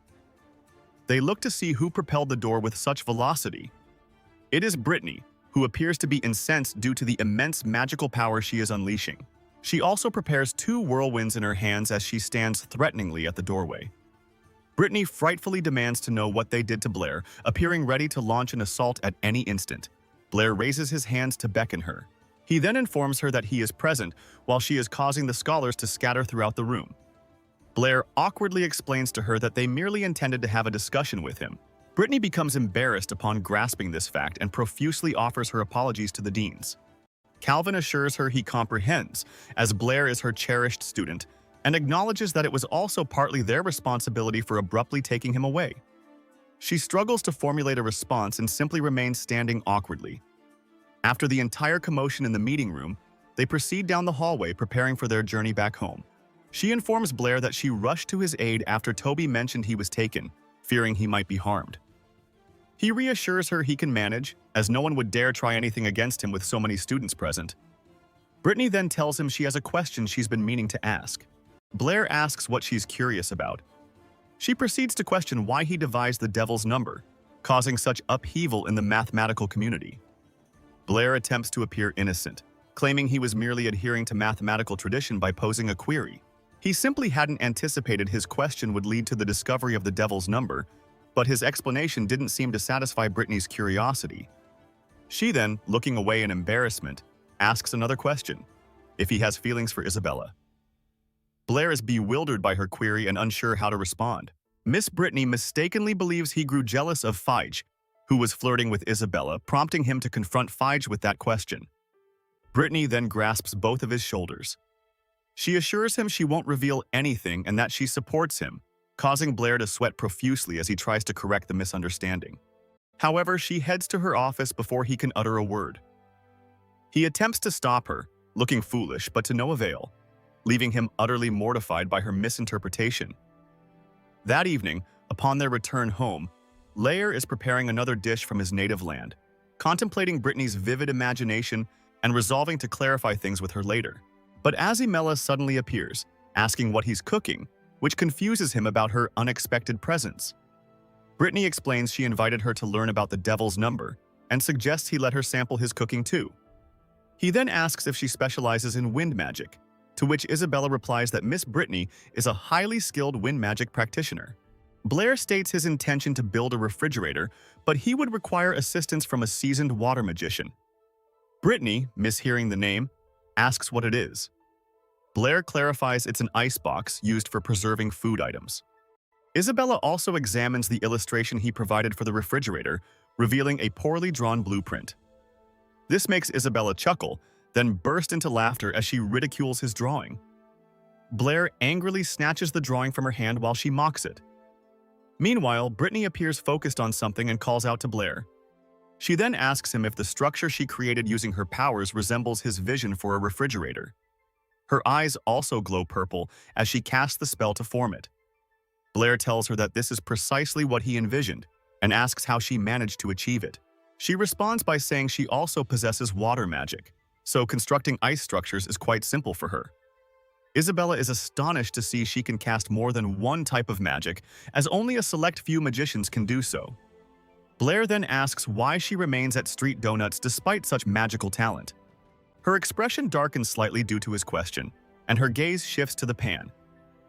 S1: They look to see who propelled the door with such velocity. It is Britney, who appears to be incensed due to the immense magical power she is unleashing. She also prepares 2 whirlwinds in her hands as she stands threateningly at the doorway. Britney frightfully demands to know what they did to Blair, appearing ready to launch an assault at any instant. Blair raises his hands to beckon her. He then informs her that he is present while she is causing the scholars to scatter throughout the room. Blair awkwardly explains to her that they merely intended to have a discussion with him. Britney becomes embarrassed upon grasping this fact and profusely offers her apologies to the deans. Calvin assures her he comprehends, as Blair is her cherished student, and acknowledges that it was also partly their responsibility for abruptly taking him away. She struggles to formulate a response and simply remains standing awkwardly. After the entire commotion in the meeting room, they proceed down the hallway preparing for their journey back home. She informs Blair that she rushed to his aid after Toby mentioned he was taken, fearing he might be harmed. He reassures her he can manage, as no one would dare try anything against him with so many students present. Britney then tells him she has a question she's been meaning to ask. Blair asks what she's curious about. She proceeds to question why he devised the devil's number, causing such upheaval in the mathematical community. Blair attempts to appear innocent, claiming he was merely adhering to mathematical tradition by posing a query. He simply hadn't anticipated his question would lead to the discovery of the devil's number, but his explanation didn't seem to satisfy Britney's curiosity. She then, looking away in embarrassment, asks another question, if he has feelings for Isabella. Blair is bewildered by her query and unsure how to respond. Miss Britney mistakenly believes he grew jealous of Fige, who was flirting with Isabella, prompting him to confront Fige with that question. Britney then grasps both of his shoulders. She assures him she won't reveal anything and that she supports him, causing Blair to sweat profusely as he tries to correct the misunderstanding. However, she heads to her office before he can utter a word. He attempts to stop her, looking foolish but to no avail, leaving him utterly mortified by her misinterpretation. That evening, upon their return home, Lair is preparing another dish from his native land, contemplating Britney's vivid imagination and resolving to clarify things with her later. But Azimella suddenly appears, asking what he's cooking, which confuses him about her unexpected presence. Britney explains she invited her to learn about the devil's number and suggests he let her sample his cooking too. He then asks if she specializes in wind magic, to which Isabella replies that Miss Britney is a highly skilled wind magic practitioner. Blair states his intention to build a refrigerator, but he would require assistance from a seasoned water magician. Britney, mishearing the name, asks what it is. Blair clarifies it's an icebox used for preserving food items. Isabella also examines the illustration he provided for the refrigerator, revealing a poorly drawn blueprint. This makes Isabella chuckle, then burst into laughter as she ridicules his drawing. Blair angrily snatches the drawing from her hand while she mocks it. Meanwhile, Britney appears focused on something and calls out to Blair. She then asks him if the structure she created using her powers resembles his vision for a refrigerator. Her eyes also glow purple as she casts the spell to form it. Blair tells her that this is precisely what he envisioned and asks how she managed to achieve it. She responds by saying she also possesses water magic, so constructing ice structures is quite simple for her. Isabella is astonished to see she can cast more than one type of magic, as only a select few magicians can do so. Blair then asks why she remains at Street Donuts despite such magical talent. Her expression darkens slightly due to his question, and her gaze shifts to the pan.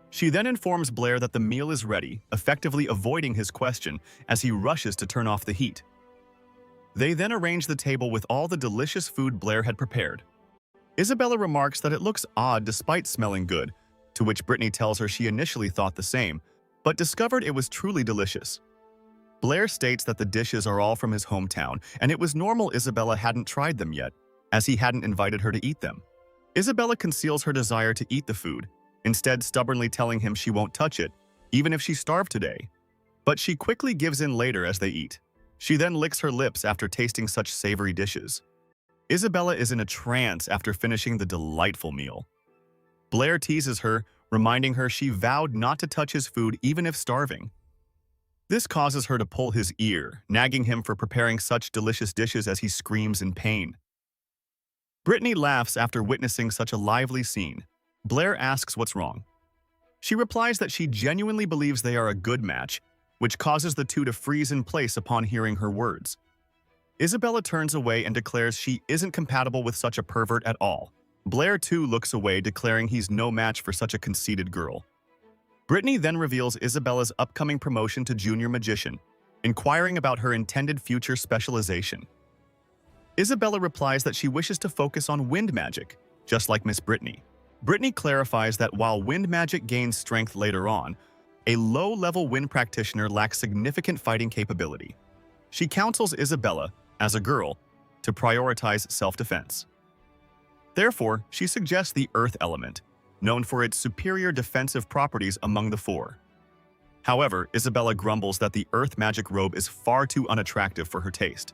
S1: She then informs Blair that the meal is ready, effectively avoiding his question as he rushes to turn off the heat. They then arrange the table with all the delicious food Blair had prepared. Isabella remarks that it looks odd despite smelling good, to which Britney tells her she initially thought the same, but discovered it was truly delicious. Blair states that the dishes are all from his hometown, and it was normal Isabella hadn't tried them yet, as he hadn't invited her to eat them. Isabella conceals her desire to eat the food, instead stubbornly telling him she won't touch it, even if she's starved today. But she quickly gives in later as they eat. She then licks her lips after tasting such savory dishes. Isabella is in a trance after finishing the delightful meal. Blair teases her, reminding her she vowed not to touch his food even if starving. This causes her to pull his ear, nagging him for preparing such delicious dishes as he screams in pain. Britney laughs after witnessing such a lively scene. Blair asks what's wrong. She replies that she genuinely believes they are a good match, which causes the two to freeze in place upon hearing her words. Isabella turns away and declares she isn't compatible with such a pervert at all. Blair too looks away, declaring he's no match for such a conceited girl. Britney then reveals Isabella's upcoming promotion to junior magician, inquiring about her intended future specialization. Isabella replies that she wishes to focus on wind magic, just like Miss Britney. Britney clarifies that while wind magic gains strength later on, a low-level wind practitioner lacks significant fighting capability. She counsels Isabella, as a girl, to prioritize self-defense. Therefore, she suggests the earth element, known for its superior defensive properties among the four. However, Isabella grumbles that the earth magic robe is far too unattractive for her taste.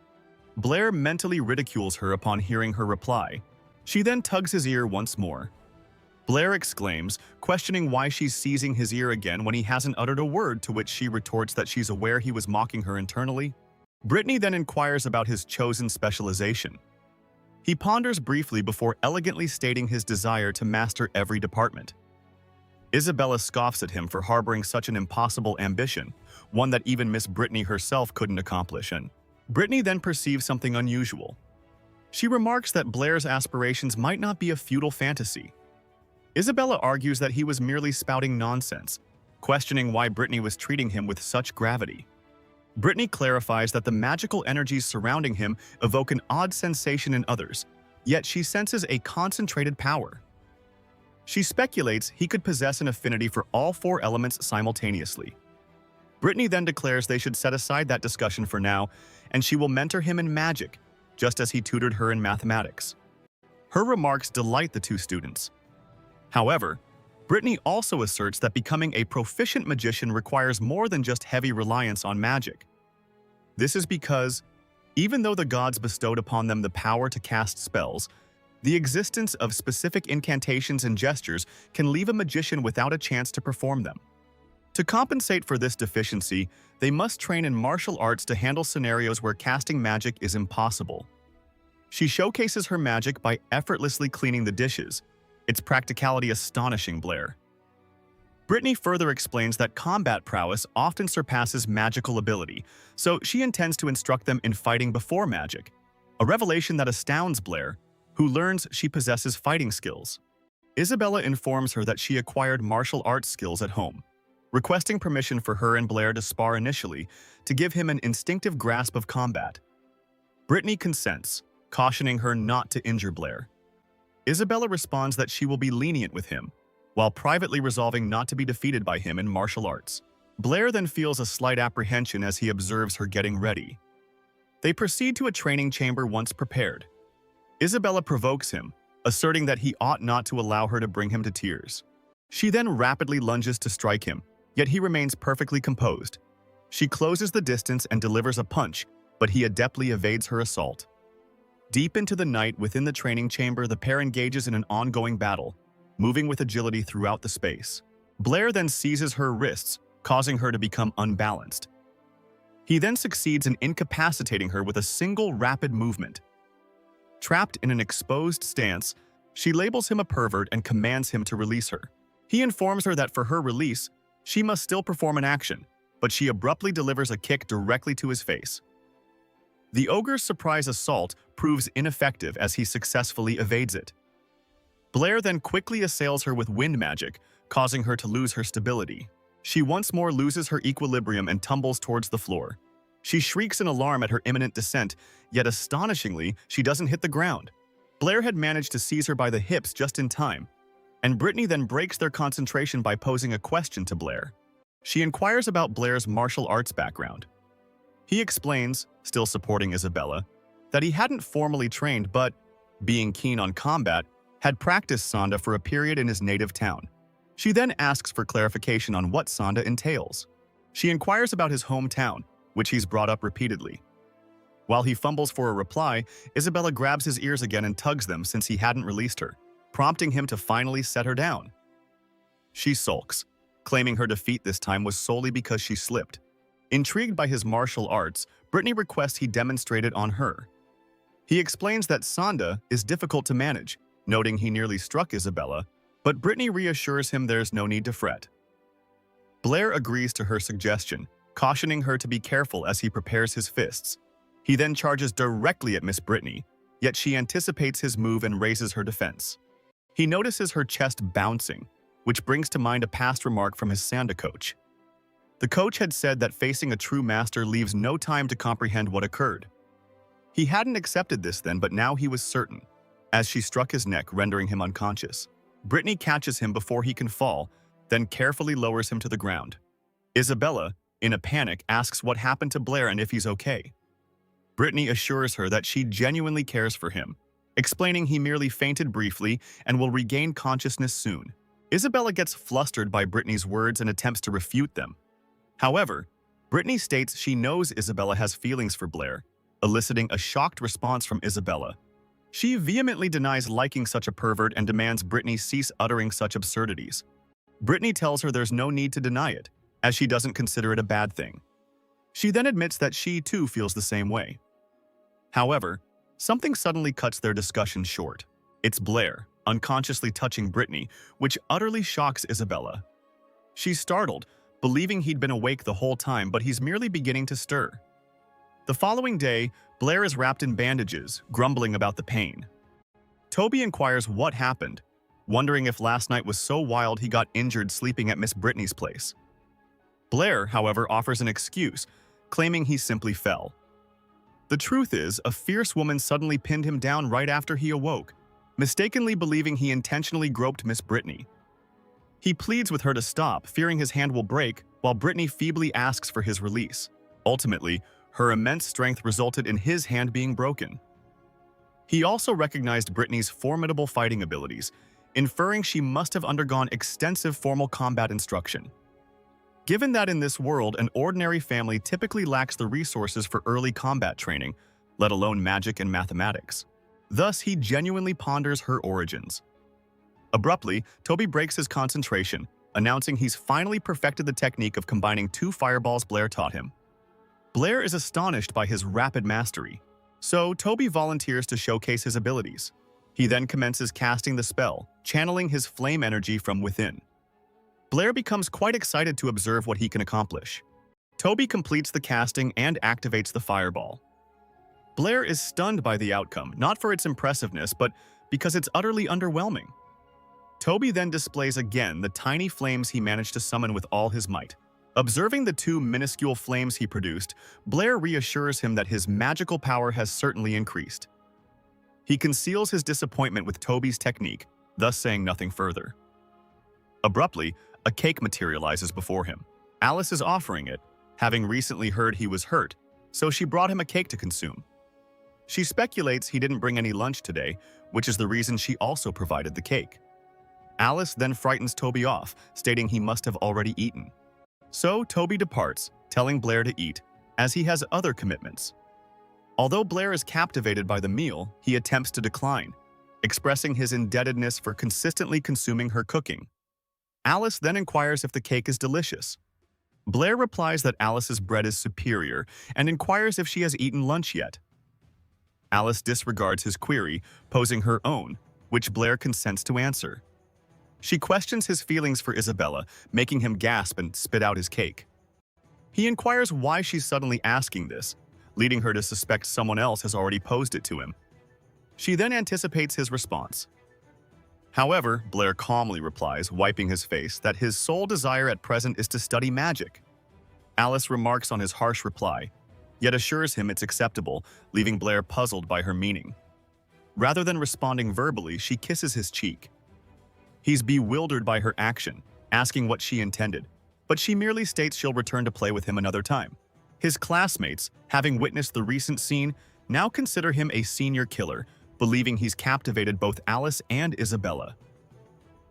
S1: Blair mentally ridicules her upon hearing her reply. She then tugs his ear once more. Blair exclaims, questioning why she's seizing his ear again when he hasn't uttered a word, to which she retorts that she's aware he was mocking her internally. Britney then inquires about his chosen specialization. He ponders briefly before elegantly stating his desire to master every department. Isabella scoffs at him for harboring such an impossible ambition, one that even Miss Britney herself couldn't accomplish, and Britney then perceives something unusual. She remarks that Blair's aspirations might not be a futile fantasy. Isabella argues that he was merely spouting nonsense, questioning why Britney was treating him with such gravity. Britney clarifies that the magical energies surrounding him evoke an odd sensation in others, yet she senses a concentrated power. She speculates he could possess an affinity for all four elements simultaneously. Britney then declares they should set aside that discussion for now, and she will mentor him in magic, just as he tutored her in mathematics. Her remarks delight the two students. However, Britney also asserts that becoming a proficient magician requires more than just heavy reliance on magic. This is because, even though the gods bestowed upon them the power to cast spells, the existence of specific incantations and gestures can leave a magician without a chance to perform them. To compensate for this deficiency, they must train in martial arts to handle scenarios where casting magic is impossible. She showcases her magic by effortlessly cleaning the dishes, its practicality astonishing Blair. Britney further explains that combat prowess often surpasses magical ability, so she intends to instruct them in fighting before magic, a revelation that astounds Blair, who learns she possesses fighting skills. Isabella informs her that she acquired martial arts skills at home, requesting permission for her and Blair to spar initially to give him an instinctive grasp of combat. Britney consents, cautioning her not to injure Blair. Isabella responds that she will be lenient with him, while privately resolving not to be defeated by him in martial arts. Blair then feels a slight apprehension as he observes her getting ready. They proceed to a training chamber once prepared. Isabella provokes him, asserting that he ought not to allow her to bring him to tears. She then rapidly lunges to strike him, yet he remains perfectly composed. She closes the distance and delivers a punch, but he adeptly evades her assault. Deep into the night within the training chamber, the pair engages in an ongoing battle, moving with agility throughout the space. Blair then seizes her wrists, causing her to become unbalanced. He then succeeds in incapacitating her with a single rapid movement. Trapped in an exposed stance, she labels him a pervert and commands him to release her. He informs her that for her release, she must still perform an action, but she abruptly delivers a kick directly to his face. The ogre's surprise assault proves ineffective as he successfully evades it. Blair then quickly assails her with wind magic, causing her to lose her stability. She once more loses her equilibrium and tumbles towards the floor. She shrieks in alarm at her imminent descent, yet astonishingly, she doesn't hit the ground. Blair had managed to seize her by the hips just in time, and Britney then breaks their concentration by posing a question to Blair. She inquires about Blair's martial arts background. He explains, still supporting Isabella, that he hadn't formally trained but, being keen on combat, had practiced Sanda for a period in his native town. She then asks for clarification on what Sanda entails. She inquires about his hometown, which he's brought up repeatedly. While he fumbles for a reply, Isabella grabs his ears again and tugs them since he hadn't released her, prompting him to finally set her down. She sulks, claiming her defeat this time was solely because she slipped. Intrigued by his martial arts, Britney requests he demonstrate it on her. He explains that Sanda is difficult to manage, noting he nearly struck Isabella, but Britney reassures him there's no need to fret. Blair agrees to her suggestion, cautioning her to be careful as he prepares his fists. He then charges directly at Miss Britney, yet she anticipates his move and raises her defense. He notices her chest bouncing, which brings to mind a past remark from his Sanda coach. The coach had said that facing a true master leaves no time to comprehend what occurred. He hadn't accepted this then, but now he was certain, as she struck his neck, rendering him unconscious. Britney catches him before he can fall, then carefully lowers him to the ground. Isabella, in a panic, asks what happened to Blair and if he's okay. Britney assures her that she genuinely cares for him, explaining he merely fainted briefly and will regain consciousness soon. Isabella gets flustered by Britney's words and attempts to refute them. However, Britney states she knows Isabella has feelings for Blair, eliciting a shocked response from Isabella. She vehemently denies liking such a pervert and demands Britney cease uttering such absurdities. Britney tells her there's no need to deny it, as she doesn't consider it a bad thing. She then admits that she too feels the same way. However, something suddenly cuts their discussion short. It's Blair, unconsciously touching Britney, which utterly shocks Isabella. She's startled, believing he'd been awake the whole time, but he's merely beginning to stir. The following day, Blair is wrapped in bandages, grumbling about the pain. Toby inquires what happened, wondering if last night was so wild he got injured sleeping at Miss Britney's place. Blair, however, offers an excuse, claiming he simply fell. The truth is, a fierce woman suddenly pinned him down right after he awoke, mistakenly believing he intentionally groped Miss Britney. He pleads with her to stop, fearing his hand will break, while Britney feebly asks for his release. Ultimately, her immense strength resulted in his hand being broken. He also recognized Britney's formidable fighting abilities, inferring she must have undergone extensive formal combat instruction. Given that in this world, an ordinary family typically lacks the resources for early combat training, let alone magic and mathematics. Thus, he genuinely ponders her origins. Abruptly, Toby breaks his concentration, announcing he's finally perfected the technique of combining 2 fireballs Blair taught him. Blair is astonished by his rapid mastery, so Toby volunteers to showcase his abilities. He then commences casting the spell, channeling his flame energy from within. Blair becomes quite excited to observe what he can accomplish. Toby completes the casting and activates the fireball. Blair is stunned by the outcome, not for its impressiveness, but because it's utterly underwhelming. Toby then displays again the tiny flames he managed to summon with all his might. Observing the 2 minuscule flames he produced, Blair reassures him that his magical power has certainly increased. He conceals his disappointment with Toby's technique, thus saying nothing further. Abruptly, a cake materializes before him. Alice is offering it, having recently heard he was hurt, so she brought him a cake to consume. She speculates he didn't bring any lunch today, which is the reason she also provided the cake. Alice then frightens Toby off, stating he must have already eaten. So Toby departs, telling Blair to eat, as he has other commitments. Although Blair is captivated by the meal, he attempts to decline, expressing his indebtedness for consistently consuming her cooking. Alice then inquires if the cake is delicious. Blair replies that Alice's bread is superior and inquires if she has eaten lunch yet. Alice disregards his query, posing her own, which Blair consents to answer. She questions his feelings for Isabella, making him gasp and spit out his cake. He inquires why she's suddenly asking this, leading her to suspect someone else has already posed it to him. She then anticipates his response. However, Blair calmly replies, wiping his face, that his sole desire at present is to study magic. Alice remarks on his harsh reply, yet assures him it's acceptable, leaving Blair puzzled by her meaning. Rather than responding verbally, she kisses his cheek. He's bewildered by her action, asking what she intended, but she merely states she'll return to play with him another time. His classmates, having witnessed the recent scene, now consider him a senior killer, believing he's captivated both Alice and Isabella.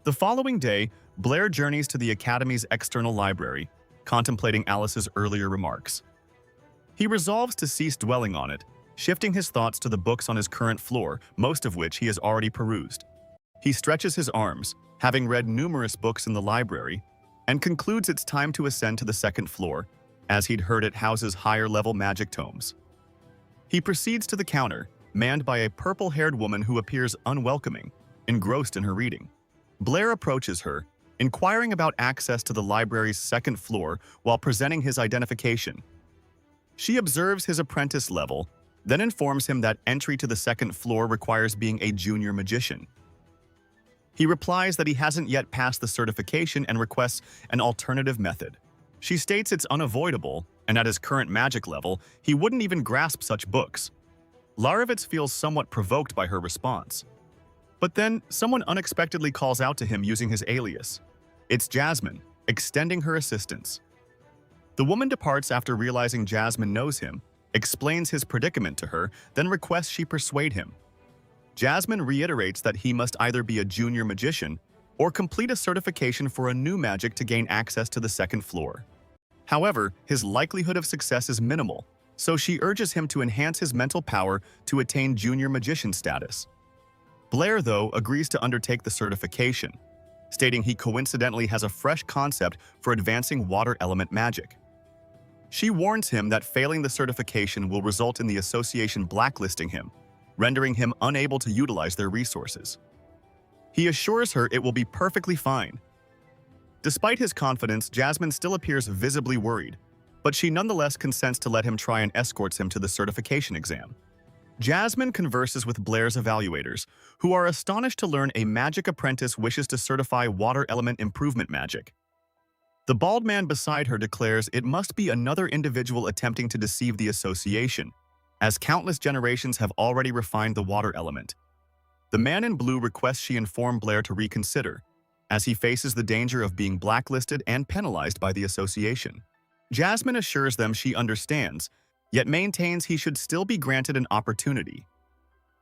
S1: The following day, Blair journeys to the Academy's external library, contemplating Alice's earlier remarks. He resolves to cease dwelling on it, shifting his thoughts to the books on his current floor, most of which he has already perused. He stretches his arms, having read numerous books in the library, and concludes it's time to ascend to the second floor, as he'd heard it houses higher-level magic tomes. He proceeds to the counter, manned by a purple-haired woman who appears unwelcoming, engrossed in her reading. Blair approaches her, inquiring about access to the library's second floor while presenting his identification. She observes his apprentice level, then informs him that entry to the second floor requires being a junior magician. He replies that he hasn't yet passed the certification and requests an alternative method. She states it's unavoidable, and at his current magic level, he wouldn't even grasp such books. Larovitz feels somewhat provoked by her response. But then, someone unexpectedly calls out to him using his alias. It's Jasmine, extending her assistance. The woman departs after realizing Jasmine knows him, explains his predicament to her, then requests she persuade him. Jasmine reiterates that he must either be a junior magician or complete a certification for a new magic to gain access to the second floor. However, his likelihood of success is minimal, so she urges him to enhance his mental power to attain junior magician status. Blair, though, agrees to undertake the certification, stating he coincidentally has a fresh concept for advancing water element magic. She warns him that failing the certification will result in the association blacklisting him, rendering him unable to utilize their resources. He assures her it will be perfectly fine. Despite his confidence, Jasmine still appears visibly worried, but she nonetheless consents to let him try and escorts him to the certification exam. Jasmine converses with Blair's evaluators, who are astonished to learn a magic apprentice wishes to certify water element improvement magic. The bald man beside her declares it must be another individual attempting to deceive the association, as countless generations have already refined the water element. The man in blue requests she inform Blair to reconsider, as he faces the danger of being blacklisted and penalized by the association. Jasmine assures them she understands, yet maintains he should still be granted an opportunity.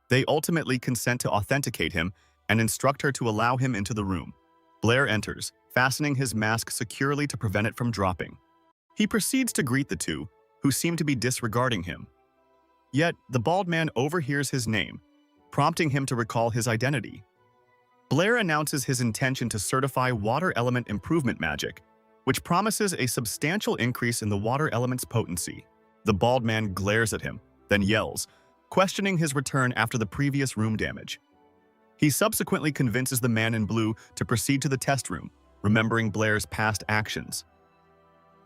S1: They ultimately consent to authenticate him and instruct her to allow him into the room. Blair enters, fastening his mask securely to prevent it from dropping. He proceeds to greet the two, who seem to be disregarding him. Yet, the bald man overhears his name, prompting him to recall his identity. Blair announces his intention to certify water element improvement magic, which promises a substantial increase in the water element's potency. The bald man glares at him, then yells, questioning his return after the previous room damage. He subsequently convinces the man in blue to proceed to the test room, remembering Blair's past actions.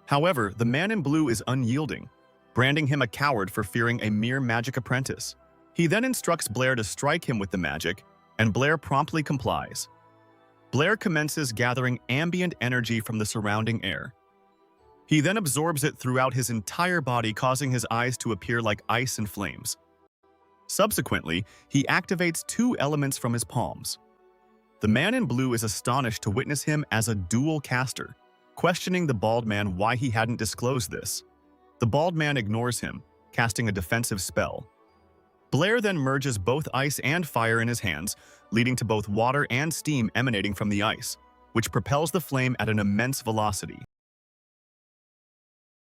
S1: However, the man in blue is unyielding, branding him a coward for fearing a mere magic apprentice. He then instructs Blair to strike him with the magic, and Blair promptly complies. Blair commences gathering ambient energy from the surrounding air. He then absorbs it throughout his entire body, causing his eyes to appear like ice and flames. Subsequently, he activates two elements from his palms. The man in blue is astonished to witness him as a dual caster, questioning the bald man why he hadn't disclosed this. The bald man ignores him, casting a defensive spell. Blair then merges both ice and fire in his hands, leading to both water and steam emanating from the ice, which propels the flame at an immense velocity.